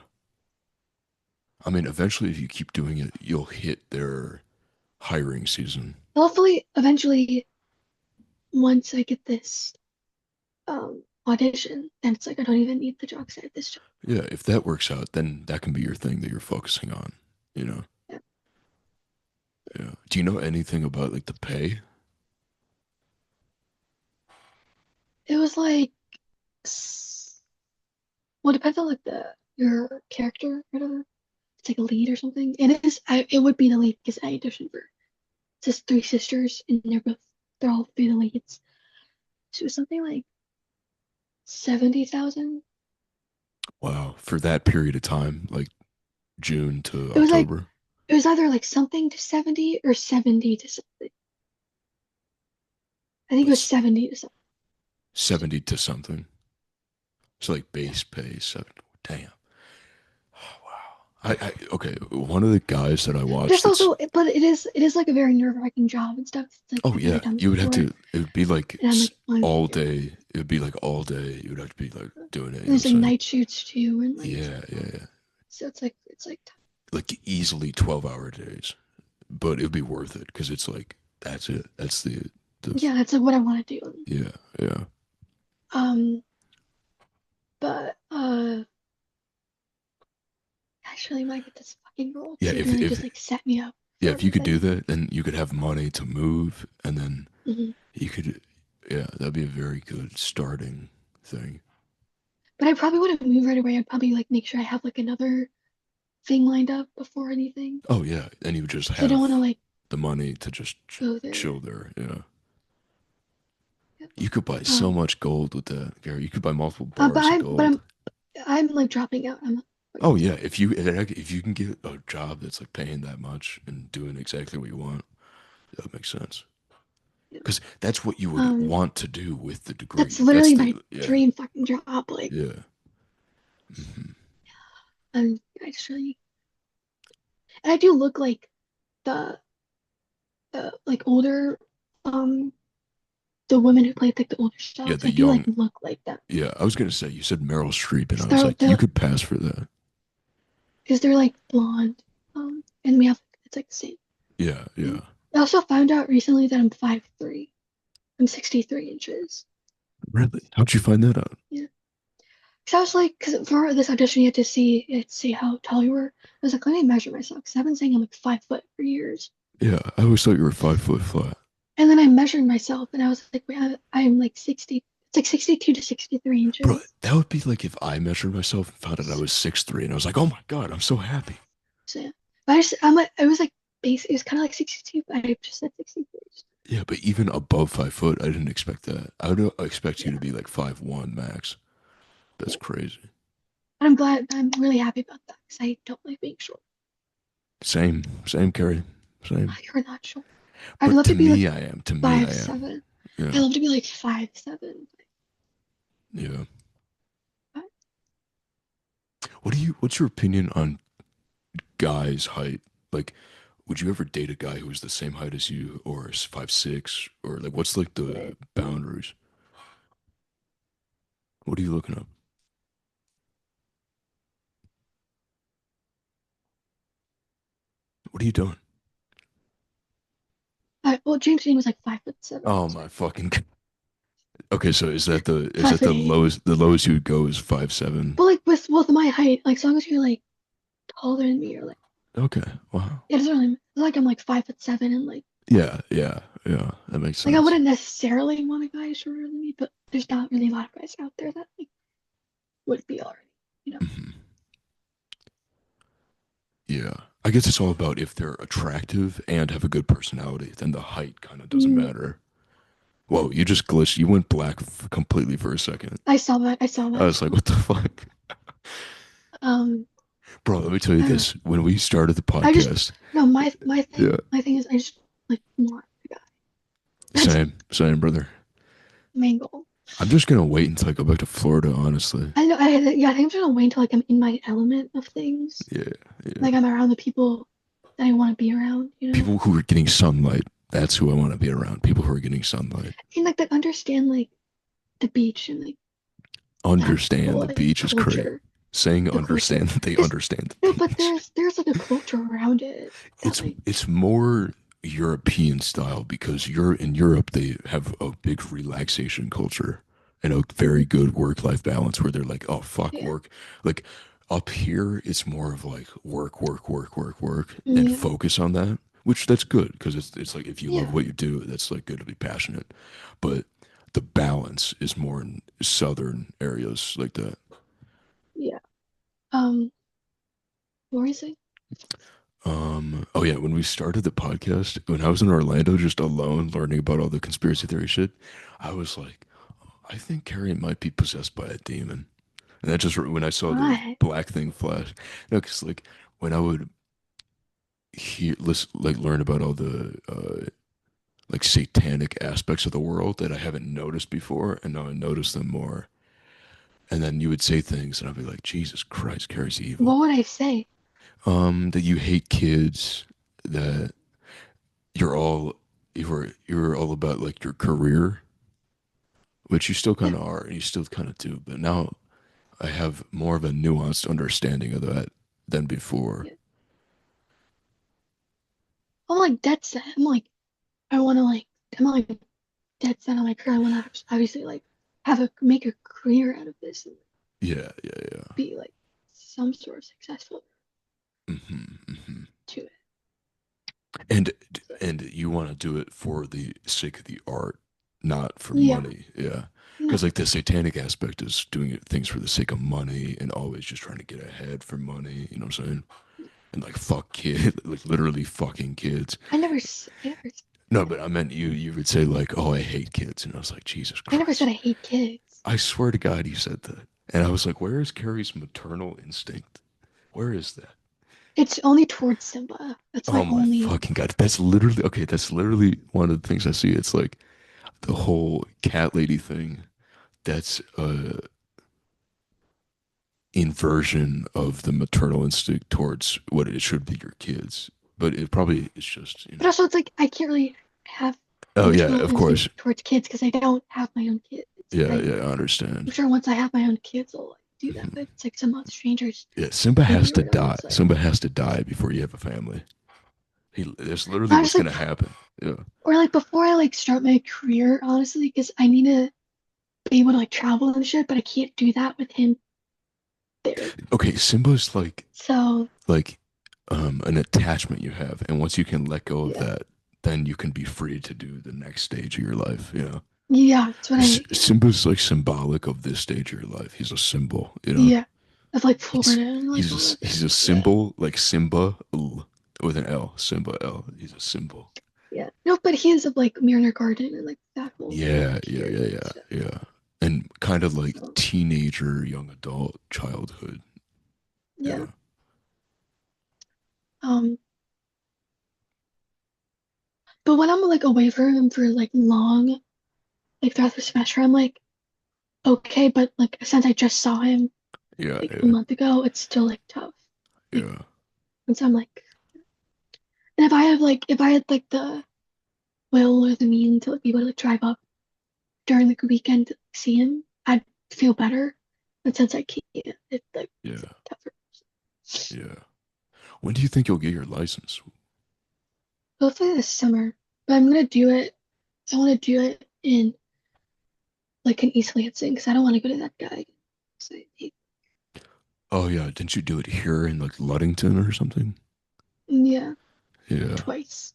I mean, eventually, if you keep doing it, you'll hit their hiring season. hopefully, eventually, once I get this audition, then it's like I don't even need the job because I have this job. Yeah, if that works out, then that can be your thing that you're focusing on, you know? Yeah. Yeah. Do you know anything about like the pay? It was like, well, it depends on like the your character, whatever. It's like a lead or something. And it would be the lead because I auditioned for it's just three sisters and they're all three the leads. So it was something like 70,000. Wow, for that period of time, like June to It was like October, it was either like something to 70 or 70 to something. I think it but was 70 to something. 70 to something. So like Yeah. base pay 70. Damn. I okay. One of the guys that I But it's watched, it's also but it is like a very nerve-wracking job and stuff. It's like oh I've never yeah, done this you would have before. to. It would be like And I'm like on all yeah. day. It would be like all day. You would have to be like doing it. You know There's what like I'm saying? night shoots too and like Yeah, yeah, yeah. so it's like Like easily 12-hour days, but it would be worth it because it's like that's it. That's the yeah, that's like what I want to do. yeah, yeah, Um, but actually might get this fucking role yeah. too, and then just like set me up Yeah, for if you could do everything. that, then you could have money to move, and then Hmm. you could, yeah, that'd be a very good starting thing. But I probably wouldn't move right away. I'd probably like make sure I have like another thing lined up before anything. Oh yeah, and you would just Because I don't want to have like the money to just go there. chill there. Yeah, Yep. you could buy so Um, much gold with that, Gary. You could buy multiple bars of but gold. I'm like dropping out. I'm not going Oh to. yeah, if you can get a job that's like paying that much and doing exactly what you want, that makes sense. You Because that's what you would Um, want to do with the that's degree. That's literally the my yeah, dream fucking job. Like, yeah, hmm I just really, and I do look like the like older, um, the women who played like the older yeah. styles. The I do like young, look like them. yeah. I was gonna say you said Meryl Streep, and Because I was like, you they're could pass for that. because they're like blonde. And we have it's like the same. Yeah, Um, yeah. I also found out recently that I'm 5'3". I'm 63 inches. Really? How'd you find that out? Yeah. Because I was like, because for this audition, you had to see how tall you were. I was like, let me measure myself. Because I've been saying I'm like 5 foot for years. Yeah, I always thought you were 5 foot flat. And then I measured myself and I was like, wait, I'm like 60. It's like 62 to 63 Bro, inches. that would be like if I measured myself and found out I was 6'3", and I was like, oh my God, I'm so happy. So yeah. But I'm like, it was like base. It was kind of like 62, but I just said 63. Yeah, but even above 5 foot, I didn't expect that. I would expect you Yeah. to be like 5'1" max. That's Yeah. crazy. I'm glad. I'm really happy about that because I don't like being short. Same, Carrie. Oh, Same. you're not short. I'd But love to to be like me, I am. To me, I five am. seven. I'd Yeah. love to be like 5'7". Yeah. But What's your opinion on guys' height? Like, would you ever date a guy who was the same height as you or is 5'6"? Or like what's like the boundaries? What are you looking up? What are you doing? well, James Dean was like 5'7". Oh So my fucking Okay, so is five that foot eight. the lowest you would go is 5'7"? But like with my height, like as long as you're like taller than me or like Okay. Wow. it doesn't really it's like I'm like 5'7" and Yeah, yeah, yeah. That makes like I sense. wouldn't necessarily want a guy shorter than me, but there's not really a lot of guys out there that like would be already, you know. Hmm. Yeah. I guess it's all about if they're attractive and have a good personality, then the height kind of doesn't Mm, matter. Whoa, you just glitched. You went black completely for a second. I saw that. I saw I that. was like, what the fuck? Um, Bro, let me tell you I don't know. this. When we started the I just podcast, no my yeah, thing is I just like want a guy. That's same, brother. the main goal. I'm just gonna wait until I go back to Florida, honestly. I know. Yeah, I think I'm just gonna wait until like I'm in my element of things. Yeah, Like yeah. I'm around the people that I want to be around. You know, People who are getting sunlight. That's who I want to be around. People who are getting sunlight. and like that understand like the beach and like that Understand whole the like beach is great. culture, Saying the culture. understand that they Because understand no, the but beach. there's like a culture around it that like It's more European style because you're in Europe they have a big relaxation culture and a very mm, good work life balance where they're like, oh fuck yeah, work. Like up here it's more of like work and yeah, focus on that, which that's good because it's like if you love yeah, what you do, that's like good to be passionate. But the balance is more in southern areas like that. yeah. What were you saying? Oh yeah, when we started the podcast, when I was in Orlando just alone learning about all the conspiracy theory shit, I was like, I think Carrie might be possessed by a demon. And that just when I saw the Why? black thing flash, because like when I would hear, listen, like learn about all the like satanic aspects of the world that I haven't noticed before, and now I notice them more. And then you would say things, and I'd be like, Jesus Christ, Carrie's evil. What would I say? That you hate kids, that you're all you're all about like your career, which you still Yeah, kind of are, and you still kind of do. But now I have more of a nuanced understanding of that than before. yeah. I'm like dead set. I'm like I want to like I'm like dead set on my career. I want to obviously like have a make a career out of this and Yeah, yeah, yeah. be like some sort of successful Hmm. to it. And So and you want to do it for the sake of the art, not for yeah, money. Yeah. no, Because like the satanic aspect is doing things for the sake of money and always just trying to get ahead for money. You know what I'm saying? And like fuck kid, like literally fucking kids. I never No, but I meant you. You would say like, "Oh, I hate kids," and I was like, "Jesus I never said Christ!" I hate kids. I swear to God, you said that, and I was like, "Where is Carrie's maternal instinct? Where is that?" It's only towards Simba. That's Oh my my only. fucking God! That's literally okay. That's literally one of the things I see. It's like the whole cat lady thing. That's a inversion of the maternal instinct towards what it should be your kids, but it probably is just But also, it's like I can't really have a Oh yeah, maternal of instinct course. towards kids because I don't have my own kids. Yeah, I'm yeah, I understand. sure once I have my own kids, I'll like do that. Mhm. But it's like some strangers Yeah, Simba has baby or to whatever. die. It's like Simba has to die before you have a family. That's literally I what's just like gonna happen. Yeah. or like before I like start my career, honestly, because I need to be able to like travel and shit, but I can't do that with him there. Okay, Simba's So like an attachment you have, and once you can let go of yeah, that, then you can be free to do the next stage of your life. You know, yeah, that's what I yeah, Simba's like symbolic of this stage of your life. He's a symbol. You know, yeah, of like Florida he's and like all of that. he's a Yeah, symbol like Simba with an L. Simba L. He's a symbol. yeah. No, but he is of like Mariner Garden and like that whole Yeah, yeah, yeah, period. yeah, So, yeah. And kind of like so teenager, young adult, childhood. yeah. Yeah. But when I'm like away from him for like long, like throughout the semester, I'm like okay, but like since I just saw him Yeah, like a yeah, month ago, it's still like tough. Like yeah, once I'm like, and if I had like the will or the means to like, be able to like drive up during like a weekend to like, see him, I'd feel better. But since I can't, it's like it's yeah, tougher. yeah. When do you think you'll get your license? Hopefully this summer, but I'm gonna do it. I want to do it in like in East Lansing because I don't want to go to that guy. So, Oh yeah, didn't you do it here in like Ludington or something? yeah, Yeah. twice.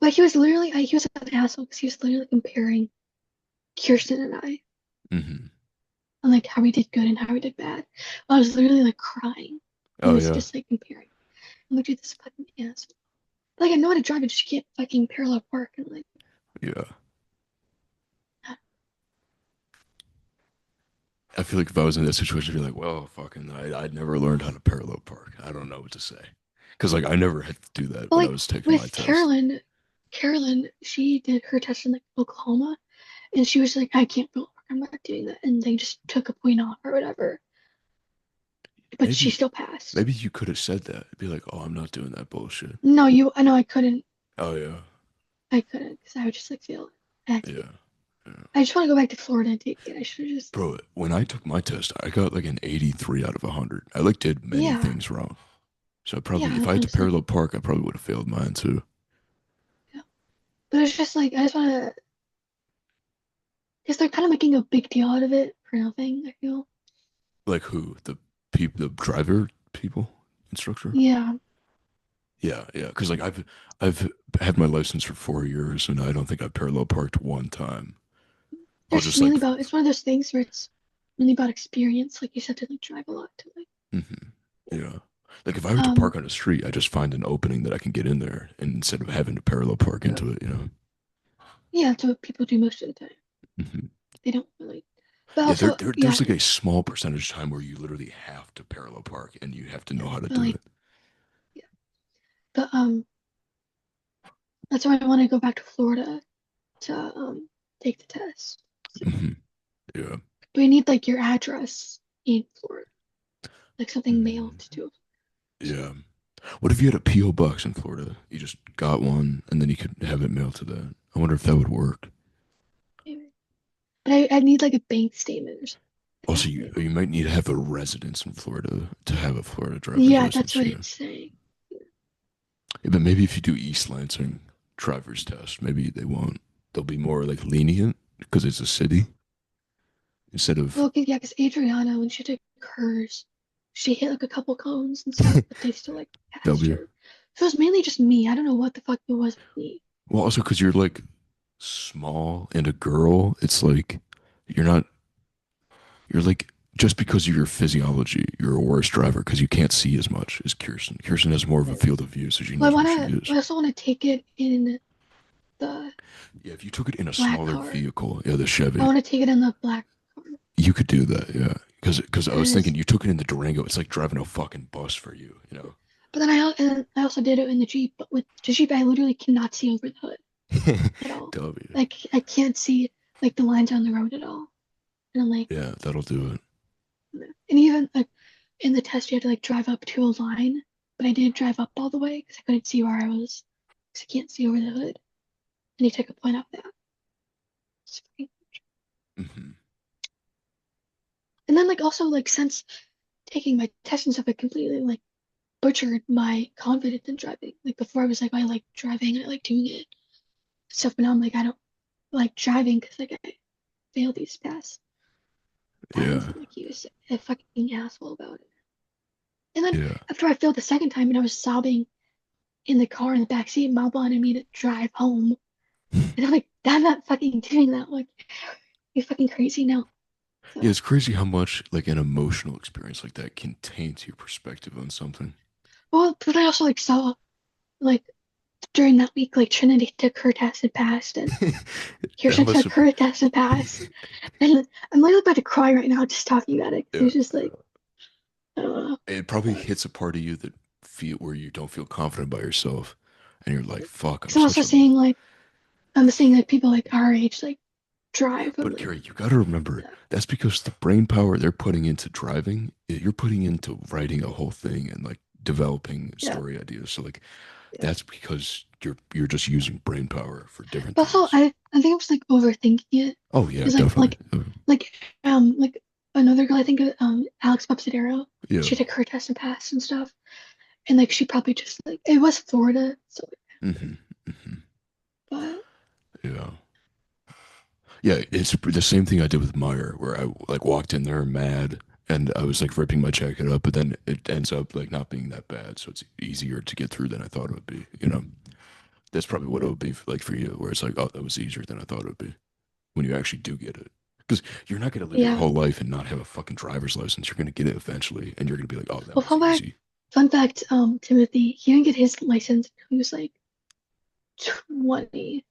But he was literally, he was an asshole because he was literally comparing Kirsten and I, Hmm. and like how we did good and how we did bad. I was literally like crying. He Oh was yeah, just like comparing. I'm like, dude, this fucking asshole. Like I know how to drive, I just can't fucking parallel park and like. yeah. I feel like if I was in that situation, I'd be like, well, fucking, I'd never learned how to parallel park. I don't know what to say. Because, like, I never had to do that But when I like was taking my with test. Carolyn, she did her test in like Oklahoma, and she was like, I can't parallel park. I'm not doing that, and they just took a point off or whatever. But she Maybe, still passed. maybe you could have said that. Be like, oh, I'm not doing that bullshit. No, I know I couldn't. Oh, yeah. I couldn't because I would just like fail acting. Yeah. Yeah. I just want to go back to Florida and take it. I should have just, Bro, when I took my test, I got like an 83 out of 100. I like did many yeah, things wrong. So I yeah, probably, if I that's what had I'm to saying. parallel park, I probably would have failed mine too. Yeah. But it's just like, I just want to, because they're kind of making a big deal out of it for nothing, I feel. Like who? The people, the driver people, instructor? Yeah. Yeah, yeah. Because like I've had my license for 4 years, and I don't think I've parallel parked one time. I'll It's just just like, mainly about, it's one of those things where it's really about experience. Like, you just have to like drive a lot to like, mhm, yeah. Like if I were to um, park on a street, I just find an opening that I can get in there, and instead of having to parallel park into it, you know. yeah, that's what people do most of the time. Hmm. They don't really, but Yeah, also, there's yeah, like a small percentage of time where you literally have to parallel park, and you have to know how to but do like, it. yeah, but, that's why I want to go back to Florida to, take the test. So, Hmm. Yeah. but we need like your address in Florida, like something mailed Mm, to. So, yeah. What if you had a PO box in Florida? You just got one, and then you could have it mailed to that. I wonder if that would work. maybe. But I need like a bank statement or something. Also, Definitely. you might need to have a residence in Florida to have a Florida driver's Yeah, that's license. what Yeah. it's saying. Yeah, but maybe if you do East Lansing driver's test, maybe they won't. They'll be more like lenient because it's a city instead of Well, yeah, because Adriana, when she took hers, she hit like a couple cones and stuff, but they still like passed W. her. So it was mainly just me. I don't know what the fuck it was with me. Well, also because you're like small and a girl, it's like you're not. You're like just because of your physiology, you're a worse driver because you can't see as much as Kirsten. Kirsten has more of a field of view, so she Well, knows where she I is. also want to take it in the Yeah, if you took it in a black smaller car. vehicle, yeah, the I Chevy, want to take it in the black car you could do that, yeah. Because I was thinking because, you took it in the Durango. It's like driving a fucking bus for you, you know. but then I also did it in the Jeep, but with the Jeep, I literally cannot see over the hood at all. W. Like I can't see like the lines on the road at all. And I'm like, Yeah, that'll do it. and even like in the test, you had to like drive up to a line, but I didn't drive up all the way because I couldn't see where I was because I can't see over the hood. And he took a point off that. Hmm. And then like also like since taking my test and stuff, I completely like butchered my confidence in driving. Like before, I was like, I like driving, I like doing it stuff, but now I'm like, I don't like driving because like I failed these past times, Yeah, and like he was a fucking asshole about it. And then yeah. after I failed the second time, and I was sobbing in the car in the back seat, Mom wanted me to drive home. And I'm like, I'm not fucking doing that. Like, you fucking crazy now. Yeah, So, it's crazy how much like an emotional experience like that can taint your perspective on something. well, but I also like saw like during that week, like Trinity took her test and passed, and That Kirsten must took have, her test and passed. And I'm like about to cry right now just talking about it. 'Cause yeah, it's just yeah. like, I don't know. It probably But hits a part of you that feel where you don't feel confident by yourself. and you're like, fuck, I'm Because I'm such also a. seeing like people like our age like drive and But like Carrie, you got to remember yeah, that's because the brain power they're putting into driving, you're putting into writing a whole thing and like developing yeah, story ideas. So like yeah. that's because you're just using brain power for different But also, things. I think I was like overthinking it Oh yeah, because definitely. like like another girl I think Alex Popsidero, Yeah. she took her test and passed and stuff, and like she probably just like it was Florida, so Hmm. Hmm. but Yeah. Yeah, it's the same thing I did with Meyer, where I like walked in there mad and I was like ripping my jacket up, but then it ends up like not being that bad, so it's easier to get through than I thought it would be. You know, that's probably what it yeah, would be like for you, where it's like, oh, that was easier than I thought it would be when you actually do get it. Because you're not gonna live your yeah. whole life and not have a fucking driver's license. You're gonna get it eventually, and you're gonna be like, oh, that Well, was easy. fun fact, Timothy, he didn't get his license until he was like 20,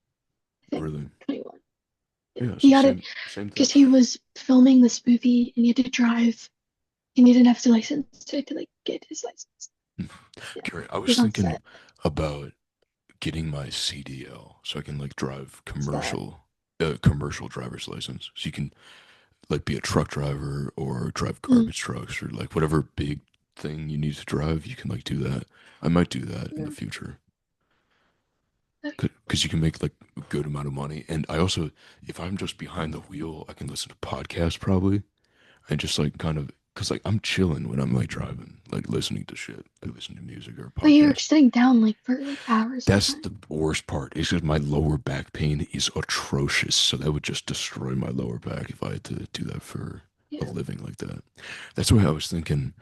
I think, Really? 21. Yeah, Yeah. he So got it same thing. because he was filming this movie and he had to drive and he didn't have his license, so he had to like get his license. Yeah, Gary, I he was was on thinking set. about getting my CDL so I can like drive What's that? commercial driver's license. So you can like be a truck driver or drive Mm, garbage trucks or like whatever big thing you need to drive, you can like do that. I might do that in yeah, the future that'd be because you can make like a good amount of money. And I also, if I'm just behind the wheel, I can listen to podcasts probably and just like kind of because like I'm chilling when I'm like driving, like listening to shit, like listening to music or But you're podcasts. sitting down like for like hours at a That's time. the worst part. Is because my lower back pain is atrocious. So that would just destroy my lower back if I had to do that for a Yeah. living like that. That's why I was thinking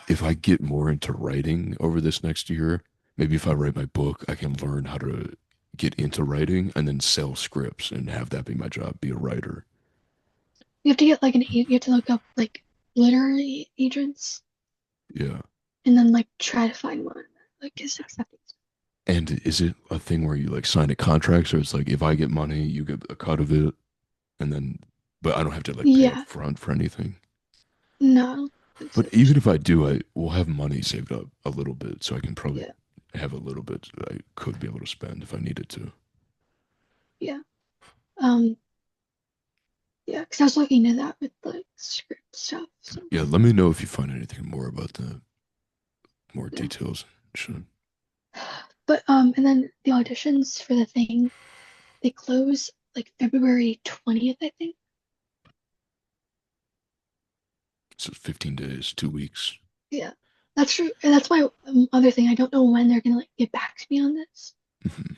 if I get more into writing over this next year, maybe if I write my book, I can learn how to get into writing and then sell scripts and have that be my job, be a writer. You have to get like you have to look up like literary agents Yeah. and then like try to find one that like is accepting. And is it a thing where you like sign a contract? So it's like if I get money, you get a cut of it, and then, but I don't have to like pay up Yeah. front for anything. No, I don't think so. But even if I do, I will have money saved up a little bit, so I can probably Yeah. have a little bit that I could be able to spend if I needed to. Yeah. Um, yeah, because I was looking at that with like script stuff. So Yeah, let me know if you find anything more about the more yeah. details. Should. But and then the auditions for the thing, they close like February 20th, I think. So 15 days, 2 weeks. Yeah. That's true. And that's my other thing. I don't know when they're gonna like get back to me on this. Mhm.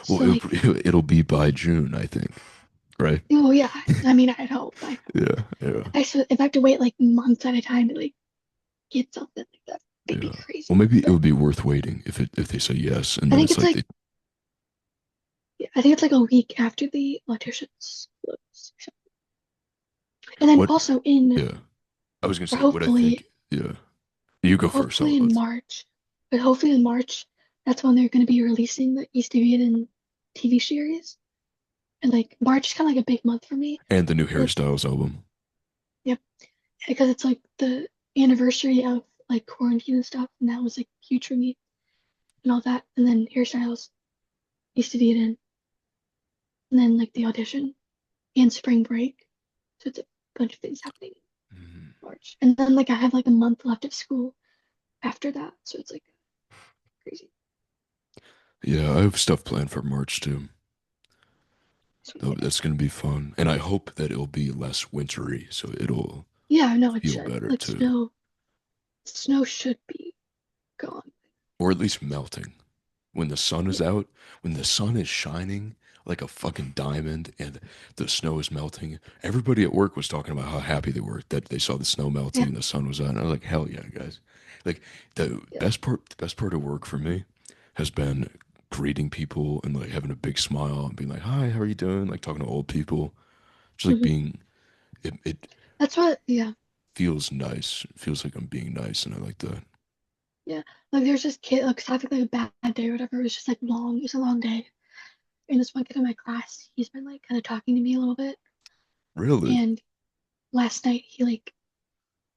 Well, So like, it'll be by June, I think, right? oh yeah. I mean, I'd hope. I hope. Yeah, yeah, If I have to wait like months at a time to like get something like that, it'd be yeah. Well, crazy. maybe it But would be worth waiting if they say yes, and I then think it's it's like like, yeah, I think it's like a week after the auditions close. And then what? also in, Yeah, I was gonna or say what I think. hopefully, Yeah, you go first. hopefully in March, but hopefully in March, that's when they're going to be releasing the East Division TV series. And like March is kind of like a big month for me. and the new Harry Like, Styles album. yep, because it's like the anniversary of like quarantine and stuff, and that was like huge for me and all that. And then hairstyles, East Division, and then like the audition and spring break. So it's a bunch of things happening in Mhm. March. And then like I have like a month left of school after that. So it's like crazy. Yeah, I have stuff planned for March too. So, Oh, that's gonna be fun, and I hope that it'll be less wintry, so it'll yeah, no, it feel should. better Like too, snow should be gone. or at least melting. When the sun is Yeah. out, when the sun is shining like a fucking diamond, and the snow is melting, everybody at work was talking about how happy they were that they saw the snow melting Yeah. and the sun was out. And I was like, hell yeah, guys! Like Yeah. the best part of work for me has been greeting people and like having a big smile and being like, hi, how are you doing? Like talking to old people, just like Hmm. being it That's what, yeah. feels nice. It feels like I'm being nice, and I like that. Yeah. Like there's this kid, like having like a bad day or whatever. It was just like long, it was a long day. And this one kid in my class, he's been like kind of talking to me a little bit. Really? And last night he like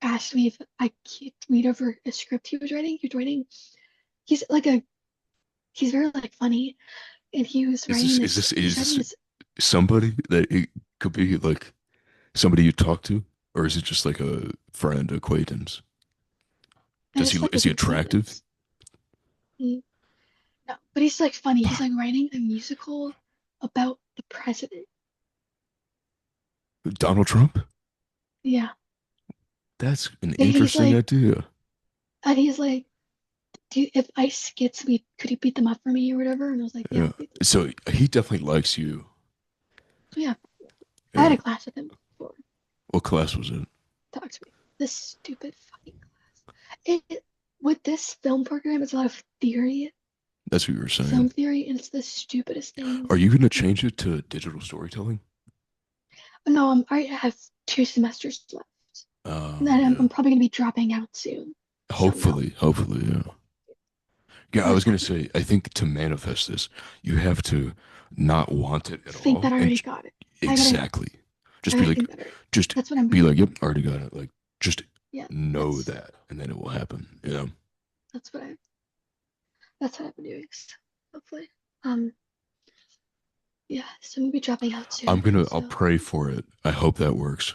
asked me if I could read over a script he was writing. He's like a he's very like funny, and he was Is writing this this. He's writing this. somebody that it could be like somebody you talk to, or is it just like a friend acquaintance? And it's like Is his he attractive? acquaintance. Mm, no, but he's like funny. He's like writing a musical about the president. Donald Trump? Yeah, That's an and he's interesting like, idea. if ice gets me, could you beat them up for me or whatever? And I was like, yeah, Yeah. I'll beat them. So he definitely likes you. Yeah, I had Yeah. a class with him before. What class was it? Talk to me. This stupid fucking class. With this film program, it's a lot of theory, That's what you were film saying. theory, and it's the stupidest Are things. you going to change it to digital storytelling? No, I have 2 semesters left. And then I'm Yeah. probably gonna be dropping out soon. So no, Hopefully, yeah. Yeah, I I'm was just gonna happy. say, I think to manifest this, you have to not want it at Think all, that I and already got it. I gotta know. exactly, just I be gotta like, think that already. just That's what I'm be gonna like, do. yep, already got it. Like, just Yeah, know that's that, and then it will happen. You know, that's what I that's what I've been doing. So hopefully. Um yeah, so I'm gonna be dropping out soon. I'll So pray for it. I hope that works.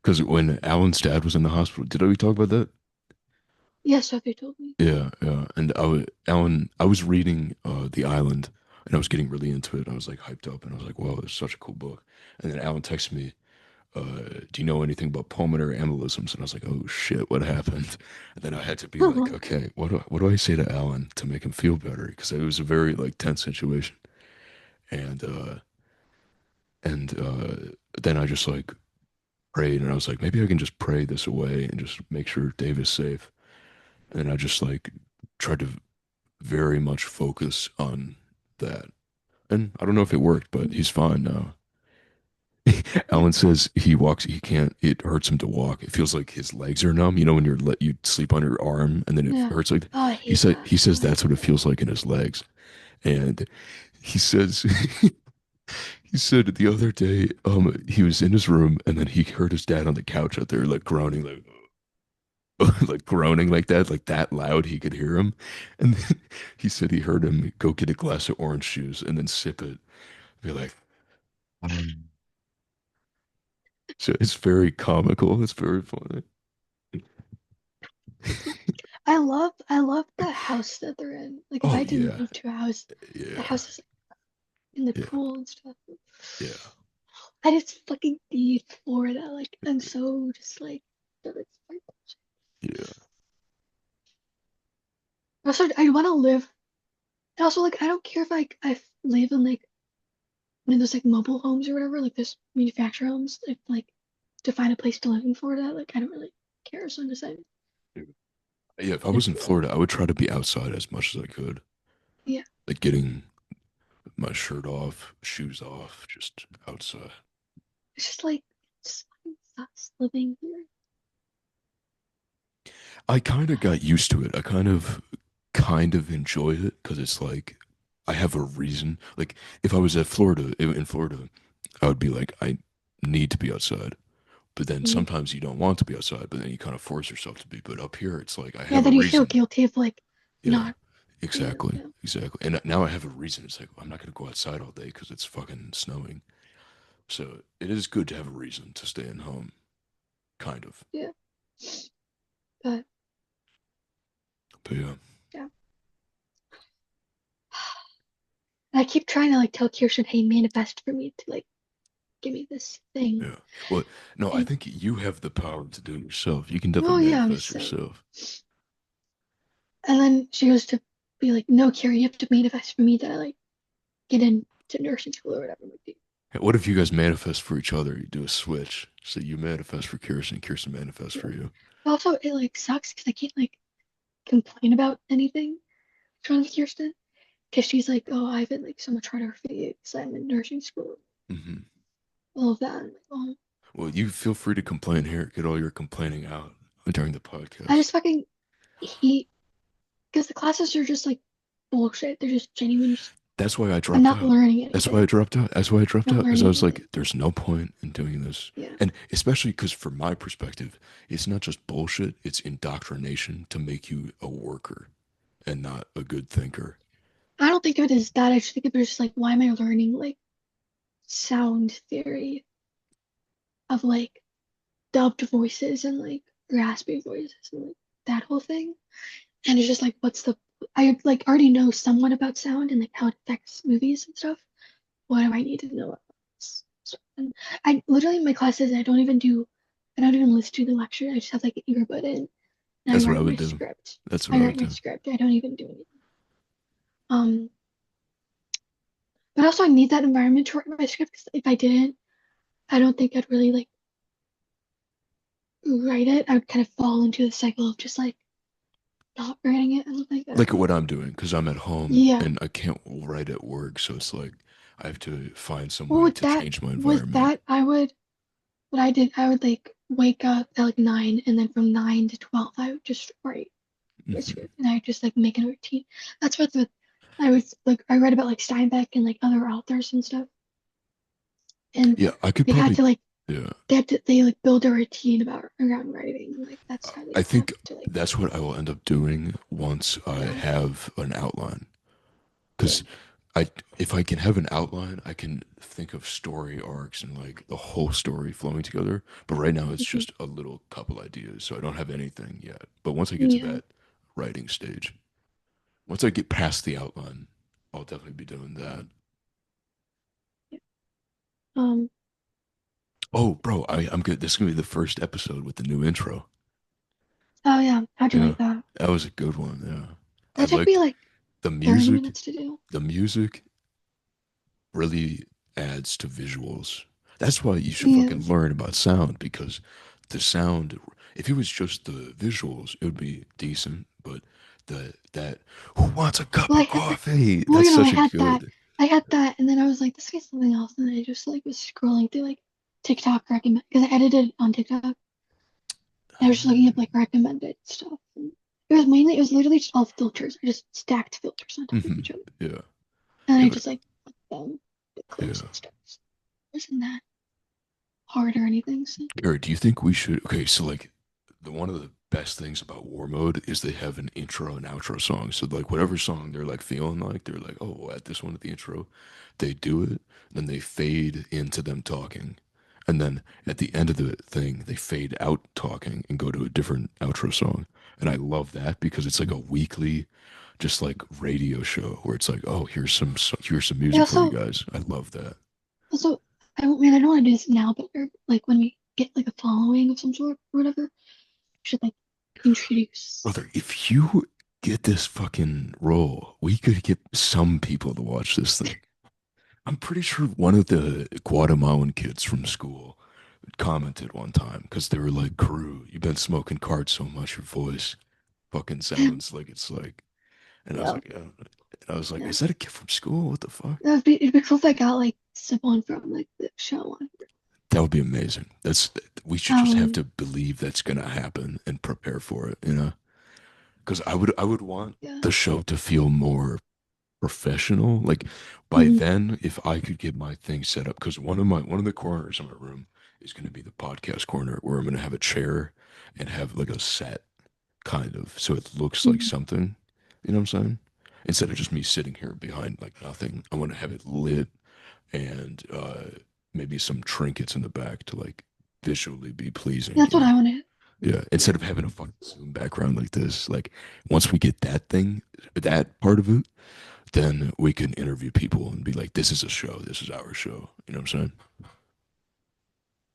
Because when Alan's dad was in the hospital, did we talk about that? yeah, Sophie told me. Yeah, yeah. And Alan, I was reading The Island, and I was getting really into it. I was like hyped up, and I was like, "Wow, it's such a cool book." And then Alan texted me, "Do you know anything about pulmonary embolisms?" And I was like, "Oh shit, what happened?" And then I had to be like, "Okay, what do I say to Alan to make him feel better?" Because it was a very like tense situation. And then I just like prayed, and I was like, maybe I can just pray this away and just make sure Dave is safe. And I just like tried to very much focus on that. And I don't know if it worked, but he's fine now. Yeah, Alan says he can't, it hurts him to walk. It feels like his legs are numb. You know, when you sleep on your arm and then it yeah. hurts like, Oh, I hate that. he Oh, says I that's hate what it that. feels like in his legs. And he says, he said the other day, he was in his room and then he heard his dad on the couch out there, like groaning, like, like groaning like that loud he could hear him. And then he said he heard him go get a glass of orange juice and then sip it. Be like, "Mm." So it's very comical. It's very funny. I love the house that they're in. Like if I Oh had to yeah, move to a house, the yeah, house is in the yeah, pool and stuff. yeah, I just fucking need Florida. Like I'm so just like that it's like yeah. also I want to live. And also like I don't care if I live in like one of those like mobile homes or whatever, like those manufactured homes. If like to find a place to live in Florida, like I don't really care. So I'm just like, Yeah, if I if, was in Florida, I would try to be outside as much as I could. yeah, Like getting my shirt off, shoes off, just outside. it's just like it just fucking sucks living here. I kind of got used to it. I kind of enjoy it because it's like I have a reason. Like if I was at Florida, in Florida, I would be like, I need to be outside. But then Mhm. sometimes you don't want to be outside, but then you kind of force yourself to be. But up here, it's like I Yeah, have a then you feel reason. guilty of like Yeah, not being, exactly, exactly. And now I have a reason. It's like I'm not gonna go outside all day because it's fucking snowing. So it is good to have a reason to stay in home, kind of. yeah, but But yeah, yeah. And I keep trying to like tell Kirsten, hey, manifest for me to like give me this thing. yeah. Well, no, I And think you have the power to do it yourself. You can definitely oh yeah, I'm manifest just saying. yourself. And then she goes to be like, no, Carrie, you have to manifest for me that I like get into nursing school or whatever it might be. Hey, what if you guys manifest for each other? You do a switch. So you manifest for Kirsten, Kirsten manifests Yeah. for you. But also, it like sucks because I can't like complain about anything trying with Kirsten because she's like, oh, I've been like so much harder for you because I'm in nursing school, Hmm. all of that. I'm like, oh, Well, you feel free to complain here. Get all your complaining out during the I podcast. just fucking hate because the classes are just like bullshit. They're just genuine. Just, That's why I I'm dropped not out. learning That's why I anything. dropped out. That's why I dropped I'm not out because I learning was anything. like, there's no point in doing this. Yeah. And especially because, from my perspective, it's not just bullshit, it's indoctrination to make you a worker and not a good thinker. don't think of it as that. I just think of it as like, why am I learning like sound theory of like dubbed voices and like raspy voices and like that whole thing? And it's just like, what's the I like already know somewhat about sound and like how it affects movies and stuff. What do I need to know about this? And I literally in my classes I don't even listen to the lecture. I just have like an earbud in and I That's what I write would my do. script. That's what I I write would my do. script. I don't even do anything. Um, but also I need that environment to write my script because if I didn't, I don't think I'd really like write it. I would kind of fall into the cycle of just like not writing it. I don't think. I Like don't what know. I'm doing, because I'm at home Yeah. and I can't write at work, so it's like I have to find some Well, way to change my with environment. that, what I did, I would like wake up at like 9 and then from 9 to 12, I would just write my Hmm. script and I would just like make a routine. That's what's with, I was like, I read about like Steinbeck and like other authors and stuff. And Yeah, I could they had probably. to like, Yeah, they like build a routine about around writing. Like that's how I they have think to like, that's what I will end up doing once I yeah, have an outline. yeah. Because I, if I can have an outline, I can think of story arcs and like the whole story flowing together. But right now, it's Mhm. just a little couple ideas, so I don't have anything yet. But once I get to Yeah. that writing stage, once I get past the outline, I'll definitely be doing that. Yeah. Um, Oh, bro, I'm good. This is gonna be the first episode with the new intro. oh yeah, how'd you Yeah, like that? that was a good one. Yeah, I That took me liked like the 30 music. minutes to do. The music really adds to visuals. That's why you should Yeah. fucking learn about sound because the sound, if it was just the visuals, it would be decent. But that who wants a cup Well, I of had, coffee? well, That's I such a had that. good. I had that, and then I was like, this guy's something else, and I just like was scrolling through like TikTok recommend because I edited on TikTok. And I was just looking up like recommended stuff. And it was literally just all filters. I just stacked filters on top of Hmm. each other, Yeah, and yeah, I but just like put them close yeah. and stuff. So it wasn't that hard or anything. So Or do you think we should? Okay, so like the one of the best things about War Mode is they have an intro and outro song. So like whatever song they're like feeling like, they're like, oh, we'll add this one at the intro. They do it, then they fade into them talking, and then at the end of the thing, they fade out talking and go to a different outro song. And I love that because it's like a weekly, just like radio show where it's like, oh, here's some I music for you guys. I love that. also, I don't want to do this now, but like when we get like a following of some sort or whatever, we should like introduce. Brother, if you get this fucking role, we could get some people to watch this thing. I'm pretty sure one of the Guatemalan kids from school commented one time because they were like, Crew, you've been smoking cards so much, your voice fucking sounds like it's like. And I was Yeah, like, yeah. And I was like, yeah. is that a kid from school? What the fuck? It'd be cool if I got like someone from like the show on. That would be amazing. We should just have Um, to believe that's gonna happen and prepare for it, you know? Because I would want yeah. the show to feel more professional. Like by Mhm. then, if I could get my thing set up, because one of the corners of my room is going to be the podcast corner where I'm going to have a chair and have like a set kind of, so it looks like Mhm. something. You know what I'm saying? Instead of just me sitting here behind like nothing, I want to have it lit and maybe some trinkets in the back to like visually be pleasing. That's You what know? I wanted. Yeah, instead of having a fucking Zoom background like this, like once we get that thing, that part of it, then we can interview people and be like, this is a show, this is our show. You know what I'm saying?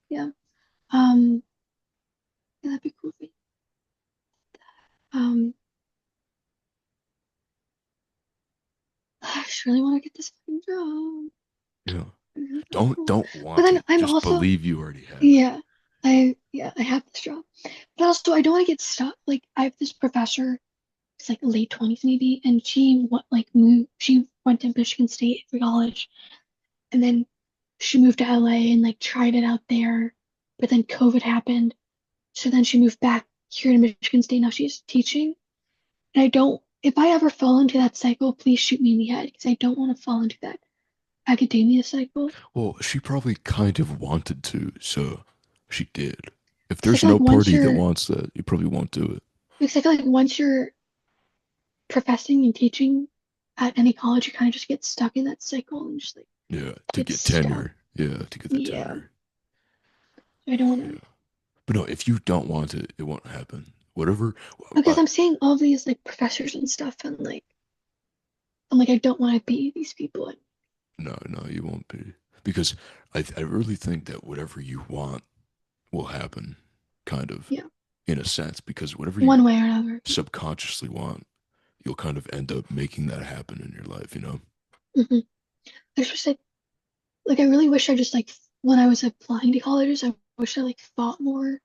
Yeah. Um, yeah, that'd be cool. Um, I just really want to get this fucking job. Yeah. It's so Don't cool. don't But want then it. I'm Just also, believe you already have it. yeah, I have this job. But also, I don't want to get stuck. Like, I have this professor, it's like late 20s maybe, and she went to Michigan State for college, and then she moved to LA and like tried it out there, but then COVID happened. So then she moved back here to Michigan State. Now she's teaching. And I don't, if I ever fall into that cycle, please shoot me in the head because I don't want to fall into that academia cycle. Well, she probably kind of wanted to, so she did. If Because I there's feel no like party that wants that, you probably won't do it. once you're professing and teaching at any college, you kind of just get stuck in that cycle and just like Yeah, to get get stuck. tenure. Yeah, to get the Yeah, tenure. I don't want Yeah. to. But no, if you don't want it, it won't happen. Whatever. Because Uh, I'm seeing all these like professors and stuff, and like I'm like I don't want to be these people. And, no, no, you won't be. Because I really think that whatever you want will happen, kind of, yeah, in a sense. Because whatever you one way or another. subconsciously want, you'll kind of end up making that happen in your life, you know? Mm-hmm. There's just like I really wish I just like when I was applying to colleges, I wish I like thought more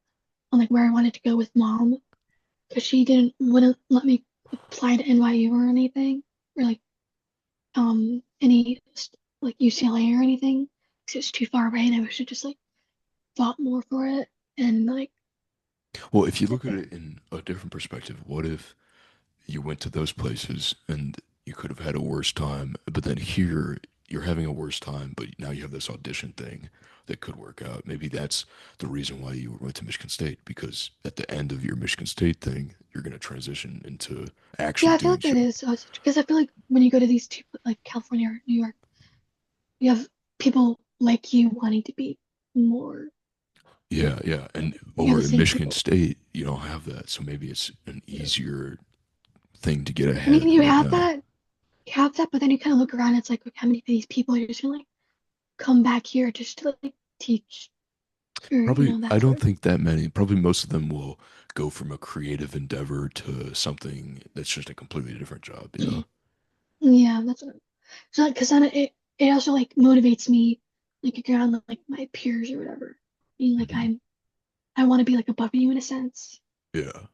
on like where I wanted to go with mom because she wouldn't let me apply to NYU or anything or like any like UCLA or anything because it's too far away and I wish I just like thought more for it and like Well, if you look at it in a different perspective, what if you went to those places and you could have had a worse time, but then here you're having a worse time, but now you have this audition thing that could work out. Maybe that's the reason why you went to Michigan State, because at the end of your Michigan State thing, you're going to transition into yeah actually I feel doing like that shit. is because I feel like when you go to these two like California or New York you have people like you wanting to be more Yeah, yeah. And you have over the in same Michigan people. State, you don't have that. So maybe it's an easier thing to get I mean ahead right now. you have that but then you kind of look around it's like okay, how many of these people are just gonna like come back here just to like teach or Probably, I that sort don't of think that many. Probably most of them will go from a creative endeavor to something that's just a completely different job, you know? thing. Yeah, that's what so because then it also like motivates me like around like my peers or whatever. Being like Hmm. I want to be like above you in a sense. Yeah.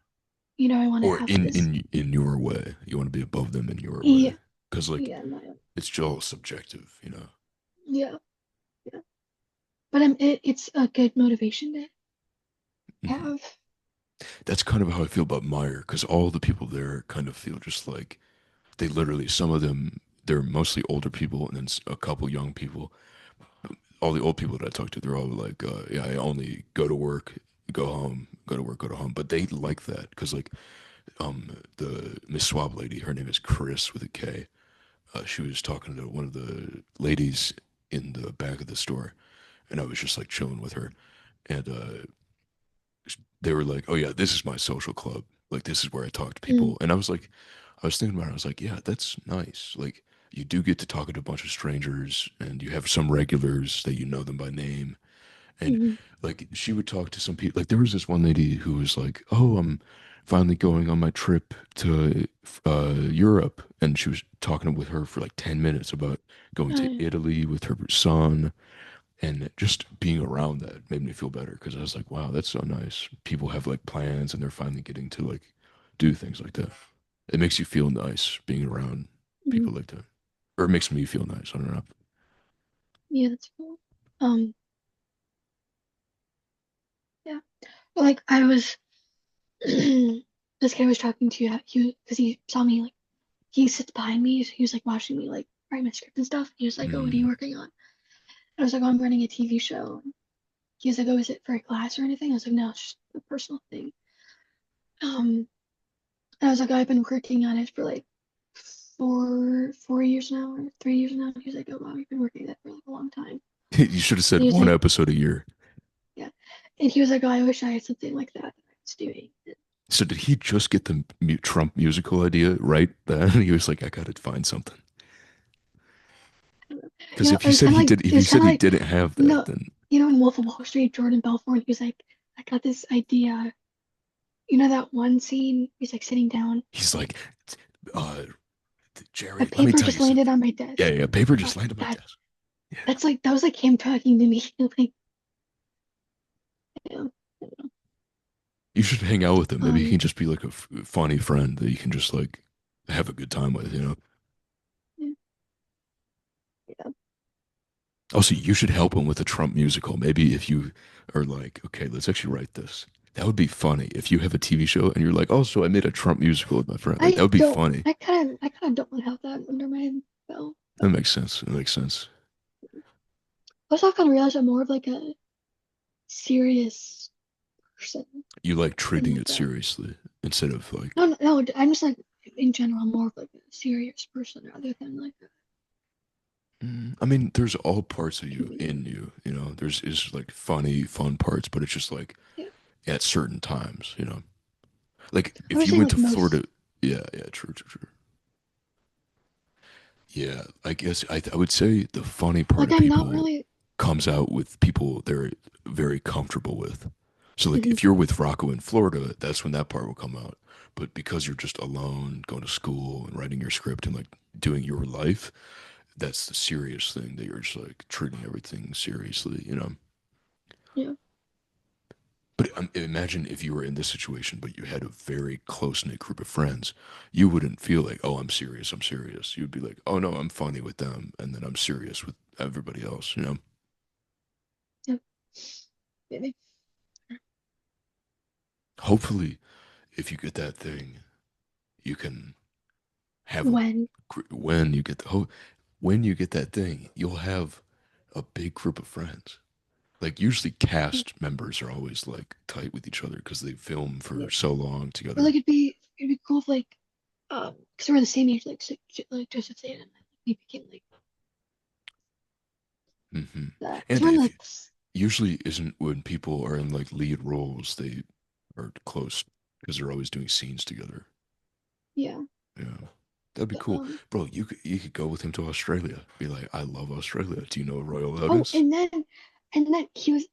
I want to Or have in this. in your way. You want to be above them in your way. Yeah, Because like yeah, my, it's just subjective, you know? yeah, yeah. But it's a good motivation to Hmm. have. That's kind of how I feel about Meyer, because all the people there kind of feel just like they literally, some of them, they're mostly older people and then a couple young people. All the old people that I talk to, they're all like, yeah, I only go to work, go home, go to work, go to home. But they like that because like the Miss Swab lady, her name is Chris with a K. She was talking to one of the ladies in the back of the store, and I was just like chilling with her, and they were like, "Oh yeah, this is my social club. Like this is where I talk to Mm, people." And I was like, I was thinking about it. I was like, "Yeah, that's nice. Like you do get to talk to a bunch of strangers, and you have some regulars that you know them by name." And mm, like she would talk to some people. Like there was this one lady who was like, "Oh, I'm finally going on my trip to Europe," and she was talking with her for like 10 minutes about going to uh, Italy with her son, and just being around that made me feel better because I was like, "Wow, that's so nice. People have like plans, and they're finally getting to like do things like that." It makes you feel nice being around mm, people like that, or it makes me feel nice. I don't know. yeah, that's cool. Um, yeah. But like I was, this kid I was talking to, he because he saw me like he sits behind me. He was like watching me like write my script and stuff. He was like, "Oh, what are you Mm. working on?" I was like, "Oh, I'm running a TV show." He was like, "Oh, is it for a class or anything?" I was like, "No, it's just a personal thing." And I was like, "Oh, I've been working on it for like 4 years now or 3 years now." And he was like, "Oh, wow, you've been working on that for like a long time." You should have And said he was one like, episode a year. "Yeah," and he was like, "Oh, I wish I had something like that I was doing." So did he just get the Trump musical idea right then? He was like, I gotta find something. Because if It he was said kind of he like did, if it he was said kind of he like didn't have that, no, then in Wolf of Wall Street, Jordan Belfort, he was like, "I got this idea." That one scene? He's like sitting down. he's like, uh, A Jerry, let me paper tell you just landed something. on my Yeah, desk. yeah, paper Uh, just landed on my that desk. Yeah, that's like that was like him talking to me. Like, you you should hang out with him. Maybe he um, can just be like a funny friend that you can just like have a good time with. You know. yeah, yeah. Also, you should help him with a Trump musical. Maybe if you are like, okay, let's actually write this. That would be funny if you have a TV show and you're like, also, I made a Trump musical with my friend. Like, that I would be don't. funny. I kind of don't want to have that under my belt. That But makes sense. It makes sense. also, I've kind of realized I'm more of like a serious person You like than treating like it a seriously instead of like, no, no, no. I'm just like in general more of like a serious person rather than like a I mean, there's all parts of you comedian. in you, you know. There's is like funny, fun parts, but it's just like Yeah. at certain times, you know. Like I if would you say went like to most Florida, yeah, yeah, true, true, true. Yeah, I guess I would say the funny part like of I'm not people really comes out with people they're very comfortable with. So like mhm, if you're with Rocco in Florida, that's when that part will come out. But because you're just alone, going to school and writing your script and like doing your life, that's the serious thing that you're just like treating everything seriously, you know. yeah. But imagine if you were in this situation, but you had a very close knit group of friends, you wouldn't feel like, oh, I'm serious, I'm serious. You'd be like, oh no, I'm funny with them, and then I'm serious with everybody else, you know. Yeah. Maybe. Hopefully, if you get that thing, you can have a When when you get when you get that thing, you'll have a big group of friends. Like usually, yeah, cast members are always like tight with each other because they film yeah. for so long Or together. like it'd be cool if like because we're the same age like Joseph Zeta and like, we became like hmm that because And we're in if like usually isn't when people are in like lead roles, they are close because they're always doing scenes together. yeah Yeah, that'd be but, cool, bro. You could go with him to Australia. Be like, I love Australia. Do you know Royal oh Otis? and then he was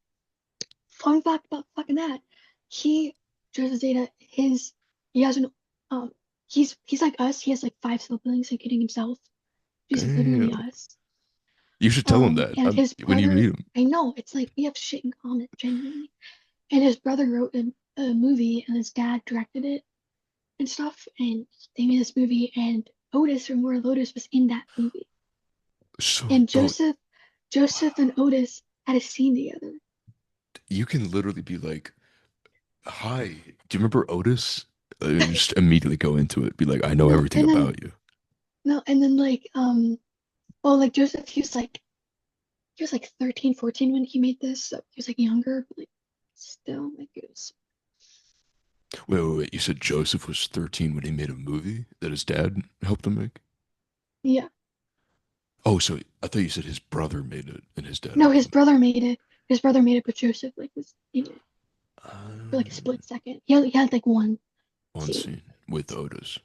fun fact about fucking that he Joseph Zeta he has an um he's like us he has like five siblings including himself he's literally Damn. us You should tell him that and his when you brother meet him. I know it's like we have shit in common genuinely and his brother wrote a movie and his dad directed it and stuff and they made this movie and Otis from Where Lotus was in that movie So, and bro, Joseph and Otis had a scene together. you can literally be like, "Hi, do you remember Otis?" And just immediately go into it. Be like, "I know No, everything and then about you." no, and then like well like Joseph he was like 13, 14 when he made this, so he was like younger, but like still like it was Wait, wait, wait. You said Joseph was 13 when he made a movie that his dad helped him make? yeah. Oh, so I thought you said his brother made it and his dad No, helped him. His brother made it, but Joseph like was in it for like a Um, split second. He had like one one scene. scene with Otis.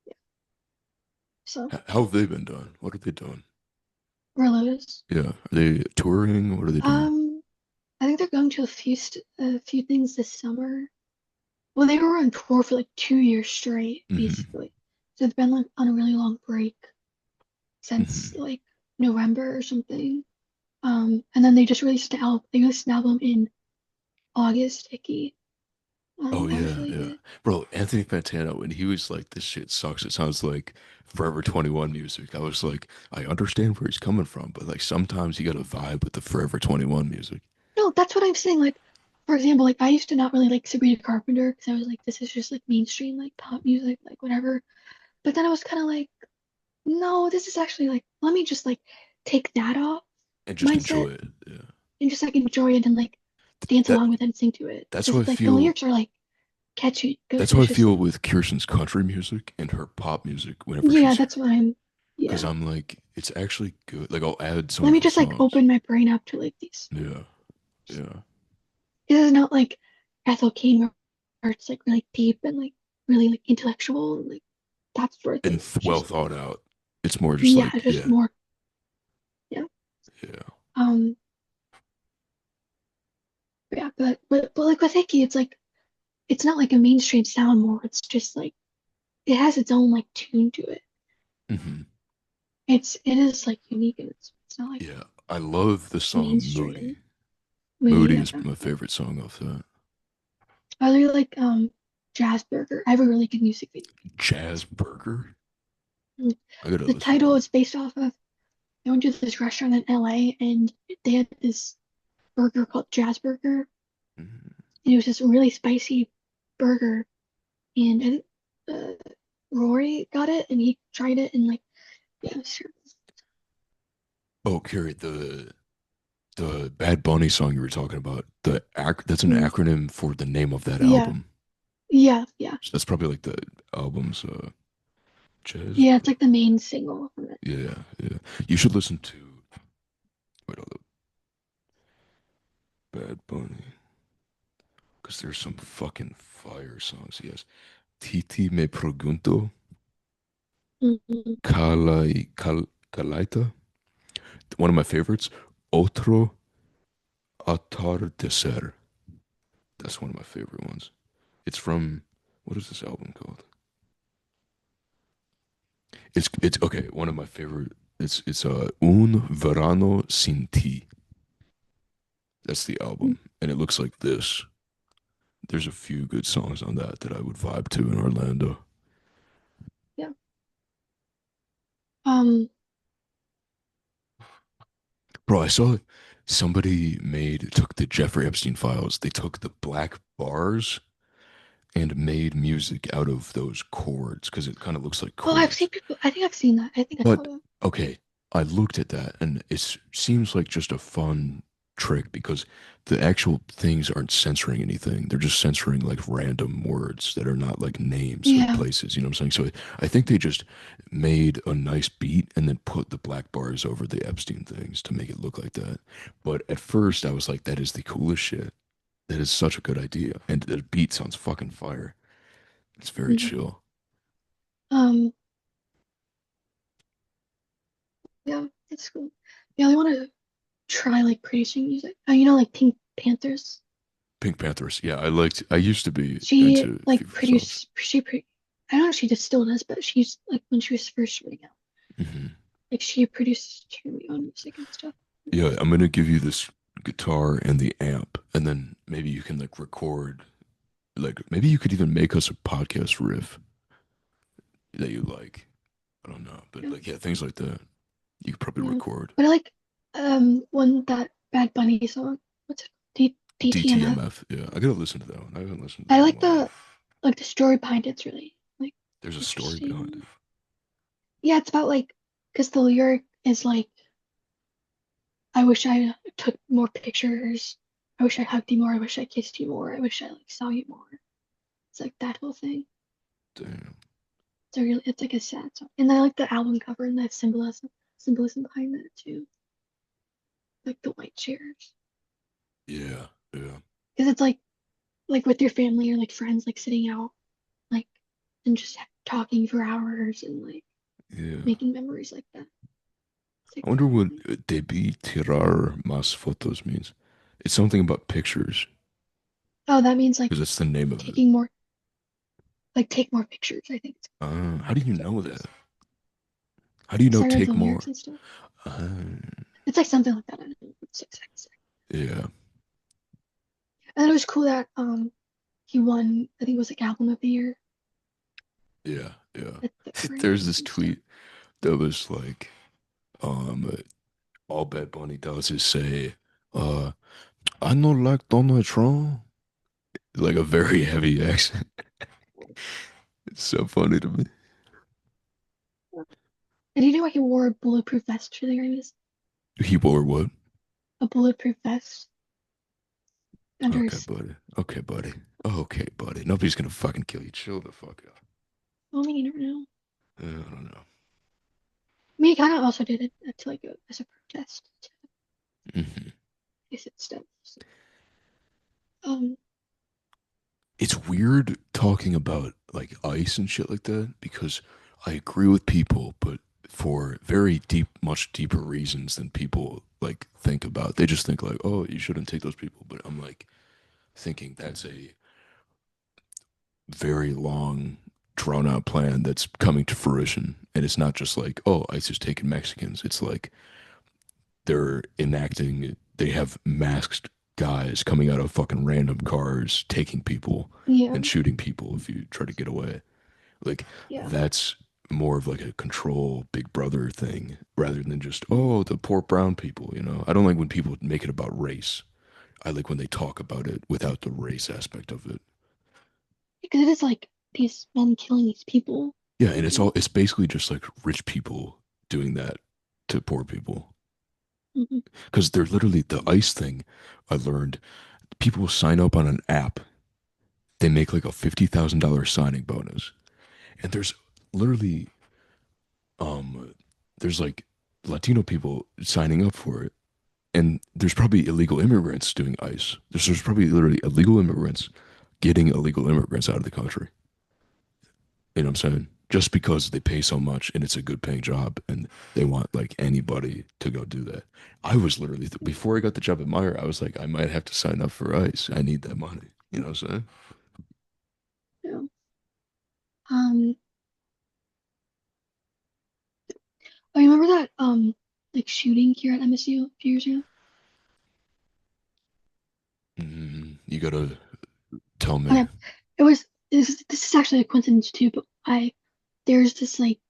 Yeah. So How have they been doing? What are they doing? Lotus. Yeah, are they touring? What are they doing? Um I think they're going to a few things this summer. Well, they were on tour for like 2 years straight, hmm basically. So they've been like on a really long break since hmm like November or something. And then they just released an album. They released an album in August, Icky. Oh That was yeah, really yeah, good. bro. Anthony Fantano when he was like, "This shit sucks." It sounds like Forever 21 music. I was like, I understand where he's coming from, but like sometimes you got to vibe with the Forever 21 music. No, that's what I'm saying. Like, for example, like I used to not really like Sabrina Carpenter because I was like, this is just like mainstream like pop music, like whatever. But then I was kind of like, no, this is actually like, let me just like take that off And just mindset enjoy it. Yeah. and just like enjoy it and like dance That along with it and sing to it that's how I because like the feel. lyrics are like catchy good. That's how I It's just feel like with Kirsten's country music and her pop music whenever yeah, she's that's what I'm because yeah. I'm like, it's actually good. Like I'll add some Let of me the just like songs. open my brain up to like these. Yeah, yeah, This is not like Ethel Kane where it's like really deep and like really like intellectual and like that sort of and thing. It's well just thought out. It's more just yeah, like, it's just yeah, more yeah. yeah. Um yeah, but like with Hickey, it's not like a mainstream sound more. It's just like it has its own like tune to it. hmm It is like unique and it's not like Yeah, I love the song Moody. mainstream. Moody, Moody yeah. is my favorite song off that. I really like Jazz Burger. I have a really good music video. Jazz Burger. Mm. I gotta The listen to title that. is based off of I went to this restaurant in LA and they had this burger called Jazz Burger. Mhm. And it was this really spicy burger. And I think Rory got it and he tried it and like yeah, sure. Oh, Carrie, the Bad Bunny song you were talking about. That's an Mm, acronym for the name of that yeah, album. yeah, yeah. So that's probably like the album's. Jazz. Yeah, it's like the main single from it. Yeah, yeah. You should listen to. Wait, hold up. Bad Bunny. Because there's some fucking fire songs he has. Titi Me Pregunto. Mhm. Calaita. One of my favorites. Otro Atardecer. That's one of my favorite ones. It's from. What is this album called? It's okay. One of my favorite. It's Un Verano Sin Ti. That's the album, and it looks like this. There's a few good songs on that that I would vibe to in Orlando. Yeah. Um, Bro, I saw somebody took the Jeffrey Epstein files. They took the black bars and made music out of those chords because it kind of looks like oh, I've chords. seen people. I think I've seen that. I think I saw But that. okay, I looked at that and it seems like just a fun trick because the actual things aren't censoring anything. They're just censoring like random words that are not like names of Yeah. places. You know what I'm saying? So I think they just made a nice beat and then put the black bars over the Epstein things to make it look like that. But at first I was like, that is the coolest shit. That is such a good idea. And the beat sounds fucking fire. It's very Mhm. chill. Um, yeah, that's cool. Yeah, I want to try like producing music. Like Pink Panthers. Pink Panthers. Yeah, I used to be She into a few like of her songs. produced. I don't know if she just still does, but she's like when she was first starting out, Hmm. like she produced her own music and stuff. Yeah, I'm gonna give you this guitar and the amp, and then maybe you can like record. Like maybe you could even make us a podcast riff that you like. I don't know, but Yeah, like yeah, things like that. You could probably yeah. record. But I like one that Bad Bunny song. What's it? DTMF. DTMF. Yeah, I gotta listen to that one. I haven't listened to I that in a like while. the story behind it's really like There's a story behind interesting. it. Yeah, it's about like because the lyric is like I wish I took more pictures. I wish I hugged you more. I wish I kissed you more. I wish I like saw you more. It's like that whole thing. Damn. It's like a sad song. And I like the album cover and the symbolism behind that too. Like the white chairs. Yeah, yeah, Because it's like with your family or like friends like sitting out like and just talking for hours and like yeah. making memories like that. It's like I wonder that what feeling. debí tirar más fotos means. It's something about pictures Oh, that means like because that's the name of it. taking more like take more pictures, I think. How do you So know that? How do you know I read the take lyrics more? and stuff. Uh, It's like something like that. I don't know what's exactly. yeah, And it was cool that he won, I think it was like album of the year yeah, yeah. at the There's Grammys this and stuff. tweet that was like, um, all Bad Bunny does is say, uh, I know like Donald Trump, like a very heavy accent. It's so funny to me. And you know why he wore a bulletproof vest for the Grammys? He wore what? A bulletproof vest under Okay, his. buddy. Okay, buddy. Okay, buddy. Nobody's gonna fucking kill you. Chill the fuck out. Well, I mean, you never know. I don't know. I mean, he kind of also did it to like as a protest to Hmm. his stuff. So, um, It's weird talking about like ice and shit like that because I agree with people, but for very deep, much deeper reasons than people like think about. They just think like, oh, you shouldn't take those people. But I'm like thinking that's a very long, drawn out plan that's coming to fruition. And it's not just like, oh, ICE is taking Mexicans. It's like they're enacting, they have masked guys coming out of fucking random cars, taking people yeah, and shooting people if you try to get away. Like yeah. that's more of like a control big brother thing rather than just, Mhm. oh, the poor brown people, you know. I don't like when people make it about race. I like when they talk about it without the race aspect of it. Because it is like these men killing these people. Yeah, and And, it's basically just like rich people doing that to poor people. mhm. Because they're literally the ICE thing. I learned people sign up on an app. They make like a $50,000 signing bonus, and there's literally um, there's like Latino people signing up for it, and there's probably illegal immigrants doing ICE. There's probably literally illegal immigrants getting illegal immigrants out of the country. You know what I'm saying? Just because they pay so much and it's a good paying job and they want like anybody to go do that. I was literally, before I got the job at Meyer, I was like, I might have to sign up for ICE. I need that money. You know what I'm saying? Yeah. Um, I remember that like shooting here at MSU a few years ago. You gotta tell me. Okay, it was this is actually a coincidence too, but I there's this like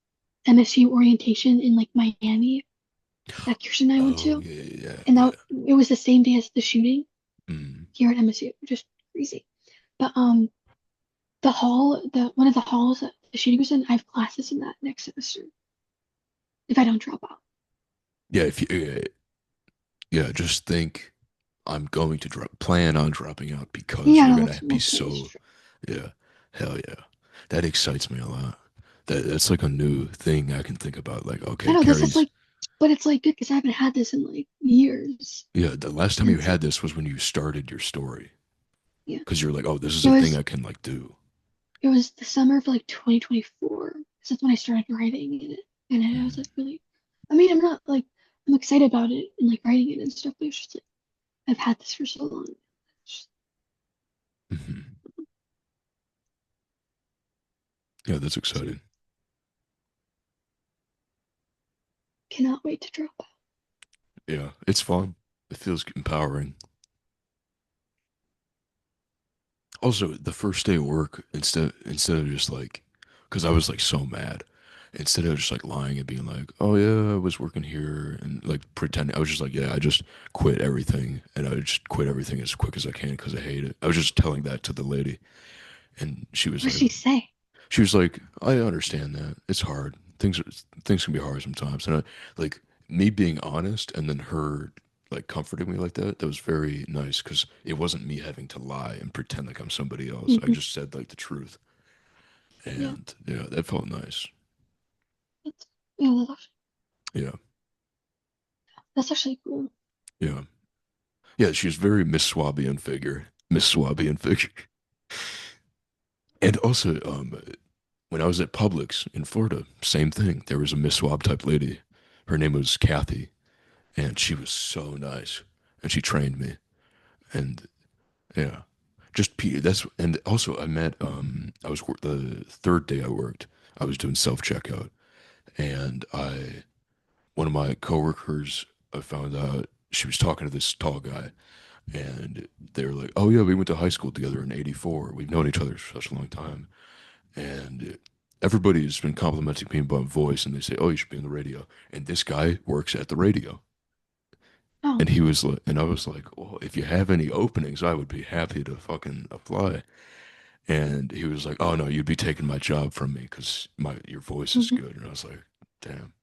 MSU orientation in like Miami that Kirsten and I went Oh, to, yeah, yeah, and yeah. that it was the same day as the shooting Mm. here at MSU, which is crazy. But the hall, the one of the halls that the shooting was in, I have classes in that next semester if I don't drop out. Yeah, if you, yeah, just think I'm going to plan on dropping out because Yeah, you're no, gonna be that's totally so, true. yeah, hell yeah. That excites me a lot. That's like a new thing I can think about. Like, I okay, know this is Carrie's, like, but it's like good because I haven't had this in like years, yeah, the last time and you it's like, had this was when you started your story. yeah, Because you're like, oh, this is it a thing was I can like do. it was the summer of like 2024. That's when I started writing in it, and I was Mm-hmm. like really, I mean, I'm not like I'm excited about it and like writing it and stuff, but it's just like I've had this for so long. Just Mm-hmm. Yeah, that's exciting. cannot wait to drop out. Yeah, it's fun. It feels empowering. Also, the first day of work, instead of just like, because I was like so mad, instead of just like lying and being like, oh yeah, I was working here and like pretending, I was just like, yeah, I just quit everything and I just quit everything as quick as I can because I hate it. I was just telling that to the lady, and What did she say? she was like, I understand that it's hard. Things can be hard sometimes, and like me being honest, and then her like comforting me like that. That was very nice because it wasn't me having to lie and pretend like I'm somebody else. I Hmm. just said like the truth, Yeah, and yeah, that felt nice. that's yeah, Yeah, that's actually cool. yeah, yeah. She was very Miss Swabian figure, Miss Swabian figure, and also when I was at Publix in Florida, same thing. There was a Miss Swab type lady. Her name was Kathy, and she was so nice, and she trained me, and yeah, that's and also I met the third day I worked, I was doing self checkout, and I one of my coworkers, I found out she was talking to this tall guy, and they were like, oh yeah, we went to high school together in '84, we've known each other for such a long time, and everybody's been complimenting me about voice, and they say, oh, you should be on the radio, and this guy works at the radio. Oh, And he was like, and I was like, well, if you have any openings, I would be happy to fucking apply. And he was like, oh no, you'd be taking my job from me because your voice is hmm. good. And I was like, damn.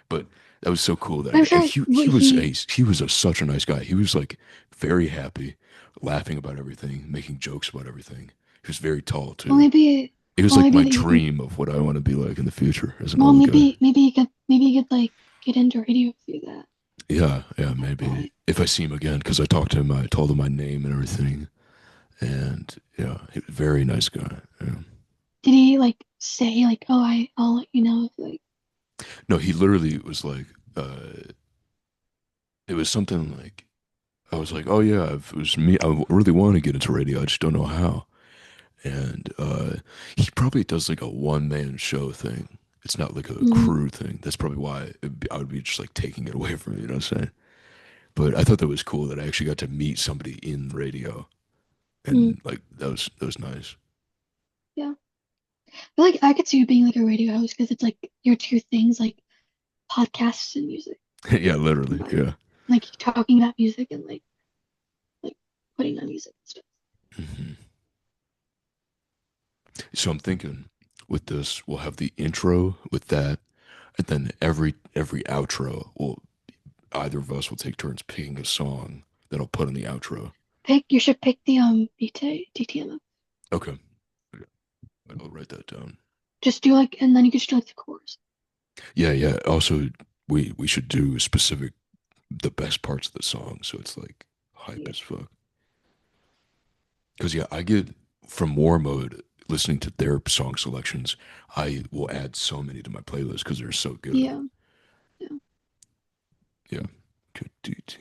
But that was so cool that I'm and sure he what was he such a nice guy. He was like very happy, laughing about everything, making jokes about everything. He was very tall well too. maybe It was well like maybe my that you can dream of what I want to be like in the future as an well old guy. maybe you could like get into radio through that Yeah, yeah, at that maybe point. if I see him again, because I talked to him, I told him my name and everything. And yeah, he was a very nice guy. Yeah. Did he like say like, oh, I'll let you know if like, No, he literally was like, uh, it was something like, I was like, oh yeah, it was me. I really want to get into radio. I just don't know how. And he probably does like a one man show thing. It's not like a mm, crew thing. That's probably why I would be just like taking it away from me. You know what I'm saying? But I thought that was cool that I actually got to meet somebody in radio, mm, and like that was nice. yeah. I feel like I could see you being like a radio host because it's like your two things like podcasts and music Yeah, literally. combined. Yeah. Like talking about music and like putting on music and stuff. Hmm. So I'm thinking with this, we'll have the intro with that, and then every outro will either of us will take turns picking a song that I'll put in the outro. Pick you should pick the DTM. Okay. Okay. I'll write that down. Just do like and then you can just do like the chorus. Yeah, yeah. Also, we should do specific the best parts of the song, so it's like hype Yeah, as fuck. Because yeah, I get from War Mode listening to their song selections. I will add so many to my playlist because they're so good. yeah, yeah. Yeah. Good dude.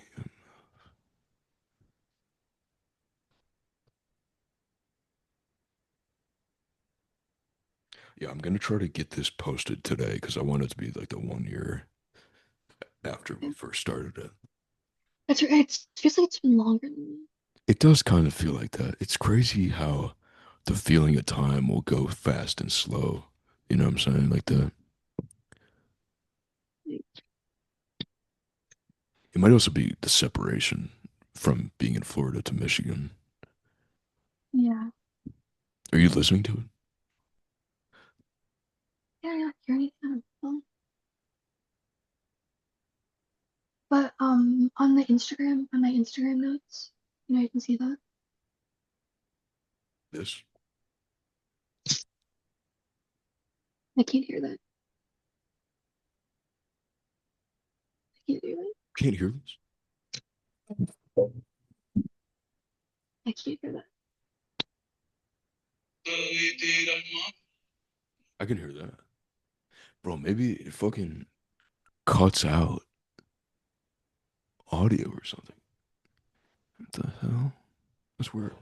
Yeah, I'm gonna try to get this posted today because I want it to be like the 1 year after we Yeah. first started it. That's right. It feels like it's been longer than It does kind of feel like that. It's crazy how the feeling of time will go fast and slow. You know what I'm saying? Like the that. it might also be the separation from being in Florida to Michigan. Yeah, Are you listening to it? yeah, yeah. You're anytime. But on the Instagram, on my Instagram notes, you can see that. This I can't hear that. I can't hear that. can't hear this. I can't hear that. I can hear that, bro. Maybe it fucking cuts out audio or something. What the hell? That's weird.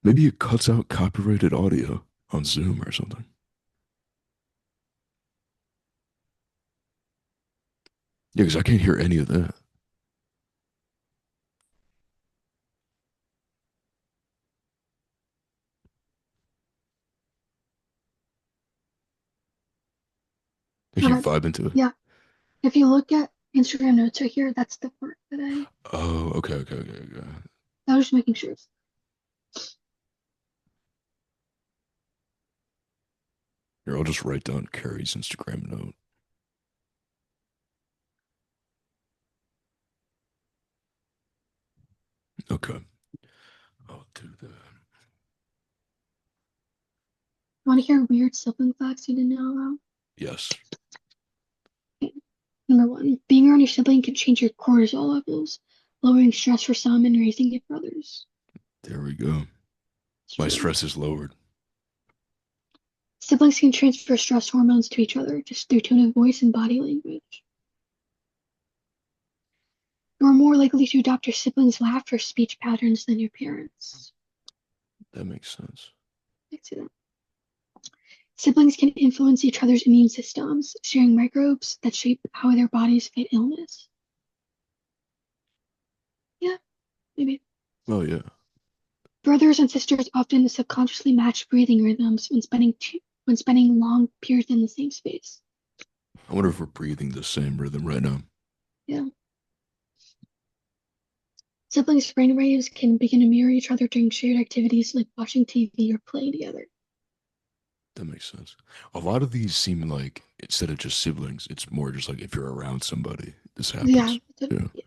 Maybe it cuts out copyrighted audio on Zoom or something. Yeah, because I can't hear any of that. If How you about vibe into it. yeah? If you look at Instagram notes right here, that's the part that Oh, okay, okay, okay, okay. I was just making sure. Here, I'll just write down Carrie's Instagram note. Okay, I'll do that. Want to hear weird sibling facts you didn't know about? Yes, Okay. Number one, being around your sibling can change your cortisol levels, lowering stress for some and raising it for others. there we go. It's My real. stress is lowered. Siblings can transfer stress hormones to each other just through tone of voice and body language. You're more likely to adopt your siblings' laugh or speech patterns than your parents. That makes sense. I see that. Siblings can influence each other's immune systems, sharing microbes that shape how their bodies fight illness. Yeah, maybe. Oh yeah. Brothers and sisters often subconsciously match breathing rhythms when spending long periods in the same space. I wonder if we're breathing the same rhythm right now. Yeah. Siblings' brainwaves can begin to mirror each other during shared activities like watching TV or playing together. That makes sense. A lot of these seem like instead of just siblings, it's more just like if you're around somebody, this Yeah. happens. Yeah. Yeah.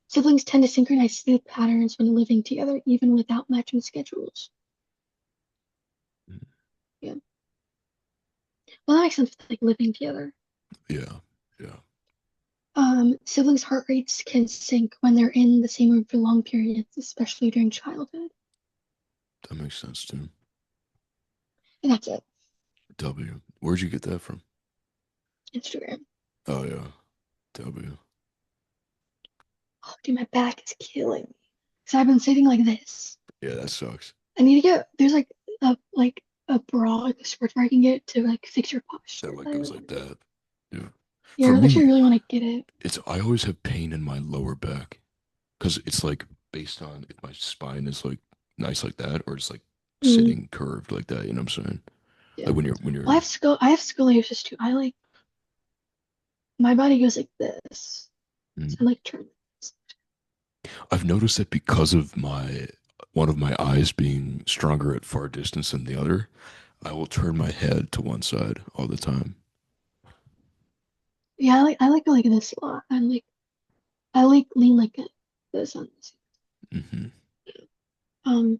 Siblings tend to synchronize sleep patterns when living together, even without matching schedules. Yeah. Well, that makes sense, like living together. Yeah. Yeah. Siblings' heart rates can sync when they're in the same room for long periods, especially during childhood. That makes sense too. And that's it. W. Where'd you get that from? Instagram. Oh yeah. W. Oh, dude, my back is killing me. So I've been sitting like this. Yeah, that sucks. I need to get there's like a bra, like a sports bra I can get to like fix your That posture. like I goes really like want to get. that. Yeah. Yeah, For I actually me, really want to get it. it's I always have pain in my lower back because it's like based on if my spine is like nice like that or it's like Mm, sitting curved like that. You know what I'm saying? yeah. Like when Well, you're I have scoliosis too. I like my body goes like this. So I mm. like turn this. I've noticed that because of my one of my eyes being stronger at far distance than the other, I will turn my head to one side all the time. Yeah, I like this a lot. I like lean like this on this. Hmm. Um,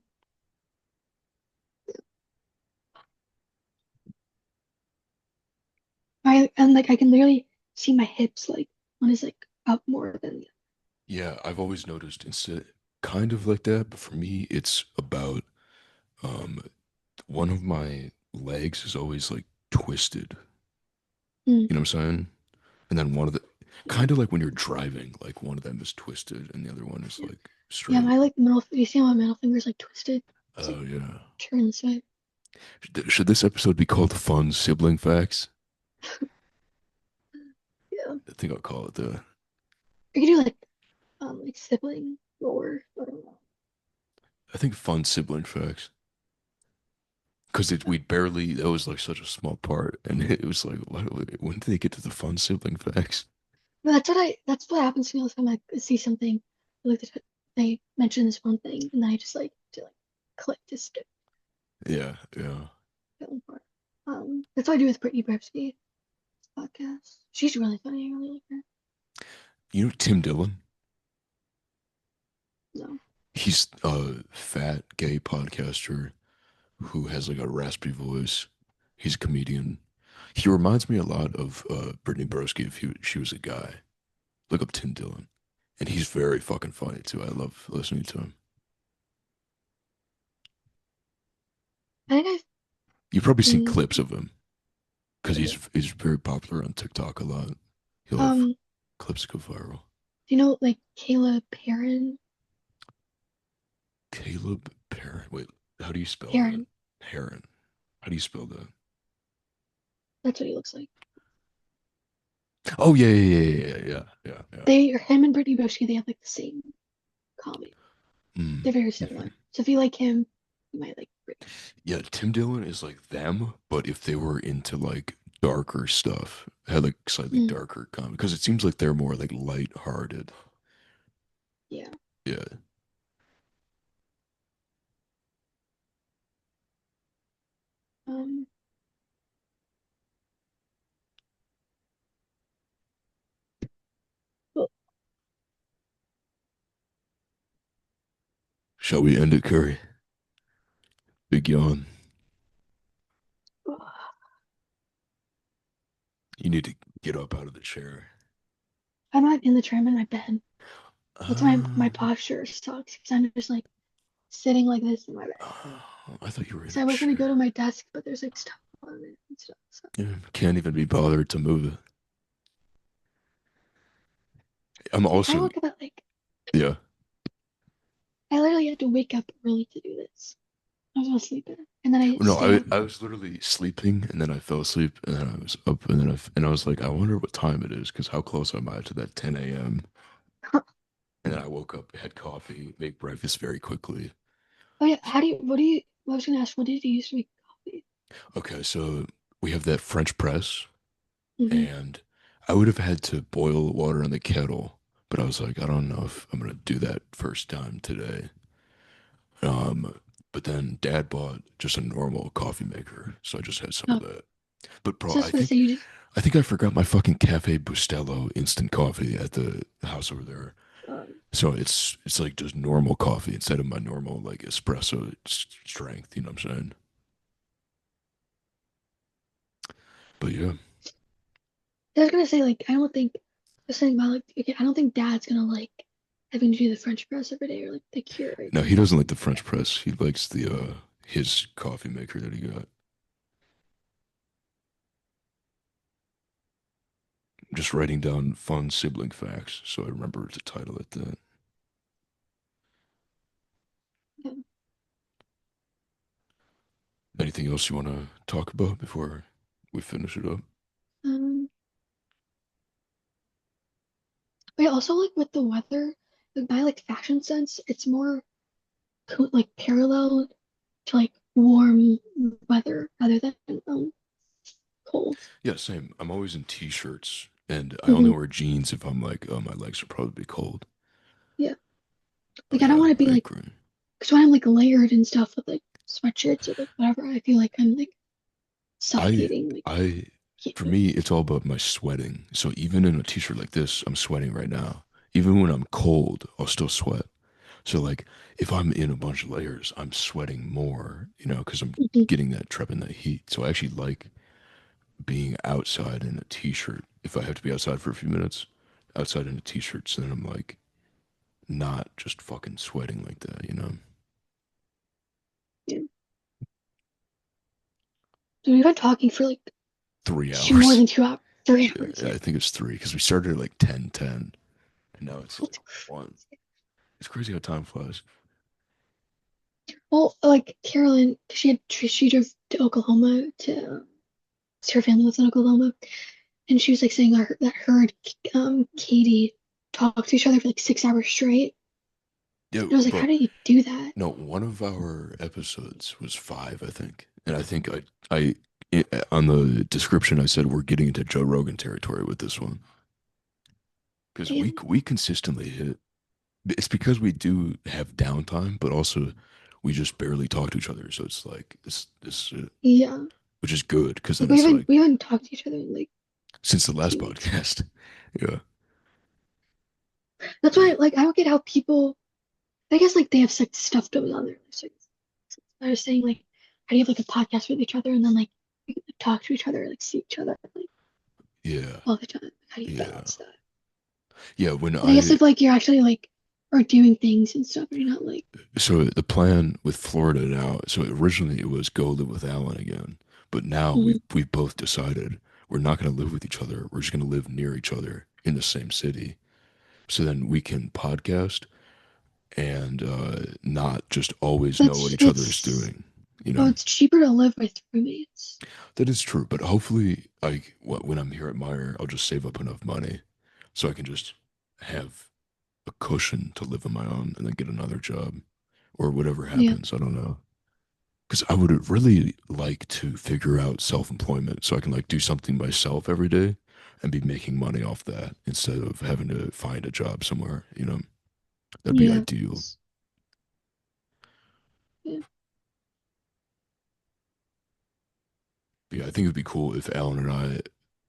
and like I can literally see my hips like one is like up more than the Yeah, I've always noticed it's kind of like that, but for me, it's about um one of my legs is always like twisted. other. You know what I'm saying? And then one of the Yeah, kind of like when you're driving, like one of them is twisted and the other one is yeah, like yeah. straight. My like middle. You see how my middle finger's like twisted? It's like Oh yeah. turned this way. Should this episode be called Fun Sibling Facts? Yeah, I think I'll call it that. I could do like sibling lore. I don't know. I think Fun Sibling Facts. Because we barely, that was like such a small part. And it was like, when did they get to the Fun Sibling Facts? But that's what happens to me all the time. I see something, like they mention this one thing, and then I just like to like click to skip Yeah, yeah. that one part. That's what I do with Brittany Brepsky podcast. She's really funny. I really like her. You know Tim Dillon? No, He's a fat gay podcaster who has like a raspy voice. He's a comedian. He reminds me a lot of Brittany Broski if she was a guy. Look up Tim Dillon. And he's very fucking funny too. I love listening to him. I think I've You've probably seen seen clips of him because okay. he's very popular on TikTok a lot. He'll have Do clips go viral. you know like Kayla Perrin? Caleb Perrin. Wait, how do you spell that? Perrin. Heron. How do you spell that? That's what he looks like. Oh yeah. Him and Brittany Broski, they have like the same comedy. Mm. They're very Mhm. similar. So if you like him, you might like Brittany. Yeah, Tim Dillon is like them, but if they were into like darker stuff, had like slightly Mm, darker comedy, because it seems like they're more like light-hearted. yeah. Yeah. Um, well, Shall we end it, Curry? Big yawn. You need to get up out of the chair. I'm not in the chair, I'm in my bed. That's why my Um, posture sucks because I'm just like sitting like this in my bed. I thought you were in So a I was gonna go chair. to my desk, but there's like stuff on it and stuff. So Yeah, can't even be bothered to move it. I'm I also, woke up at like yeah. I literally had to wake up early to do this. I was gonna sleep in, and then I No, stayed up. I was literally sleeping and then I fell asleep and then I was up and then I was like, I wonder what time it is because how close am I to that 10 a.m. And then I woke up, had coffee, made breakfast very quickly. Oh yeah, how do you? What do you? I was gonna ask, what did you use to make coffee? Okay, so we have that French press Hmm. and I would have had to boil water in the kettle, but I was like, I don't know if I'm gonna do that first time today. Um, but then Dad bought just a normal coffee maker, so I just had some of Oh, that. But bro, so I was gonna say you just. I think I forgot my fucking Cafe Bustelo instant coffee at the house over there. Um, So it's like just normal coffee instead of my normal like espresso strength. You know what I'm saying? But yeah, I was gonna say like I don't think just saying about like okay, I don't think Dad's gonna like having to do the French press every day or like the Keurig no, or he doesn't like anything the like French that. press. He likes the his coffee maker that he got. I'm just writing down fun sibling facts so I remember to title it that. Yeah. Anything else you want to talk about before we finish it up? Um, but yeah, also like with the weather, like my like fashion sense, it's more like parallel to like warm weather rather than cold. Yeah, same. I'm always in t-shirts and I only Hmm. wear jeans if I'm like, oh, my legs are probably cold. Yeah, But like I don't yeah, want to be I like agree. because when I'm like layered and stuff with like sweatshirts or like whatever, I feel like I'm like I suffocating like I heat for wave. me it's all about my sweating. So even in a t-shirt like this, I'm sweating right now. Even when I'm cold, I'll still sweat. So like if I'm in a bunch of layers, I'm sweating more, because I'm Mhm. getting that trapping that heat. So I actually like being outside in a t-shirt. If I have to be outside for a few minutes, outside in a t-shirt, so then I'm like not just fucking sweating like that, you know? Yeah. So we've been talking for like 3 hours. more than 2 hours, 3 hours. Yeah, Yeah. I think it's three because we started at like 10:10, and now it's That's like one. It's crazy how time flies. well, like Carolyn, 'cause she drove to Oklahoma to her family lives in Oklahoma, and she was like saying that her and Katie talked to each other for like 6 hours straight. Yeah, And I was like, how but do you do that? no, one of our episodes was five, I think, and I think on the description I said we're getting into Joe Rogan territory with this one because Damn. we consistently hit. It's because we do have downtime, but also we just barely talk to each other. So it's like this, Yeah. which is good because Like then it's like we haven't talked to each other in like since the last 2 weeks. podcast. Yeah, That's but why yeah, like I don't get how people I guess like they have such stuff going on there. So I was saying like how do you have like a podcast with each other and then like you can, like, talk to each other, like see each other like yeah, all the time. How do you yeah, balance that? yeah. When And I guess I if like you're actually like are doing things and stuff and you're not like so the plan with Florida now. So originally it was go live with Alan again, but now mhm, we've both decided we're not going to live with each other. We're just going to live near each other in the same city. So then we can podcast and not just always know what each other is it's doing. You well know, it's cheaper to live with roommates. that is true. But hopefully, when I'm here at Meyer, I'll just save up enough money so I can just have a cushion to live on my own and then get another job or whatever Yeah. happens. I don't know. Because I would really like to figure out self-employment so I can like do something myself every day and be making money off that instead of having to find a job somewhere. You know, that'd be Yeah. ideal. Yeah. But yeah, I think it'd be cool if Alan and I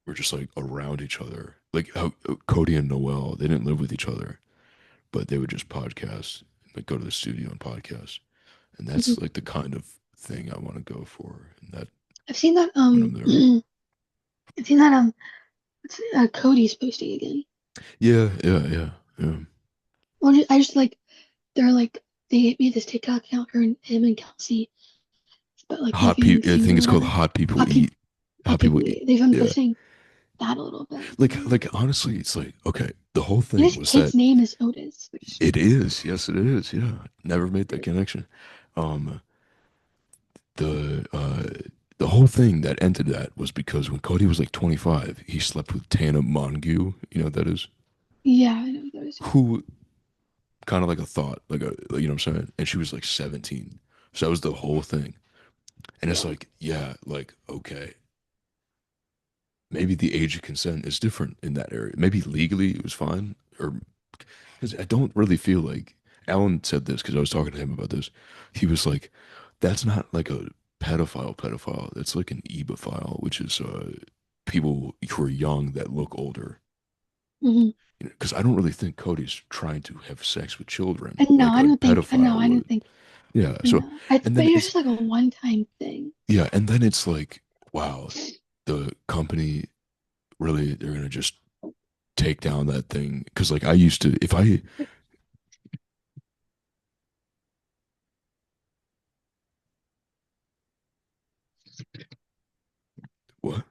were just like around each other. Like how Cody and Noel, they didn't live with each other, but they would just podcast, like go to the studio and podcast. And Mhm. that's like the kind of thing I want to go for. And that I've seen that when I'm there. I've seen that Cody's posting again. Yeah, yeah, yeah, yeah. Well, I just like they're like they made this TikTok account, him and Kelsey, but like Hot reviewing people. I things think or it's called whatever. Hot People Hot people, Eat. Hot People Eat. they've been Yeah. posting that a little bit. Like honestly, it's like okay. The whole And thing his was kid's that name is Otis, which is it is. Yes, it is. Yeah. Never made that connection. Um, the the whole thing that ended that was because when Cody was like 25, he slept with Tana Mongeau. You know what that is? yeah, I know those. Who kind of like a thought, like, you know what I'm saying? And she was like 17. So that was the whole thing. And it's Yeah, like, yeah, like, okay, maybe the age of consent is different in that area. Maybe legally it was fine, or because I don't really feel like Alan said this because I was talking to him about this. He was like, "That's not like a pedophile. That's like an ebophile, which is people who are young that look older." hmm. Because I don't really think Cody's trying to have sex with children And no, like I a don't think. No, pedophile I don't would. think. Yeah. So, No, I. and But then it was it's just like a one-time thing. yeah, and then it's like, wow, the company really they're gonna just take down that thing because like I used to if I what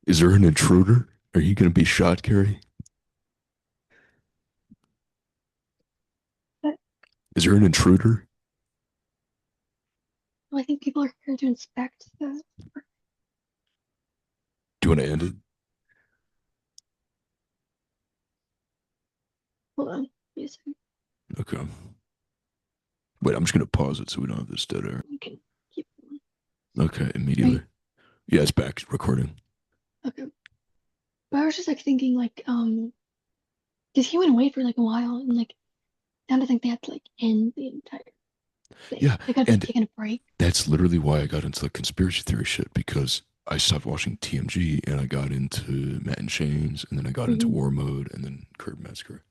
is there an intruder? Are you gonna be shot, Karie? But Is there an intruder? well, I think people are here to inspect the. Do you want to end it? Hold on, wait a second. Okay. Wait, I'm just gonna pause it so we don't have this dead air. You can keep going, Okay, immediately. right? Yeah, it's back recording. Okay. But I was just like thinking like because he went away for like a while and like I don't think they had to like end the entire thing. Yeah, They could have like and taken a break. that's literally why I got into like conspiracy theory shit because I stopped watching TMG and I got into Matt and Shane's and then I got into Hmm. War Mode and then Curb Massacre.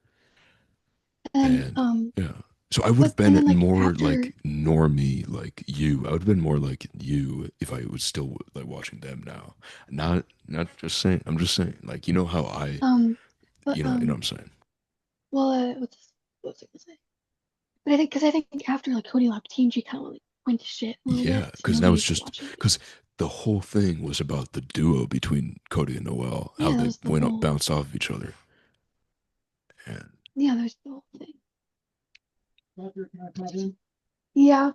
And And yeah. So I would have but and been then like more after like normie like you. I would have been more like you if I was still like watching them now. Not just saying. I'm just saying like you know how I um but you know what I'm saying. well what was I gonna say? But I think because I think after like Cody left Team G kind of like went to shit a little bit, Yeah, so because now nobody it's was just watching it. because the whole thing was about the duo between Cody and Noel, how Yeah, that they was the went up, whole bounced off of each other, and yeah, there's the whole thing. Yeah.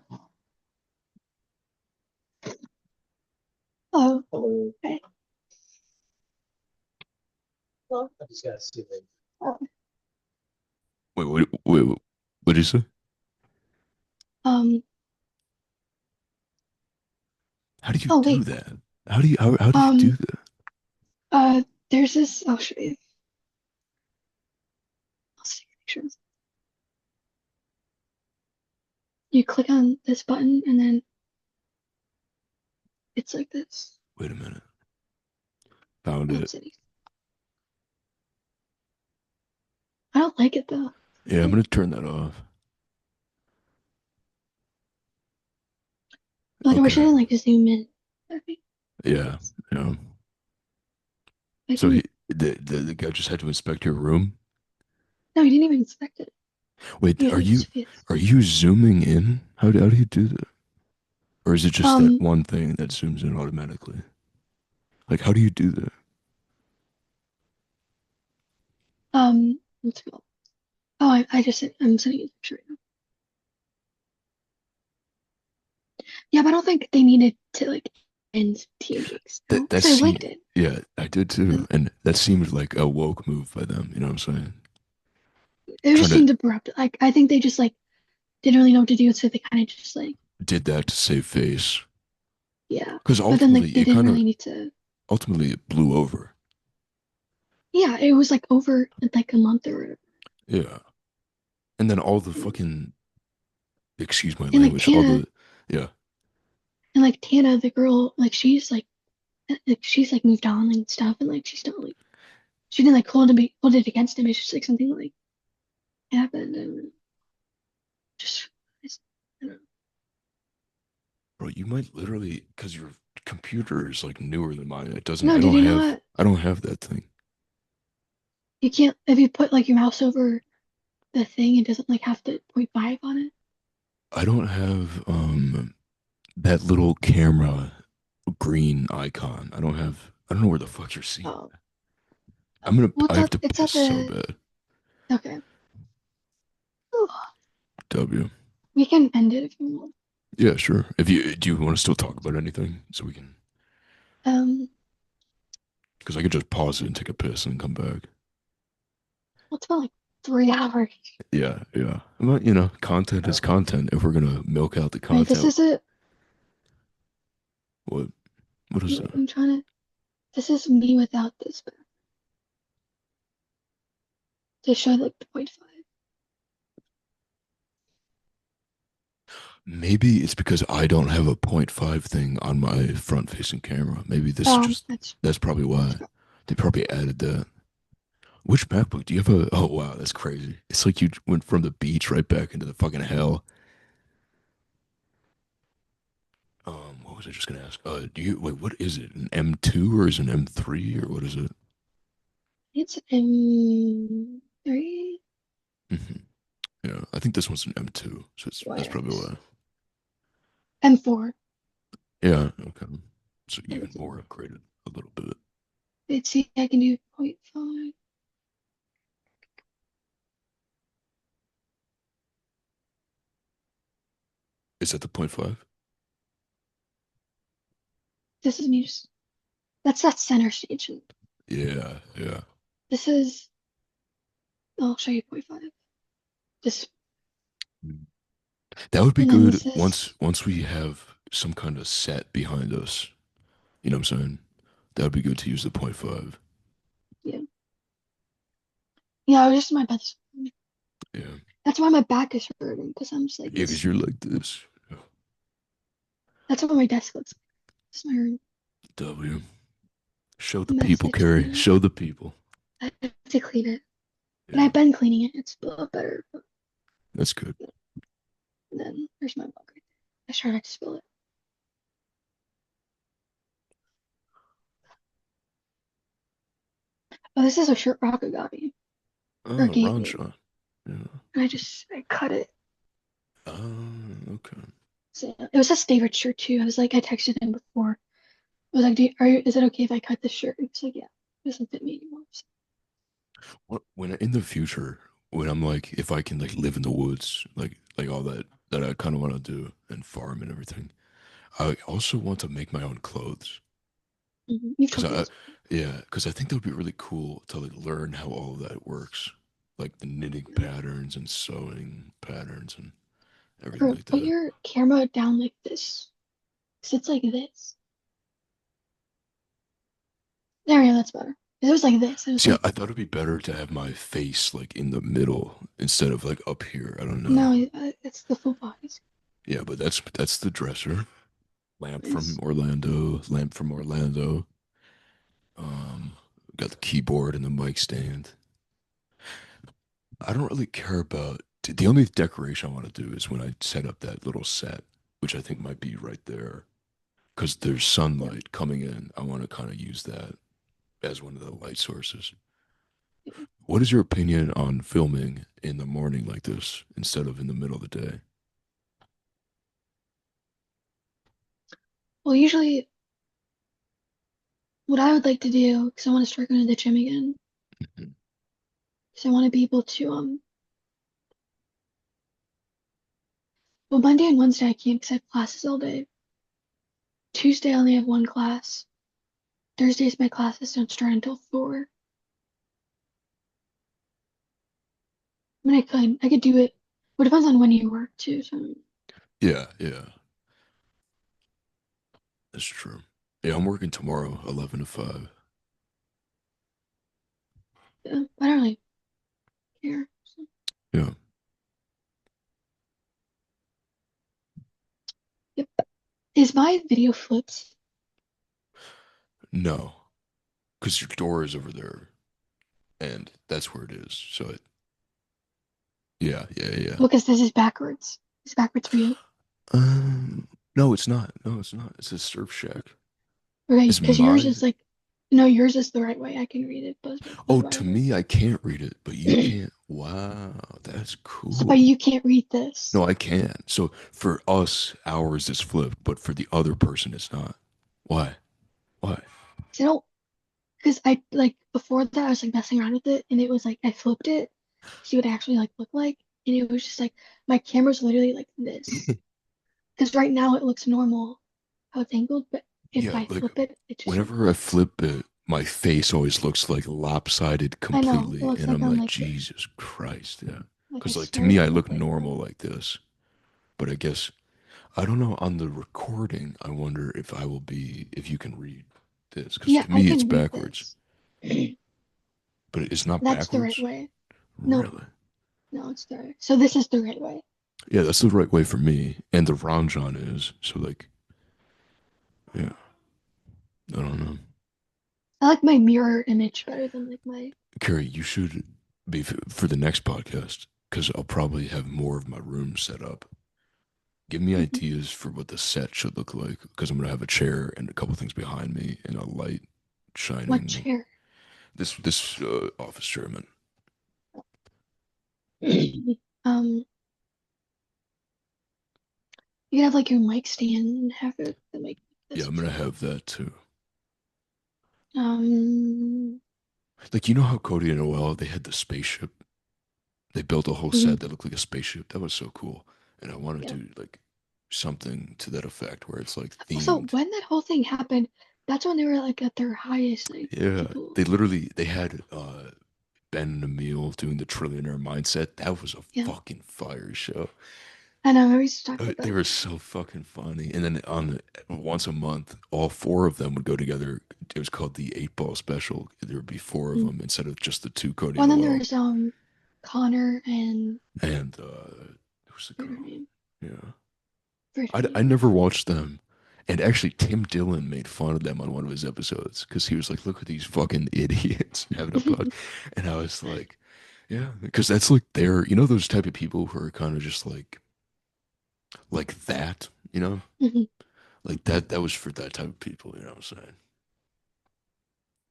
Oh. Okay. Well, oh, what did you say? um. How do you Oh do wait. that? How do you do Um. that? There's this. I'll show you. I'll see pictures. You click on this button and then it's like this. Wait a minute, found Oh, it. city. I don't like it though. Yeah, I'm Like, gonna turn that off. I wish I Okay. didn't like zoom in. Okay. Yeah. Yeah. I So can. the guy just had to inspect your room. No, he didn't even inspect it. Wait, He was like just. are you zooming in? How do you do that? Or is it just that Um. one thing that zooms in automatically? Like how do you do that? What's it called? Oh, I just said I'm sending you a picture right now. Yeah, but I don't think they needed to like end TMGs, no, That because I liked seemed it. yeah, I did too. And that seemed like a woke move by them, you know what I'm saying? It Trying just to seemed abrupt. Like I think they just like didn't really know what to do, so they kind of just like did that to save face. yeah. Because But then like ultimately they it didn't kind of really need to. ultimately it blew over. Yeah, it was like over in like a month or whatever. Yeah. And then all the And, fucking excuse my and like language, all Tana the yeah, and like Tana, the girl, like she's like moved on and stuff, and like she's not like she didn't like hold it against him. It's just like something like happened and just I don't know. bro, you might literally because your computer is like newer than mine. It doesn't No, did you not? I don't have that thing. You can't if you put like your mouse over the thing, it doesn't like have the point 0.5 on it. I don't have that little camera green icon. I don't know where the fuck you're seeing. Oh, well, I have to it's piss at so the bad. okay. Ooh, W. we can end it if you want. Yeah, sure. If you do you want to still talk about anything so we can Um, because I could just pause it and take a piss and come back. well, it's about like 3 hours. Yeah, yeah. But you know, content is content. If we're gonna milk out the All right, this content, is it. what what is Wait, that? I'm trying to. This is me without this, but to show like the point 0.5. Maybe it's because I don't have a point five thing on my front facing camera. Maybe this is Oh, just that's probably why. They probably added that. Which MacBook do you have a oh wow, that's crazy. It's like you went from the beach right back into the fucking hell. What was I just gonna ask? Do you wait, what is it? An M2 or is it an M3 or what is it? it's M3 Hmm. Yeah, I think this one's an M2, so that's probably wireless. why. M4. Yeah, okay. So even Everything. more upgraded a little bit. Let's see, I can do point 0.5. Is that the point five? This is me just. That's that center stage. And Yeah, yeah. this is. I'll show you point 0.5. This, That would be and then good this is. once we have some kind of set behind us. You know what I'm saying? That would be good to use the point five. Yeah. Yeah, I was just in my bed. Yeah. That's why my back is hurting because I'm just like Yeah, because this. you're like this. Yeah. That's what my desk looks like. This is my room. W. Show the people, Messy Carrie. cleaning. Show the people. I have to clean it. And Yeah, I've been cleaning it. It's a lot better. But that's good. then there's my mug right there. I try not to spill it. Oh, this is a shirt Rocco got me. Or Oh, gave round me. shot. Yeah. And I cut it. Okay. So it was his favorite shirt too. I was like, I texted him before. I was like, is it okay if I cut this shirt? And he's like, yeah, it doesn't fit me anymore. So, When in the future, when I'm like, if I can like live in the woods, like all that I kind of want to do and farm and everything, I also want to make my own clothes. You've Cause told me I, this. yeah, cause I think that would be really cool to like learn how all of that works, like the knitting Before. patterns and sewing patterns and everything Or like put that. your camera down like this. Because it's like this. There we go, that's better. 'Cause it was like this. It was See, like, I thought it'd be better to have my face like in the middle instead of like up here. I don't know. no, it's the full bodies. Yeah, but that's the dresser. Lamp from Nice. Orlando. Lamp from Orlando. Um, got the keyboard and the mic stand. I don't really care about the only decoration I want to do is when I set up that little set, which I think might be right there, because there's Yeah. sunlight coming in. I want to kind of use that as one of the light sources. Yeah. What is your opinion on filming in the morning like this instead of in the middle of the day? Well, usually what I would like to do, because I want to start going to the gym again, Mhm. because I want to be able to, well, Monday and Wednesday I can't because I have classes all day. Tuesday I only have one class. Thursdays my classes don't start until 4. I mean, I could do it. Well, it depends on when you work too. So, Yeah, yeah, that's true. Yeah, I'm working tomorrow, 11 to 5. yeah, I don't really care. So, Yeah. yep. Is my video flips? No, because your door is over there, and that's where it is. So yeah, yeah, yeah. Well, because this is backwards. It's backwards for you. Um, no, it's not. No, it's not. It's a surf shack. Okay, Is because yours my is like, no, yours is the right way. I can read it, but Oh, right to way. me, I can't read it, but you can't. Wow, that's So, but cool. you can't read this. No, I can. So for us, ours is flipped, but for the other person, it's not. Why? Why? So I don't, because I like before that I was like messing around with it, and it was like I flipped it, see what it actually like looked like, and it was just like my camera's literally like this. Because right now it looks normal how it's angled, but if Yeah, I like flip it, it just whenever I flips. flip it, my face always looks like lopsided I know. It completely, looks and like I'm I'm like, like this. Jesus Christ, yeah. Like I Because like to swear me, it I doesn't look look like that. normal like this, but I guess I don't know. On the recording, I wonder if I will be if you can read this, because Yeah, to I me, it's can read backwards, this. but it's not That's the right backwards. way. No, Really? no, it's the right. So this is the right way. Yeah, that's the right way for me. And the Ranjan is. So like, yeah, I don't know. I like my mirror image better than like my. Carrie, you should be for the next podcast because I'll probably have more of my room set up. Give me Mhm. ideas for what the set should look like because I'm gonna have a chair and a couple things behind me and a light What shining. chair? This office chair, man. um, you can have like your mic stand and have it the mic like Yeah, this I'm or gonna something. have that too. Um, Like you know how Cody and Noel they had the spaceship. They built a whole mhm, set that looked like a spaceship. That was so cool. And I want yeah. to do like something to that effect where it's like Also, themed. when that whole thing happened, that's when they were like at their highest. Like Yeah, people, they had Ben and Emil doing the trillionaire mindset. That was a yeah. fucking fire show. I know. I used to talk about They that. were so fucking funny. And then on once a month, all four of them would go together. It was called the Eight Ball Special. There would be four of Mm. them instead of just the two, Cody Well, and and then Noel. there's Connor and And who's the forget her girl? name. Yeah, Forget her I name. never watched them. And actually, Tim Dillon made fun of them on one of his episodes because he was like, "Look at these fucking idiots having a pod," and I was like, "Yeah," because that's like they're those type of people who are kind of just like that, Mhm. like that was for that type of people. You know what I'm saying?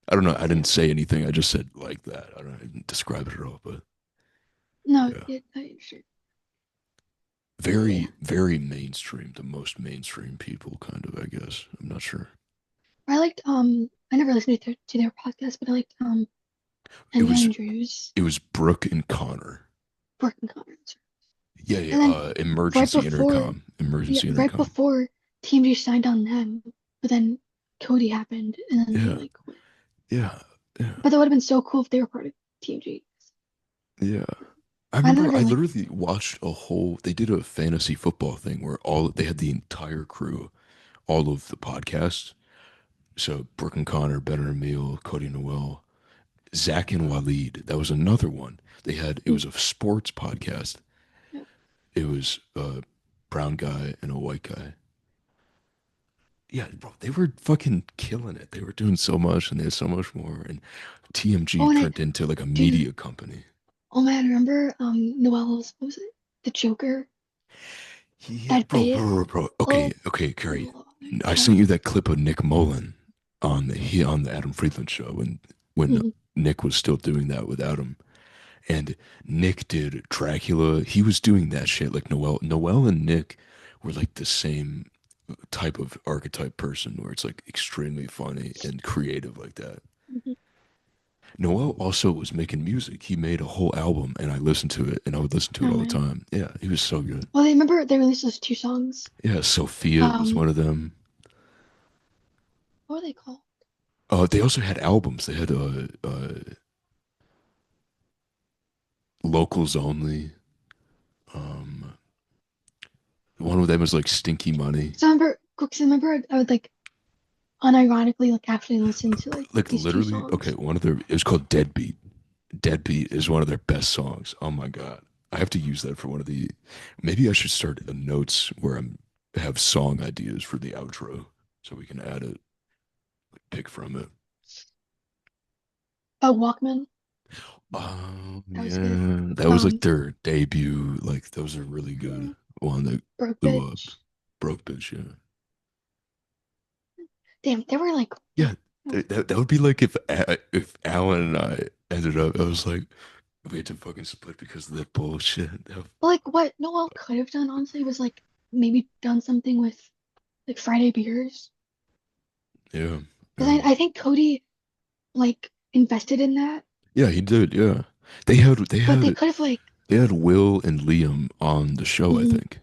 I don't know. I Yeah. didn't say anything. I just said like that. I didn't describe it at all, but No, yeah, sure. But yeah. very very mainstream. The most mainstream people, kind of. I guess I'm not sure. I liked I never listened to their podcast, but I liked It and was Andrews, it was Brooke and Connor. Brooke and Connors. Yeah, yeah. And then right Emergency before intercom. yeah, Emergency right intercom. before TMG signed on them, but then Cody happened and then they Yeah, like quit. yeah, yeah, But that would have been so cool if they were part of TMG. yeah. I I know remember they're I like literally watched a whole. They did a fantasy football thing where all they had the entire crew, all of the podcasts. So Brooke and Connor, Ben and Emil, Cody and Noel, Zach and Waleed. That was another one. They had it mm, was a sports podcast. yeah. It was a brown guy and a white guy. Yeah, bro, they were fucking killing it. They were doing so much and they had so much more. And TMG Oh, and I turned into like a dude, media company. oh man, remember Noel's what was it? The Joker? Yeah, That bro, bit? bro, bro, bro. Oh, Okay, Carrie. oh my I God. sent you that clip of Nick Mullen on the Adam Friedland show when Mhm. Nick was still doing that with Adam. And Nick did Dracula. He was doing that shit like Noel. Noel and Nick were like the same type of archetype person where it's like extremely funny and creative like that. Mhm. Noel also was making music. He made a whole album and I listened to it and I would listen to it Oh all the man. time. Yeah, he was so good. Well, they remember they released those two songs. Yeah, Sophia was Um, one of them. what were they called? They also had albums. They had locals only. Um, one of them was like Stinky Money. So I remember, cause I remember I would like unironically like actually listen to like Like these two literally, okay, songs. one of their it was called Deadbeat. Deadbeat is one of their best songs. Oh my god, I have to use that for one of the. Maybe I should start a notes where I'm have song ideas for the outro, so we can add it, like, pick from it. Oh, Walkman, that was good. Yeah, that was like Um, their debut. Like those are really good. yeah, One that Broke blew up. Bitch. Broke bitch, yeah. Damn, they were like, Yeah, no. that would be like if Alan and I ended up. I was like, we had to fucking split because of that bullshit. But like what Noel could have done honestly was like maybe done something with like Friday beers. Yeah, Because yeah, I think Cody like invested in that, yeah. He did. Yeah, they had they but they had could have like, they had Will and Liam on the show. I mhm, think.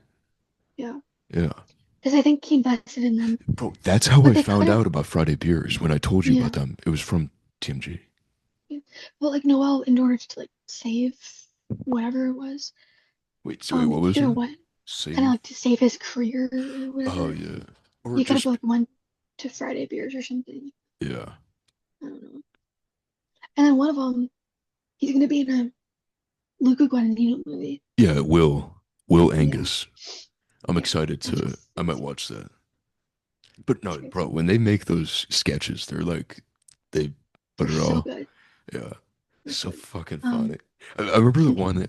yeah. Yeah, Because I think he invested in them, bro. That's how but I they could found have, out about Friday Beers when I told you about yeah. them. It was from TMG. Yeah. But like Noel, in order to like save whatever it was, Wait, so wait, what he was could have it? went kind of Save? like to save his career or Oh whatever. yeah, or He could have just like went to Friday beers or something. yeah, I don't know. And then one of them, he's gonna be in a Luca Guadagnino movie. yeah. Will Yeah, Angus. I'm yeah. excited That's to. I might that's watch that. But no, great. bro, when they make those sketches, they're like they They're put it so all. good. Yeah, They're so so good. fucking Um, funny. I remember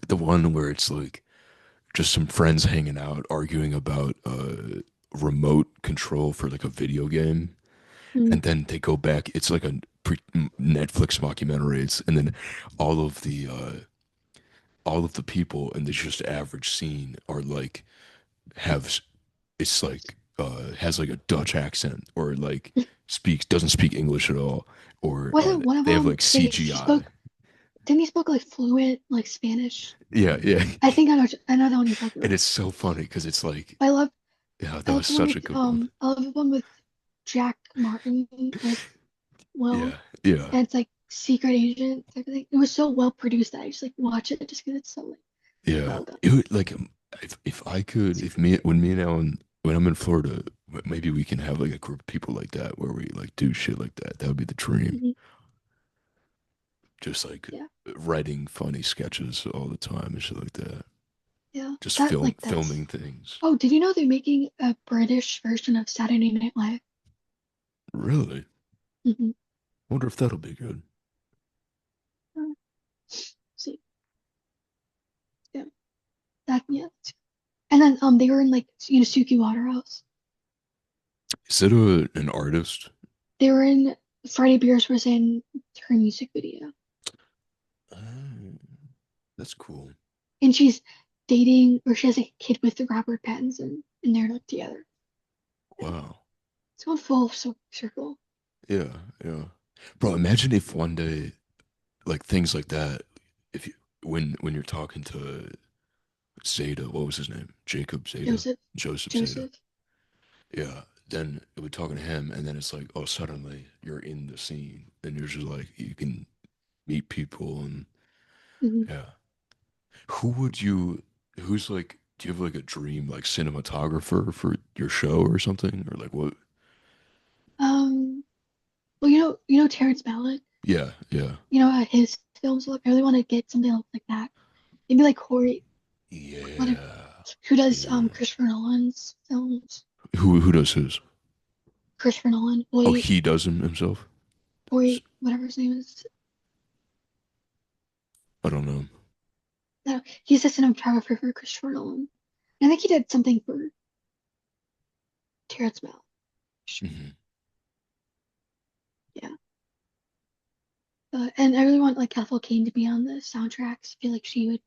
the one where it's like just some friends hanging out arguing about remote control for like a video game, mm. and then they go back. It's like a Netflix mockumentary. And then all of the uh, all of the people in this just average scene are like have it's like has like a Dutch accent or like speaks doesn't speak English at all or Wasn't one of they have them? like He CGI. spoke. Didn't he spoke like fluent like Spanish? Yeah, yeah, I think I know the one you're talking and about. it's so funny because it's like I love yeah, I that love was the one such a with good one. I love the one with Jack Martin with Will, Yeah, yeah, and it's like secret agent type of thing. It was so well produced that I just like watch it just because it's so like yeah. well done. It would like if I could It's if great. me when me and Alan when I'm in Florida maybe we can have like a group of people like that where we like do shit like that. That would be the dream. Mhm. Just like Yeah, writing funny sketches all the time and shit like that. yeah. just that like that's. filming things. Oh, did you know they're making a British version of Saturday Night Live? Really? Mm-hmm. Wonder if that'll be good. See, yeah, that's. And then they were in like Suki Waterhouse. Is it an artist? They were in Friday Beers was in her music video. Oh, that's cool. And she's dating or she has a kid with Robert Pattinson and they're like together. Wow. It's going full circle. Yeah, yeah. Bro, imagine if one day, like things like that, if you when you're talking to Zeta, what was his name? Jacob Zeta? Joseph Zeta. Joseph. Yeah. Then it would talking to him, and then it's like, oh, suddenly you're in the scene, and you're just like, you can meet people, and Mm-hmm. yeah. Who would you? Who's like? Do you have like a dream like cinematographer for your show or something, or like what? Well, Terrence Malick. Yeah, yeah, His films look. I really want to get something like that. Maybe like Corey. yeah, Who does yeah. Christopher Nolan's films? Who does his? Christopher Nolan. Oh, Boy, he does him himself. whatever his name is. I don't know. No, he's a cinematographer for Christopher Nolan. I think he did something for Terrence Malick. Hmm. Yeah. And I really want like Ethel Kane to be on the soundtracks. I feel like she would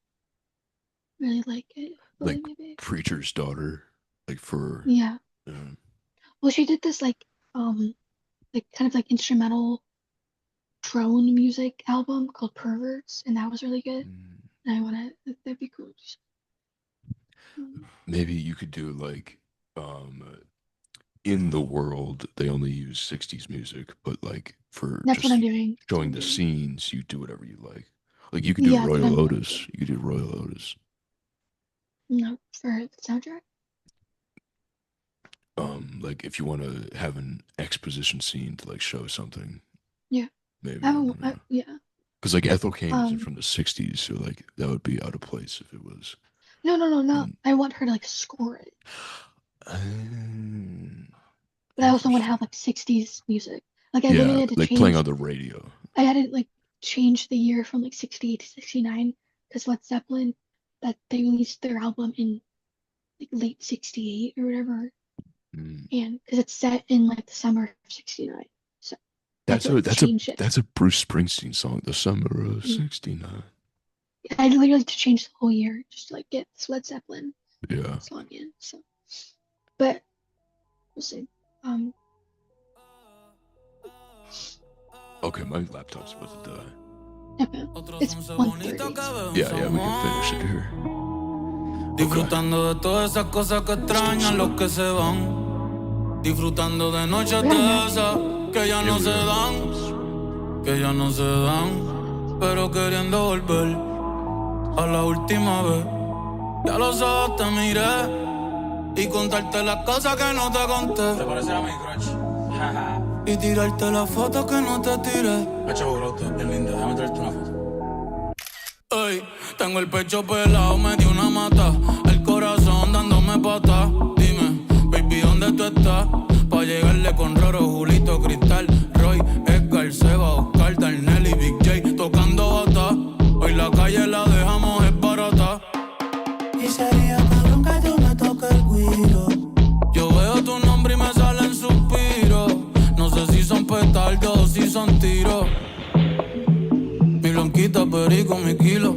really like it. Like Maybe. Preacher's Daughter, like for Yeah. um, Well, she did this like kind of like instrumental drone music album called Perverts, and that was really good. And I want to. That'd be cool. maybe you could do like in the world they only use 60s music, but like for That's what I'm just doing. showing the scenes, you do whatever you like. Like you could do Yeah, Royal Lotus. You could do Royal Lotus. No, for the soundtrack. Like if you want to have an exposition scene to like show something. Yeah. Maybe. Yeah. Because like Ethel Kane isn't from the 60s, so like that would be out of place if it was. No. I want her to like score it. But I also want to have like 60s music. Like I literally had to like change playing on the radio. I had to like change the year from like 68 to 69 because Led Zeppelin that they released their album in like late 68 or whatever. And because it's set in like the summer of 69. So that's a Bruce Springsteen song, The Summer of 69. I literally had to change the whole year just to like get this Led Zeppelin song in. So but we'll see. Okay, my laptop's about to die. Okay. It's 1:30. Yeah, we can finish it here. Disfrutando de todas esas cosas que extrañan los que se van. Disfrutando de noches de esas que ya no se dan. Que ya no se dan. Pero queriendo volver a la última vez. Ya los ojos te miré y contarte las cosas que no te conté. ¿Te parecerá mi crush? Y tirarte las fotos que no te tiré. Hacho, bro, bien linda. Déjame traerte una foto. Ey, tengo el pecho pelado, me dio una mata. El corazón dándome pata. Dime, baby, ¿dónde tú estás? Pa' llegarle con Roro, Julito, Cristal, Roy, Edgar, Seba, Oscar, Darnell y Big J tocando bata. Hoy la calle la dejamos esbarata. Y sería cabrón que tú me toques el guiro. Yo veo tu nombre y me salen suspiros. No sé si son petardos o si son tiros. Mi blanquita, perico, mi kilo.